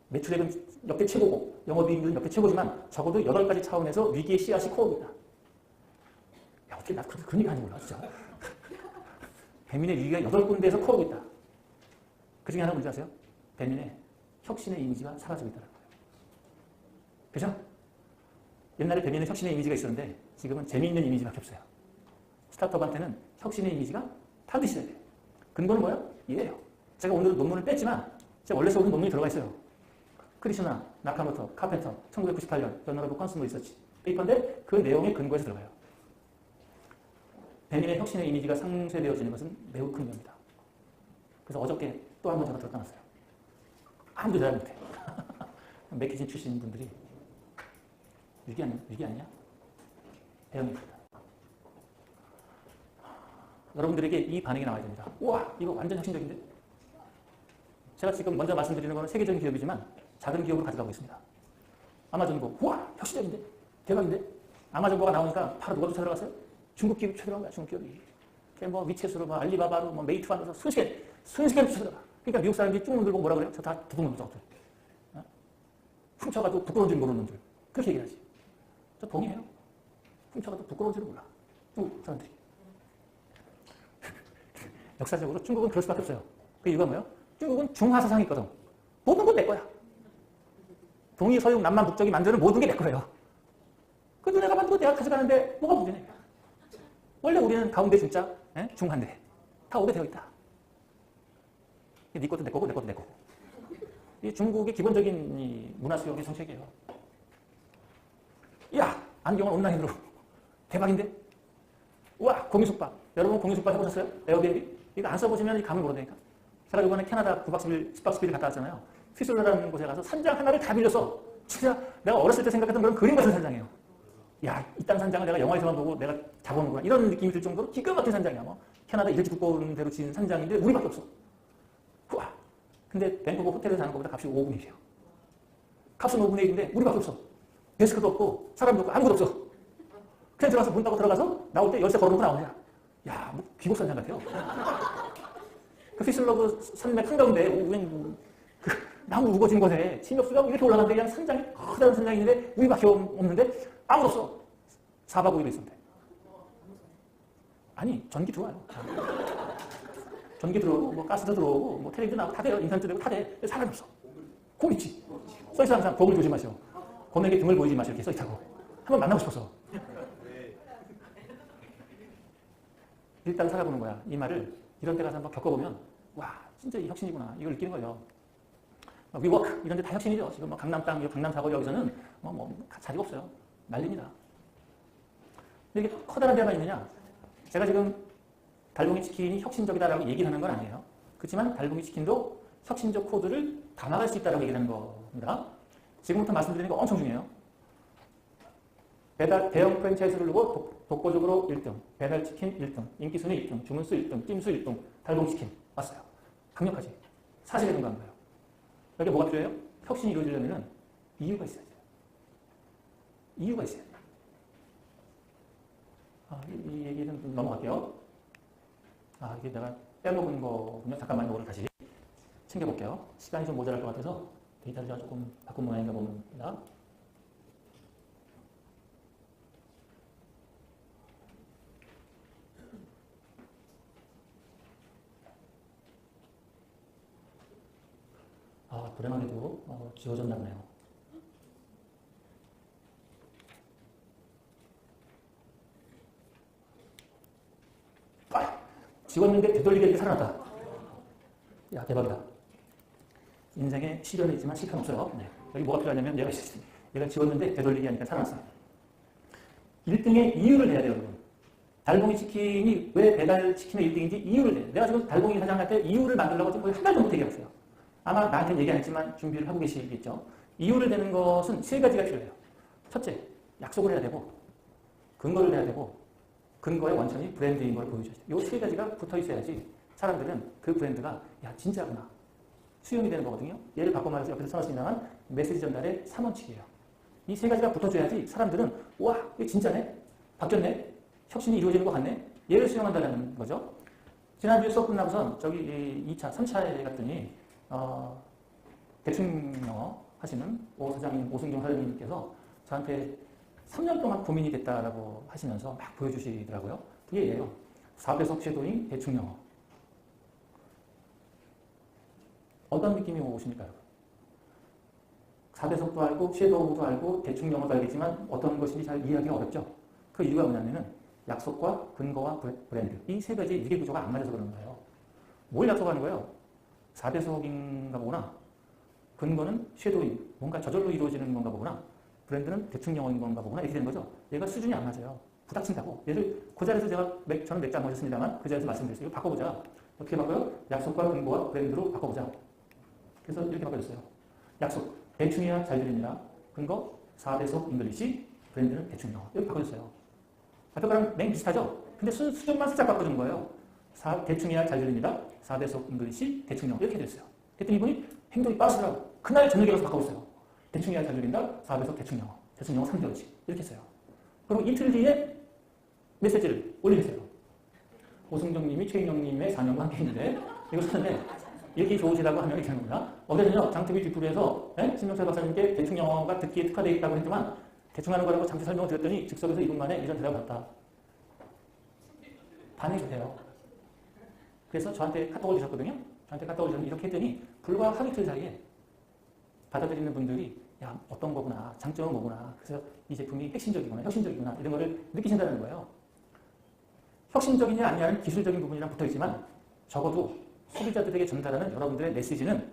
매출액은 역대 최고고, 영업이익률은 역대 최고지만 적어도 8가지 차원에서 위기의 씨앗이 코어입니다. 야, 어떻게 나 그런 얘기 하는지 몰라, 진짜. 배민의 위기가 8군데에서 코어고 있다. 그 중에 하나 뭔지 아세요? 배민의 혁신의 이미지가 사라지고 있다는 거예요. 그죠? 옛날에 배민의 혁신의 이미지가 있었는데 지금은 재미있는 이미지밖에 없어요. 스타트업한테는 혁신의 이미지가 반드시 있어야 돼요. 근거는 뭐예요? 이래요. 제가 오늘 논문을 뺐지만 제가 원래 써온 논문이 들어가 있어요. 크리슈나, 나카모토, 카펜터, 1998년 저널 오브 컨슈머 리서치 페이퍼인데 그 내용의 근거에서 들어가요. 배민의 혁신의 이미지가 상쇄되어지는 것은 매우 큰 위험이다. 그래서 어저께 또 한 번 제가 들어가놨어요. 아무도 대답 못해. 맥키진 출신 분들이 위기 아니냐? 대응입니다. 여러분들에게 이 반응이 나와야 됩니다. 우와, 이거 완전 혁신적인데? 제가 지금 먼저 말씀드리는 거는 세계적인 기업이지만 작은 기업으로 가져가고 있습니다. 아마존고, 우와, 혁신적인데? 대박인데? 아마존고가 나오니까 바로 누가 쫓아들어갔어요? 중국 기업이 쫓아들어간 거야, 중국 기업이. 뭐 위챗으로, 뭐 알리바바로, 뭐 메이트완으로 순식간에 쫓아들어가. 그러니까 미국 사람들이 쭉 문들고 뭐라 그래요? 저 다 부끄러운 놈들. 훔쳐가도 부끄러운 줄 모르는 놈들. 그렇게 얘기하지. 저 동의해요. 훔쳐가도 부끄러운 줄을 몰라. 중국 사람들이. 역사적으로 중국은 그럴 수밖에 없어요. 그 이유가 뭐예요? 중국은 중화 사상이 있거든. 모든 건 내 거야. 동이, 서육, 남만, 북쪽이 만드는 모든 게 내 거예요. 그래도 내가 만들고 내가 가져가는데 뭐가 문제냐. 원래 우리는 가운데 중자, 중한데 다 오게 되어 있다. 네 것도 내 거고 내 것도 내 거고. 이 중국의 기본적인 이 문화 수용의 정책이에요. 야, 안경을 온라인으로. 대박인데? 우와, 공유숙박. 여러분 공유숙박 해보셨어요? 에어비앤비? 이거 안 써보시면 감을 모르다니까. 제가 이번에 캐나다 9박 10일, 10박 11일 갔다 왔잖아요. 휘슬러라는 곳에 가서 산장 하나를 다 빌렸어. 진짜 내가 어렸을 때 생각했던 그런 그림 같은 산장이에요. 야, 이딴 산장을 내가 영화에서만 보고 내가 잡아오는구나. 이런 느낌이 들 정도로 기가 막힌 산장이야. 뭐. 캐나다 일지국보대로 지은 산장인데 우리밖에 없어. 우와. 근데 밴쿠버 호텔에서 사는 것보다 값이 5분의 1이에요. 값은 5분의 1인데 우리밖에 없어. 데스크도 없고 사람도 없고 아무것도 없어. 그냥 들어가서 문 닫고 들어가서 나올 때 열쇠 걸어놓고 나오냐. 야, 뭐 귀국 산장 같아요. 그 휘슬러그 산맥 한가운데 그 나무 우거진 곳에 침엽수가 이렇게 올라가는데 그냥 산장이 커다란 산장이 있는데 우리밖에 없는데 아무도 없어. 4박 5일 있었는데. 아니, 전기 들어와요. 전기 들어오고, 뭐 가스도 들어오고, 뭐 텔레비전 나오고 다 돼요. 인터넷도 되고 다 돼. 사람이 없어. 곰 있지. 써있어 항상 곰을 조심하시오. 곰에게 등을 보이지 마시오. 이렇게 써있다고. 한번 만나고 싶어서. 일단 살아보는 거야. 이 말을 이런 데 가서 한번 겪어보면 와, 진짜 이 혁신이구나. 이걸 느끼는 거예요. 위워크 이런 데 다 혁신이죠. 지금 뭐 강남 땅, 강남 사고 여기서는 자리가 없어요. 난립니다. 근데 이게 커다란 데만 있느냐? 제가 지금 달봉이 치킨이 혁신적이다라고 얘기를 하는 건 아니에요. 그렇지만 달봉이 치킨도 혁신적 코드를 담아갈 수 있다고 얘기를 하는 겁니다. 지금부터 말씀드리는 거 엄청 중요해요. 배달 대형 프랜차이즈를 두고 독보적으로 1등, 배달치킨 1등, 인기순위 1등, 주문수 1등, 찜수 1등, 달봉치킨 왔어요. 강력하지. 사실에 근거한 거예요. 여기 뭐가 필요해요? 혁신이 이루어지려면 이유가 있어야 돼요. 이유가 있어야 돼요. 이 얘기는 좀 넘어갈게요. 이게 내가 빼먹은 거군요. 잠깐만 이거를 다시 챙겨볼게요. 시간이 좀 모자랄 것 같아서 데이터를 제가 조금 바꾼 모양인가 봅니다. 불행하게도 지워졌나 보네요. 지웠는데 되돌리게 이렇게 살아났다. 야, 대박이다. 인생에 시련이 있지만 실패는 없어요. 네. 여기 뭐가 필요하냐면 얘가 지웠는데 되돌리기 하니까 살아났어요. 1등의 이유를 내야 돼요, 여러분. 달봉이 치킨이 왜 배달 치킨의 1등인지 이유를 내요. 내가 지금 달봉이 사장한테 이유를 만들려고 지금 거의 한 달 정도 얘기했어요. 아마 나한테는 얘기 안 했지만 준비를 하고 계시겠죠. 이유를 내는 것은 3가지가 필요해요. 첫째, 약속을 해야 되고, 근거를 내야 되고, 근거의 원천이 브랜드인 걸 보여줘야 돼요. 이 3가지가 붙어 있어야지 사람들은 그 브랜드가 야, 진짜구나. 수용이 되는 거거든요. 얘를 바꿔 말해서 옆에서 써놨습니다만 메시지 전달의 3원칙이에요. 이 세 가지가 붙어줘야지 사람들은 와, 이거 진짜네? 바뀌었네? 혁신이 이루어지는 것 같네? 얘를 수용한다는 거죠. 지난주에 수업 끝나고선 저기 2차, 3차에 갔더니 대충영어 하시는 오 사장님, 오승경 사장님께서 저한테 3년 동안 고민이 됐다라고 하시면서 막 보여주시더라고요. 그게 얘예요. 4배속 쉐도잉 대충영어. 어떤 느낌이 오십니까? 4배속도 알고 쉐도우도 알고 대충영어도 알겠지만 어떤 것인지 잘 이해하기가 어렵죠. 그 이유가 뭐냐면은 약속과 근거와 브랜드 이 세 가지 유기 구조가 안 맞아서 그러는 거예요. 뭘 약속하는 거예요? 4배속인가 보구나. 근거는 쉐도잉, 뭔가 저절로 이루어지는 건가 보구나. 브랜드는 대충영어인 건가 보구나. 이렇게 되는 거죠. 얘가 수준이 안 맞아요. 부닥친다고. 얘를 그 자리에서 저는 맥주 안 마셨습니다만 그 자리에서 말씀드렸어요. 이거 바꿔보자. 어떻게 바꿔요? 약속과 근거와 브랜드로 바꿔보자. 그래서 이렇게 바꿔줬어요. 약속, 대충이야 잘 들립니다. 근거, 4배속 잉글리시, 브랜드는 대충영어. 이렇게 바꿔줬어요. 앞에 거랑 맨 비슷하죠? 근데 수준만 살짝 바꿔주는 거예요. 대충이야 잘 들립니다. 4배속 잉글리시, 대충영어. 이렇게 됐어요. 그랬더니 이분이 행동이 빠르시더라고요. 그날 저녁에 가서 바꿔줬어요. 대충이야 잘 들린다. 4배속 대충영어. 대충영어 3개월치. 이렇게 했어요. 그리고 이틀 뒤에 메시지를 올리세요. 오승정님이 최인영님의 4년과 함께 했는데 이거 썼는데 이렇게 좋으시다고 하면 이렇게 하는 겁니다. 어제는요, 장태비 뒷부에서 신명철 박사님께 대충영어가 듣기에 특화되어 있다고 했지만 대충 하는 거라고 잠시 설명을 드렸더니 즉석에서 2분 만에 이런 대답을 받다. 반응이 좋대요. 그래서 저한테 카톡을 주셨거든요. 저한테 카톡을 주셨는데 이렇게 했더니 불과 하루 이틀 사이에 받아들이는 분들이 야, 어떤 거구나, 장점은 뭐구나. 그래서 이 제품이 핵심적이구나, 혁신적이구나 이런 거를 느끼신다는 거예요. 혁신적이냐 아니냐는 기술적인 부분이랑 붙어있지만 적어도 소비자들에게 전달하는 여러분들의 메시지는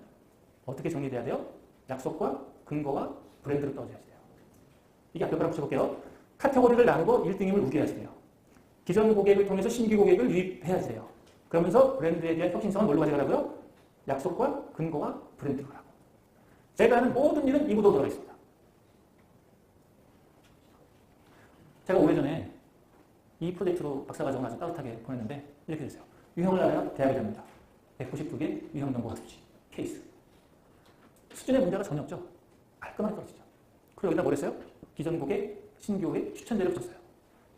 어떻게 정리돼야 돼요? 약속과 근거와 브랜드를 떠줘야지 돼요. 이게 앞에 거랑 붙여볼게요. 카테고리를 나누고 1등임을 우겨야지 돼요. 기존 고객을 통해서 신규 고객을 유입해야지 돼요. 그러면서 브랜드에 대한 혁신성은 뭘로 가져가라고요? 약속과 근거와 브랜드로 가라고. 제가 하는 모든 일은 이 구도로 들어가 있습니다. 제가 오래전에 이 프로젝트로 박사과정을 아주 따뜻하게 보냈는데 이렇게 됐어요. 유형을 알아야 대학이 됩니다. 192개 유형 정보 학습지 케이스. 수준의 문제가 전혀 없죠. 깔끔하게 떨어지죠. 그리고 여기다 뭘 했어요? 기존 고객, 신규 고객 추천제를 붙였어요.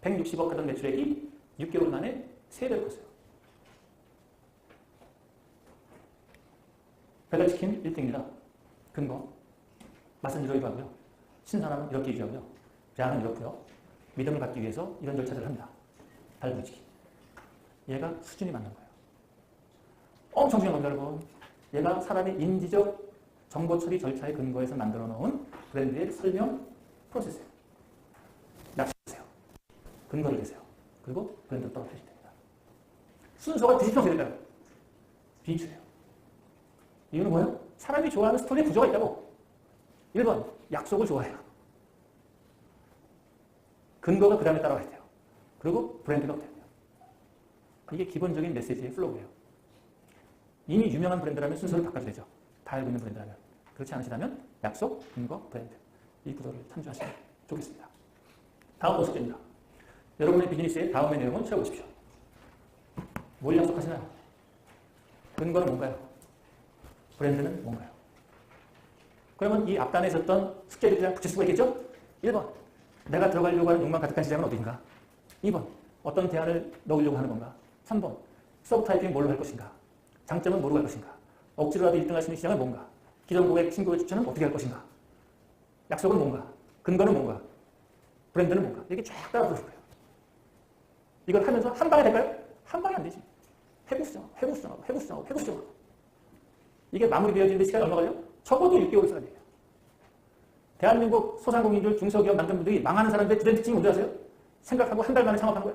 160억 하던 매출액이 6개월 만에 3배로 컸어요. 배달치킨 1등입니다. 근거. 맛은 이러기도 하고요. 신선함은 이렇게 유지하고요. 양은 이렇고요. 믿음을 받기 위해서 이런 절차들을 합니다. 달구지기. 얘가 수준이 맞는 거예요. 엄청 중요한 겁니다, 여러분. 얘가 사람의 인지적 정보 처리 절차의 근거에서 만들어 놓은 브랜드의 설명 프로세스예요. 약속하세요. 근거를 내세요. 그리고 브랜드를 떨어뜨리시면 됩니다. 순서가 뒤집혀서 될까요? 비추예요. 이유는 뭐예요? 사람이 좋아하는 스토리의 구조가 있다고. 1번, 약속을 좋아해요. 근거가 그 다음에 따라가야 돼요. 그리고 브랜드가 돼요. 이게 기본적인 메시지의 플로우예요. 이미 유명한 브랜드라면 순서를 바꿔도 되죠. 다 알고 있는 브랜드라면. 그렇지 않으시다면 약속, 근거, 브랜드. 이 구도를 참조하시면 좋겠습니다. 다음 5숙제입니다. 여러분의 비즈니스의 다음의 내용을 채워보십시오. 뭘 약속하시나요? 근거는 뭔가요? 브랜드는 뭔가요? 그러면 이 앞단에 있었던 숙제들이랑 붙일 수가 있겠죠? 1번, 내가 들어가려고 하는 욕망 가득한 시장은 어디인가? 2번, 어떤 대안을 넣으려고 하는 건가? 3번, 서브 타이핑 뭘로 할 것인가? 장점은 뭐로 할 것인가? 억지로라도 1등 할 수 있는 시장은 뭔가? 기존 고객, 신고객 추천은 어떻게 할 것인가? 약속은 뭔가? 근거는 뭔가? 브랜드는 뭔가? 이렇게 쫙 따라 부르실 거예요. 이걸 하면서 한 방에 될까요? 한 방에 안 되지. 회고수정하고. 이게 마무리되어지는데 시간이 얼마 걸려? 적어도 6개월 써야 돼요. 대한민국 소상공인들, 중소기업 만든 분들이 망하는 사람들의 주된 특징이 뭔지 아세요? 생각하고 한 달 만에 창업한 거야.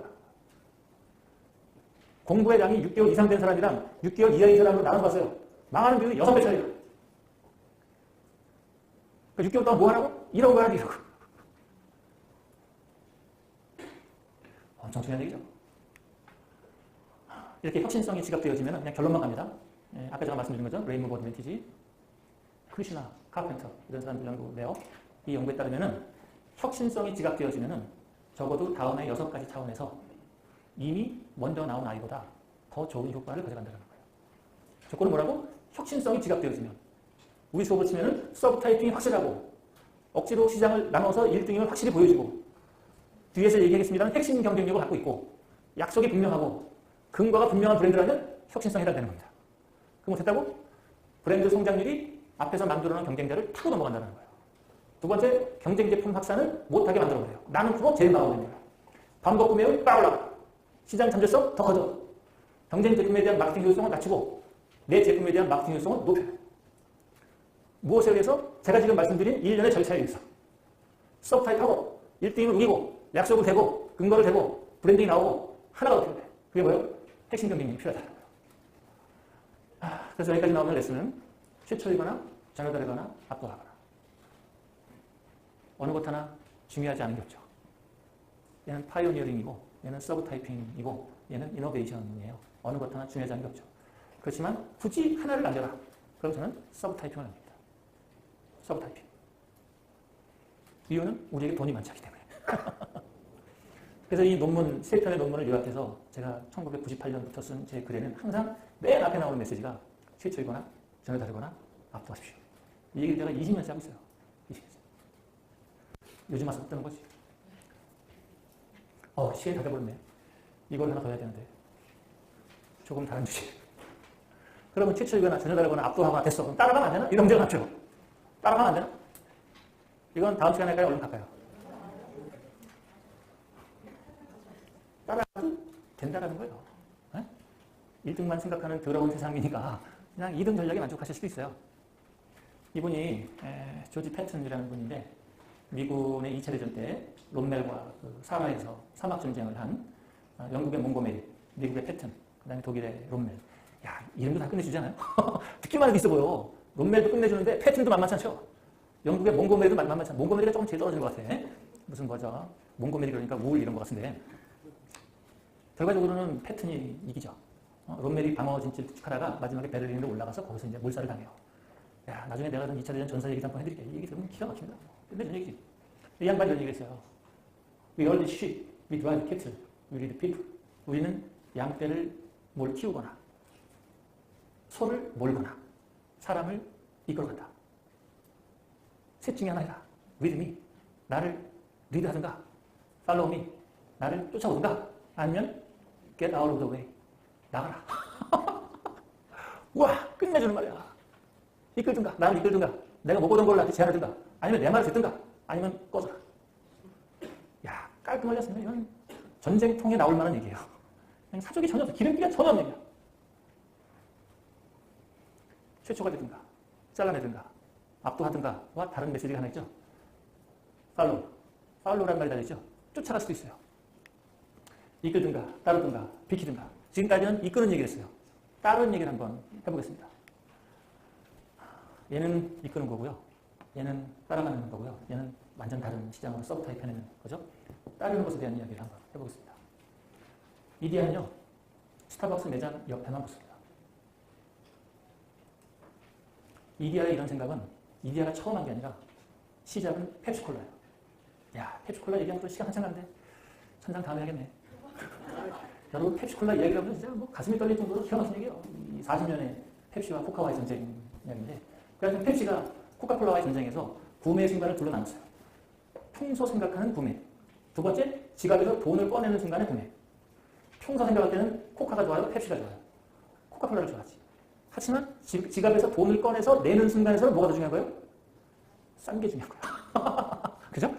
공부의 양이 6개월 이상 된 사람이랑 6개월 이하인 사람으로 나눠봤어요. 망하는 비율이 6배 차이예요. 그러니까 6개월 동안 뭐 하라고? 이러고 가야 돼, 이러고. 엄청 중요한 얘기죠. 이렇게 혁신성이 지각되어지면 그냥 결론만 갑니다. 예, 아까 제가 말씀드린 거죠. 레이먼 버드멘티지, 크리시나, 카펜터 이런 사람들 연구인데요. 이 연구에 따르면 혁신성이 지각되어지면 적어도 다음에 6가지 차원에서 이미 먼저 나온 아이보다 더 좋은 효과를 가져간다는 거예요. 조건은 뭐라고? 혁신성이 지각되어지면 우리 수업을 치면은 서브 타이핑이 확실하고 억지로 시장을 나눠서 1등임을 확실히 보여주고 뒤에서 얘기하겠습니다만 핵심 경쟁력을 갖고 있고 약속이 분명하고 근거가 분명한 브랜드라면 혁신성이 해당되는 겁니다. 그 못했다고 브랜드 성장률이 앞에서 만들어놓은 경쟁자를 타고 넘어간다는 거예요. 두 번째, 경쟁 제품 확산을 못하게 만들어버려요. 나는 프로 제일 나오는 거예요. 반복 구매율 빠올라. 시장 잠재성 더 커져. 경쟁 제품에 대한 마케팅 효율성을 낮추고 내 제품에 대한 마케팅 효율성을 높여요. 무엇에 의해서? 제가 지금 말씀드린 일련의 절차에 의해서 서브타입하고 1등임을 우기고 약속을 대고 근거를 대고 브랜딩이 나오고 하나가 필요해. 그게 뭐예요? 핵심 경쟁력이 필요하다는 거예요. 그래서 여기까지 나오는 레슨은 최초이거나 전혀다르거나 압도하거나 어느 것 하나 중요하지 않은 게 없죠. 얘는 파이오니어링이고 얘는 서브타이핑이고 얘는 이노베이션이에요. 어느 것 하나 중요하지 않은 게 없죠. 그렇지만 굳이 하나를 남겨라. 그럼 저는 서브타이핑을 남깁니다. 서브타이핑. 이유는 우리에게 돈이 많지 않기 때문에. 그래서 이 논문, 3편의 논문을 요약해서 제가 1998년부터 쓴 제 글에는 항상 맨 앞에 나오는 메시지가 최초이거나 전혀 다르거나 압도하십시오. 이 얘기를 제가 20년째 하고 있어요. 20년째. 요즘 와서 뜨는 거지. 시간이 다 돼버렸네. 이걸 하나 더 해야 되는데. 조금 다른 주제. 그러면 최초이거나 전혀 다르거나 압도하거나 됐어. 그럼 따라가면 안 되나? 이런 문제가 많죠. 따라가면 안 되나? 이건 다음 시간에 할까요? 얼른 갈까요? 따라가도 된다라는 거예요. 네? 1등만 생각하는 더러운 세상이니까 그냥 2등 전략에 만족하실 수도 있어요. 이분이 조지 패튼이라는 분인데 미군의 2차 대전 때 롬멜과 그 사마에서 사막 전쟁을 한 영국의 몽고메리, 미국의 패튼, 그 다음에 독일의 롬멜. 야, 이름도 다 끝내주잖아요. 듣기만 해도 있어 보여. 롬멜도 끝내주는데 패튼도 만만치 않죠. 영국의 몽고메리도 만만치 않죠. 몽고메리가 조금 제일 떨어진 것 같아. 무슨 뭐죠? 몽고메리 그러니까 우울 이런 것 같은데 결과적으로는 패튼이 이기죠. 롬멜이 방어 진출 하다가 마지막에 베를린으로 올라가서 거기서 이제 몰살을 당해요. 야, 나중에 내가 2차 대전 전사 얘기 한번 해드릴게. 이 얘기 들으면 기가 막힙니다. 끝내준 얘기지. 이 양반이 이런 얘기를 했어요. We all the sheep, we drive cattle, we lead people. 우리는 양떼를 키우거나 소를 몰거나 사람을 이끌어간다. 셋 중에 하나 해라. With me. 나를 리드하든가 follow me. 나를 쫓아오든가 아니면 get out of the way. 나가라. 우와, 끝내주는 말이야. 이끌든가, 나를 이끌든가, 내가 못 보던 걸 나한테 제안하든가, 아니면 내 말을 듣든가, 아니면 꺼져라. 야, 깔끔하게 했습니다. 이건 전쟁통에 나올 만한 얘기예요. 그냥 사족이 전혀 없어. 기름기가 전혀 없는 얘기야. 최초가 되든가, 잘라내든가, 압도하든가와 다른 메시지가 하나 있죠. 팔로우. 팔로우라는 말이 달려있죠. 쫓아갈 수도 있어요. 이끌든가, 따르든가, 비키든가. 지금까지는 이끄는 얘기를 했어요. 따르는 얘기를 한번 해보겠습니다. 얘는 이끄는 거고요. 얘는 따라가는 거고요. 얘는 완전 다른 시장으로 서브타입 해내는 거죠. 따르는 것에 대한 이야기를 한번 해보겠습니다. 이디야는요, 스타벅스 매장 옆에만 붙습니다. 이디야의 이런 생각은 이디야가 처음 한 게 아니라 시작은 펩시콜라예요. 야, 펩시콜라 얘기하면 또 시간 한참 가는데 천장 다음에 하겠네. 여러분 펩시콜라 이야기를 하면 진짜 뭐 가슴이 떨릴 정도로 기가 막힌 얘기예요. 40년의 펩시와 코카와의 전쟁 이야기인데 그래서 펩시가 코카콜라와의 전쟁에서 구매의 순간을 둘로 나눴어요. 평소 생각하는 구매. 두 번째, 지갑에서 돈을 꺼내는 순간의 구매. 평소 생각할 때는 코카가 좋아요? 펩시가 좋아요? 코카콜라를 좋아하지. 하지만 지갑에서 돈을 꺼내서 내는 순간에서는 뭐가 더 중요한 거예요? 싼 게 중요한 거야. 그죠?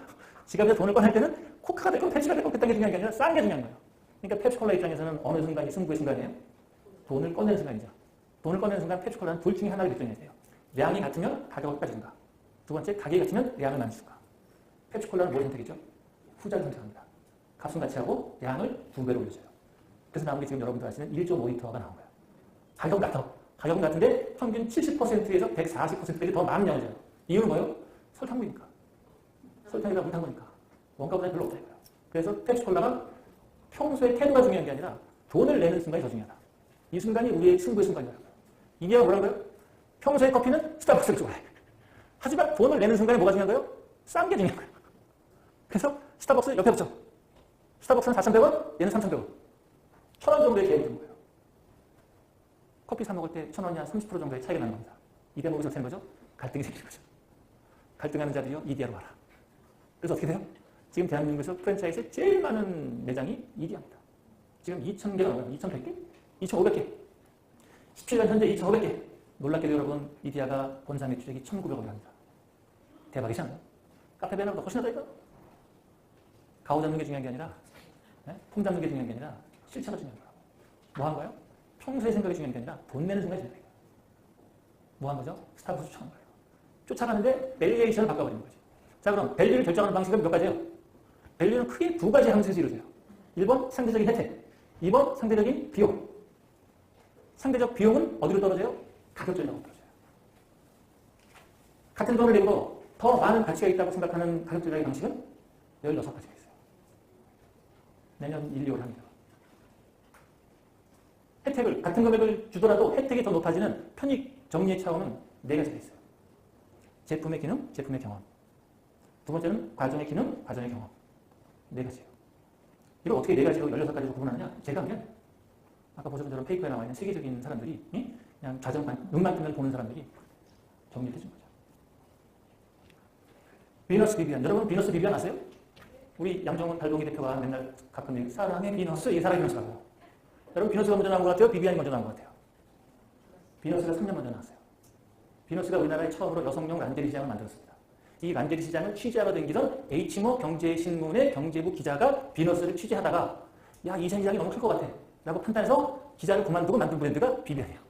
지갑에서 돈을 꺼낼 때는 코카가 됐건 펩시가 됐건 그딴 게 중요한 게 아니라 싼 게 중요한 거예요. 그러니까 펩시콜라 입장에서는 어느 순간이 승부의 순간이에요? 돈을 꺼내는 순간이죠. 돈을 꺼내는 순간 펩시콜라는 둘 중에 하나를 결정해야 돼요. 량이 같으면 가격을 빠진가. 두 번째, 가격이 같으면 량을 많이 줄까. 펩시콜라는 뭘 선택이죠? 후자를 선택합니다. 값은 같이 하고 양을 2배로 올려줘요. 그래서 나온 게 지금 여러분들 아시는 1.5리터가 나온 거예요. 가격은 같아. 가격은 같은데 평균 70%에서 140%까지 더 많은 양을 줘요. 이유는 뭐예요? 설탕물이니까. 설탕이라 못한 거니까. 원가보다 별로 없다 이거예요. 그래서 펩시콜라가 평소에 태도가 중요한 게 아니라 돈을 내는 순간이 더 중요하다. 이 순간이 우리의 승부의 순간이라고요. 이게 뭐라고요? 평소에 커피는 스타벅스를 좋아해. 하지만 돈을 내는 순간에 뭐가 중요한 거예요? 싼 게 중요한 거예요. 그래서 스타벅스 옆에 붙여. 스타벅스는 4,100원, 얘는 3,100원. 1,000원 정도의 갭이 든 거예요. 커피 사 먹을 때 1,000원이 한 30% 정도의 차이가 나는 겁니다. 이 대목에서 어떻게 되는 거죠? 갈등이 생기는 거죠. 갈등하는 자들이요, 이디야로 가라. 그래서 어떻게 돼요? 지금 대한민국에서 프랜차이즈 제일 많은 매장이 이디야입니다. 지금 2,000개가 넘어요. 2,100개? 2,500개. 17년 현재 2,500개. 놀랍게도 여러분, 이디야가 본사 매출액이 1,900억이 합니다. 대박이지 않나요? 카페 배너보다 훨씬 하다니까? 가오 잡는 게 중요한 게 아니라, 폼 잡는 게 중요한 게 아니라 실체가 중요한 거라고. 뭐 한 거예요? 평소의 생각이 중요한 게 아니라 돈 내는 생각이 중요한 거예요. 뭐 한 거죠? 스타벅스 쫓아간 거예요. 쫓아가는데 밸류에이션을 바꿔버리는 거지. 자, 그럼 밸류를 결정하는 방식은 몇 가지예요? 밸류는 크게 두 가지 함수에서 이루어져요. 1번 상대적인 혜택, 2번 상대적인 비용. 상대적 비용은 어디로 떨어져요? 가격 전략으로 떨어져요. 같은 돈을 내고 더 많은 가치가 있다고 생각하는 가격 전략의 방식은 16가지가 있어요. 내년 1, 2월 합니다. 혜택을, 같은 금액을 주더라도 혜택이 더 높아지는 편익 정리의 차원은 4가지가 있어요. 제품의 기능, 제품의 경험. 두 번째는 과정의 기능, 과정의 경험. 4가지예요. 이걸 어떻게 4가지로 16가지로 구분하느냐? 제가 하면 아까 보셨던 저런 페이퍼에 나와 있는 세계적인 사람들이 그냥 자전만, 눈만 뜨면 보는 사람들이 정리를 해준 거죠. 비너스 비비안. 여러분 비너스 비비안 아세요? 우리 양정훈 달동희 대표가 맨날 가끔 얘기, 사랑의 비너스, 이게 사랑의 비너스라고. 여러분 비너스가 먼저 나온 것 같아요? 비비안이 먼저 나온 것 같아요? 비너스가 3년 먼저 나왔어요. 비너스가 우리나라에 처음으로 여성용 란제리 시장을 만들었습니다. 이 란제리 시장을 취재하러 다니던 H모 경제신문의 경제부 기자가 비너스를 취재하다가 야, 이 시장이 너무 클 것 같아 라고 판단해서 기자를 그만두고 만든 브랜드가 비비안이에요.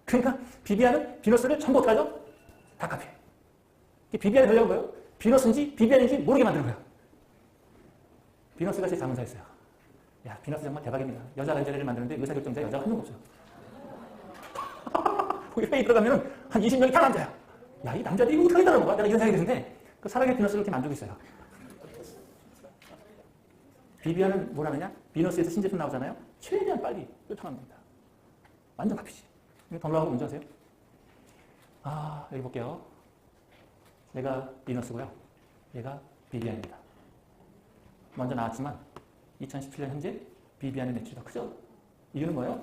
그러니까 비비안은 비너스를 전부 어떻게 하죠? 다 카피해요. 비비안이 되려고 뭐예요? 비너스인지 비비안인지 모르게 만드는 거예요. 비너스가 제 자문사였어요. 야, 비너스 정말 대박입니다. 여자 란제리를 만드는데 의사결정자 여자가 한 명도 없어요. 거기 회의 들어가면 한 20명이 다 남자야. 야, 이 남자들이 이거 어떻게 다른 거야? 내가 이런 생각이 드는데 그 사랑의 비너스를 이렇게 만들고 있어요. 비비안은 뭘 하느냐? 비너스에서 신제품 나오잖아요. 최대한 빨리 요청하면 됩니다. 완전 카피지. 이거 더 놀라운 거 뭔지 아세요? 아, 여기 볼게요. 얘가 비너스고요. 얘가 비비안입니다. 먼저 나왔지만 2017년 현재 비비안의 매출이 더 크죠? 이유는 뭐예요?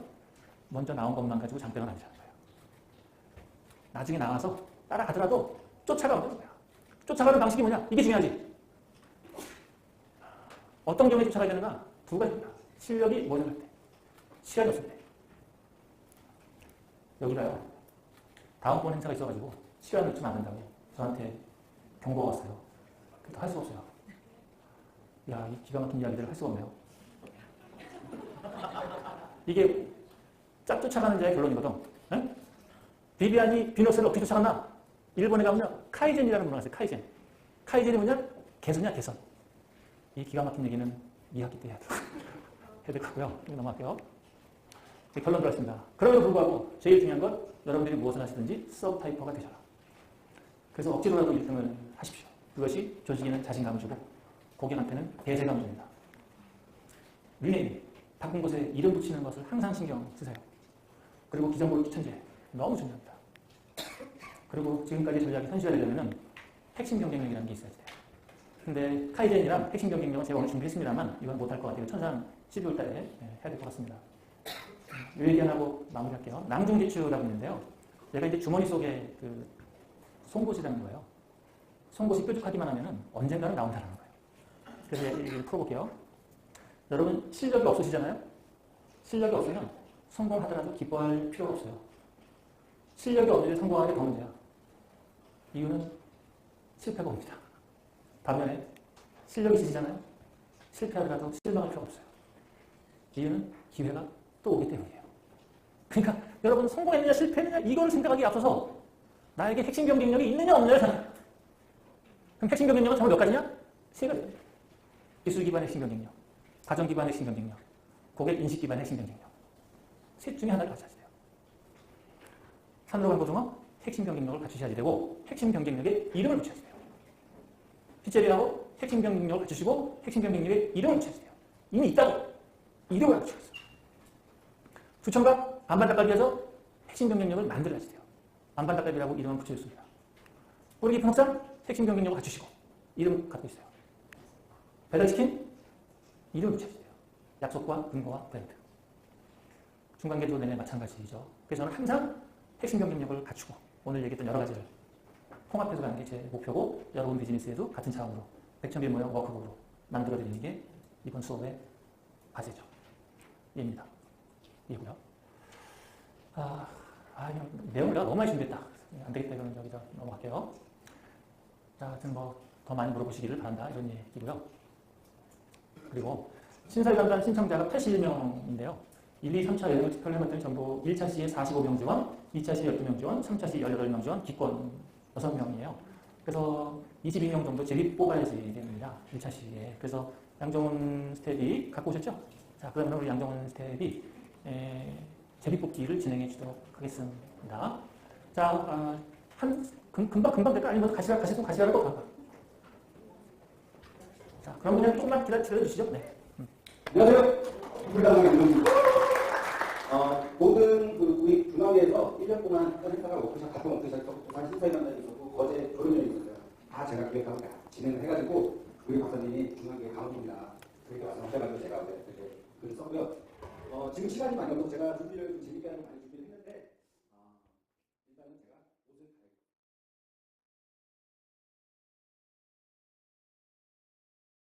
먼저 나온 것만 가지고 장땡을 아니잖아요. 나중에 나와서 따라가더라도 쫓아가면 되는 거야. 쫓아가는 방식이 뭐냐? 이게 중요하지. 어떤 경우에 쫓아가야 되는가? 두 가지입니다. 실력이 모자랄 때, 시간이 없을 때. 여기가요. 다음번 행사가 있어가지고 시간을 주면 안 된다고 저한테 경고가 왔어요. 그래도 할 수가 없어요. 야, 이 기가 막힌 이야기들을 할 수가 없네요. 이게 짝 쫓아가는 자의 결론이거든. 네? 비비안이 비너스를 어떻게 쫓아갔나? 일본에 가면요. 카이젠이라는 문화가 있어요. 카이젠. 카이젠이 뭐냐? 개선이야, 개선. 이 기가 막힌 얘기는 2학기 때 해야 될 거고요. 이거 넘어갈게요. 결론 들었습니다. 그럼에도 불구하고 제일 중요한 건 여러분들이 무엇을 하시든지 서브타이퍼가 되셔라. 그래서 억지로라도 1등을 하십시오. 그것이 조직에는 자신감을 주고 고객한테는 대세감을 줍니다. 리네임, 바꾼 곳에 이름 붙이는 것을 항상 신경 쓰세요. 그리고 기존보유 추천제 너무 중요합니다. 그리고 지금까지 전략이 현실화되려면 핵심 경쟁력이라는 게 있어야 돼요. 근데 카이젠이랑 핵심 경쟁력은 제가 오늘 준비했습니다만 이건 못할 것 같아요. 천상 12월 달에 해야 될 것 같습니다. 이 얘기 하고 마무리할게요. 낭중지추라고 있는데요. 얘가 이제 주머니 속에 그 송곳이라는 거예요. 송곳이 뾰족하기만 하면은 언젠가는 나온다는 거예요. 그래서 얘기를 풀어볼게요. 여러분 실력이 없으시잖아요? 실력이 없으면 성공하더라도 기뻐할 필요가 없어요. 실력이 없는데 성공하는 게 더 문제야. 이유는 실패가 옵니다. 반면에 실력이 있으시잖아요? 실패하더라도 실망할 필요가 없어요. 이유는 기회가 또 오기 때문이에요. 그러니까 여러분 성공했느냐 실패했느냐 이걸 생각하기 앞서서 나에게 핵심 경쟁력이 있느냐 없느냐를 생각해요. 그럼 핵심 경쟁력은 정말 몇 가지냐? 3가지. 기술 기반의 핵심 경쟁력, 가정 기반의 핵심 경쟁력, 고객 인식 기반의 핵심 경쟁력. 셋 중에 하나를 가져야 돼요. 산으로 간 고등어 핵심 경쟁력을 갖추셔야 되고 핵심 경쟁력에 이름을 붙여야 돼요. 피체리하고 핵심 경쟁력을 갖추시고 핵심 경쟁력에 이름을 붙여야 돼요. 이미 있다고 이름을 갖추고 있어요. 두천각 반반닭갈비에서 핵심 경쟁력을 만들어야지 돼요. 반반닭갈비라고 이름을 붙여줬습니다. 뿌리깊은 옥상 핵심 경쟁력을 갖추시고 이름 갖고 있어요. 배달치킨 이름을 붙여야 돼요. 약속과 근거와 브랜드. 중간계도 내내 마찬가지죠. 그래서 저는 항상 핵심 경쟁력을 갖추고 오늘 얘기했던 여러 가지를 통합해서 가는 게 제 목표고 여러분 비즈니스에도 같은 차원으로 100,000개 모형 워크북으로 만들어드리는 게 이번 수업의 과제죠. 얘입니다. 이고요. 내용을 너무 많이 준비했다. 안 되겠다. 이거는 여기서 넘어갈게요. 자, 하여튼 더 많이 물어보시기를 바란다. 이런 얘기고요. 그리고 신설관단 신청자가 81명인데요. 1, 2, 3차 여행을 투표를 해봤더니 전부 1차 시에 45명 지원, 2차 시에 12명 지원, 3차 시에 18명 지원, 기권 6명이에요. 그래서 22명 정도 제비 뽑아야지 됩니다. 1차 시에. 그래서 양정훈 스텝이 갖고 오셨죠? 자, 그러면 우리 양정훈 스텝이 제비 뽑기를 진행해 주도록 하겠습니다. 자, 금방 될까? 아니면 가시라고 또 할까? 자, 그럼 그냥 조금만 기다려주시죠. 네. 안녕하세요. 불당의 김동주입니다. 모든 우리 중앙에서 1년 동안 했던 행사가 워크숍, 같은 워크숍, 부산 신사위원장이 있었고, 어제 조련전이 있었어요. 다 제가 기획하고 진행을 해가지고, 우리 박사님이 중앙계 강호입니다. 그렇게 와서 하셔가지고 제가 이렇게 글을 썼고요. 지금 시간이 많이 없어서 제가 준비를 좀 재밌게 하는 거 많이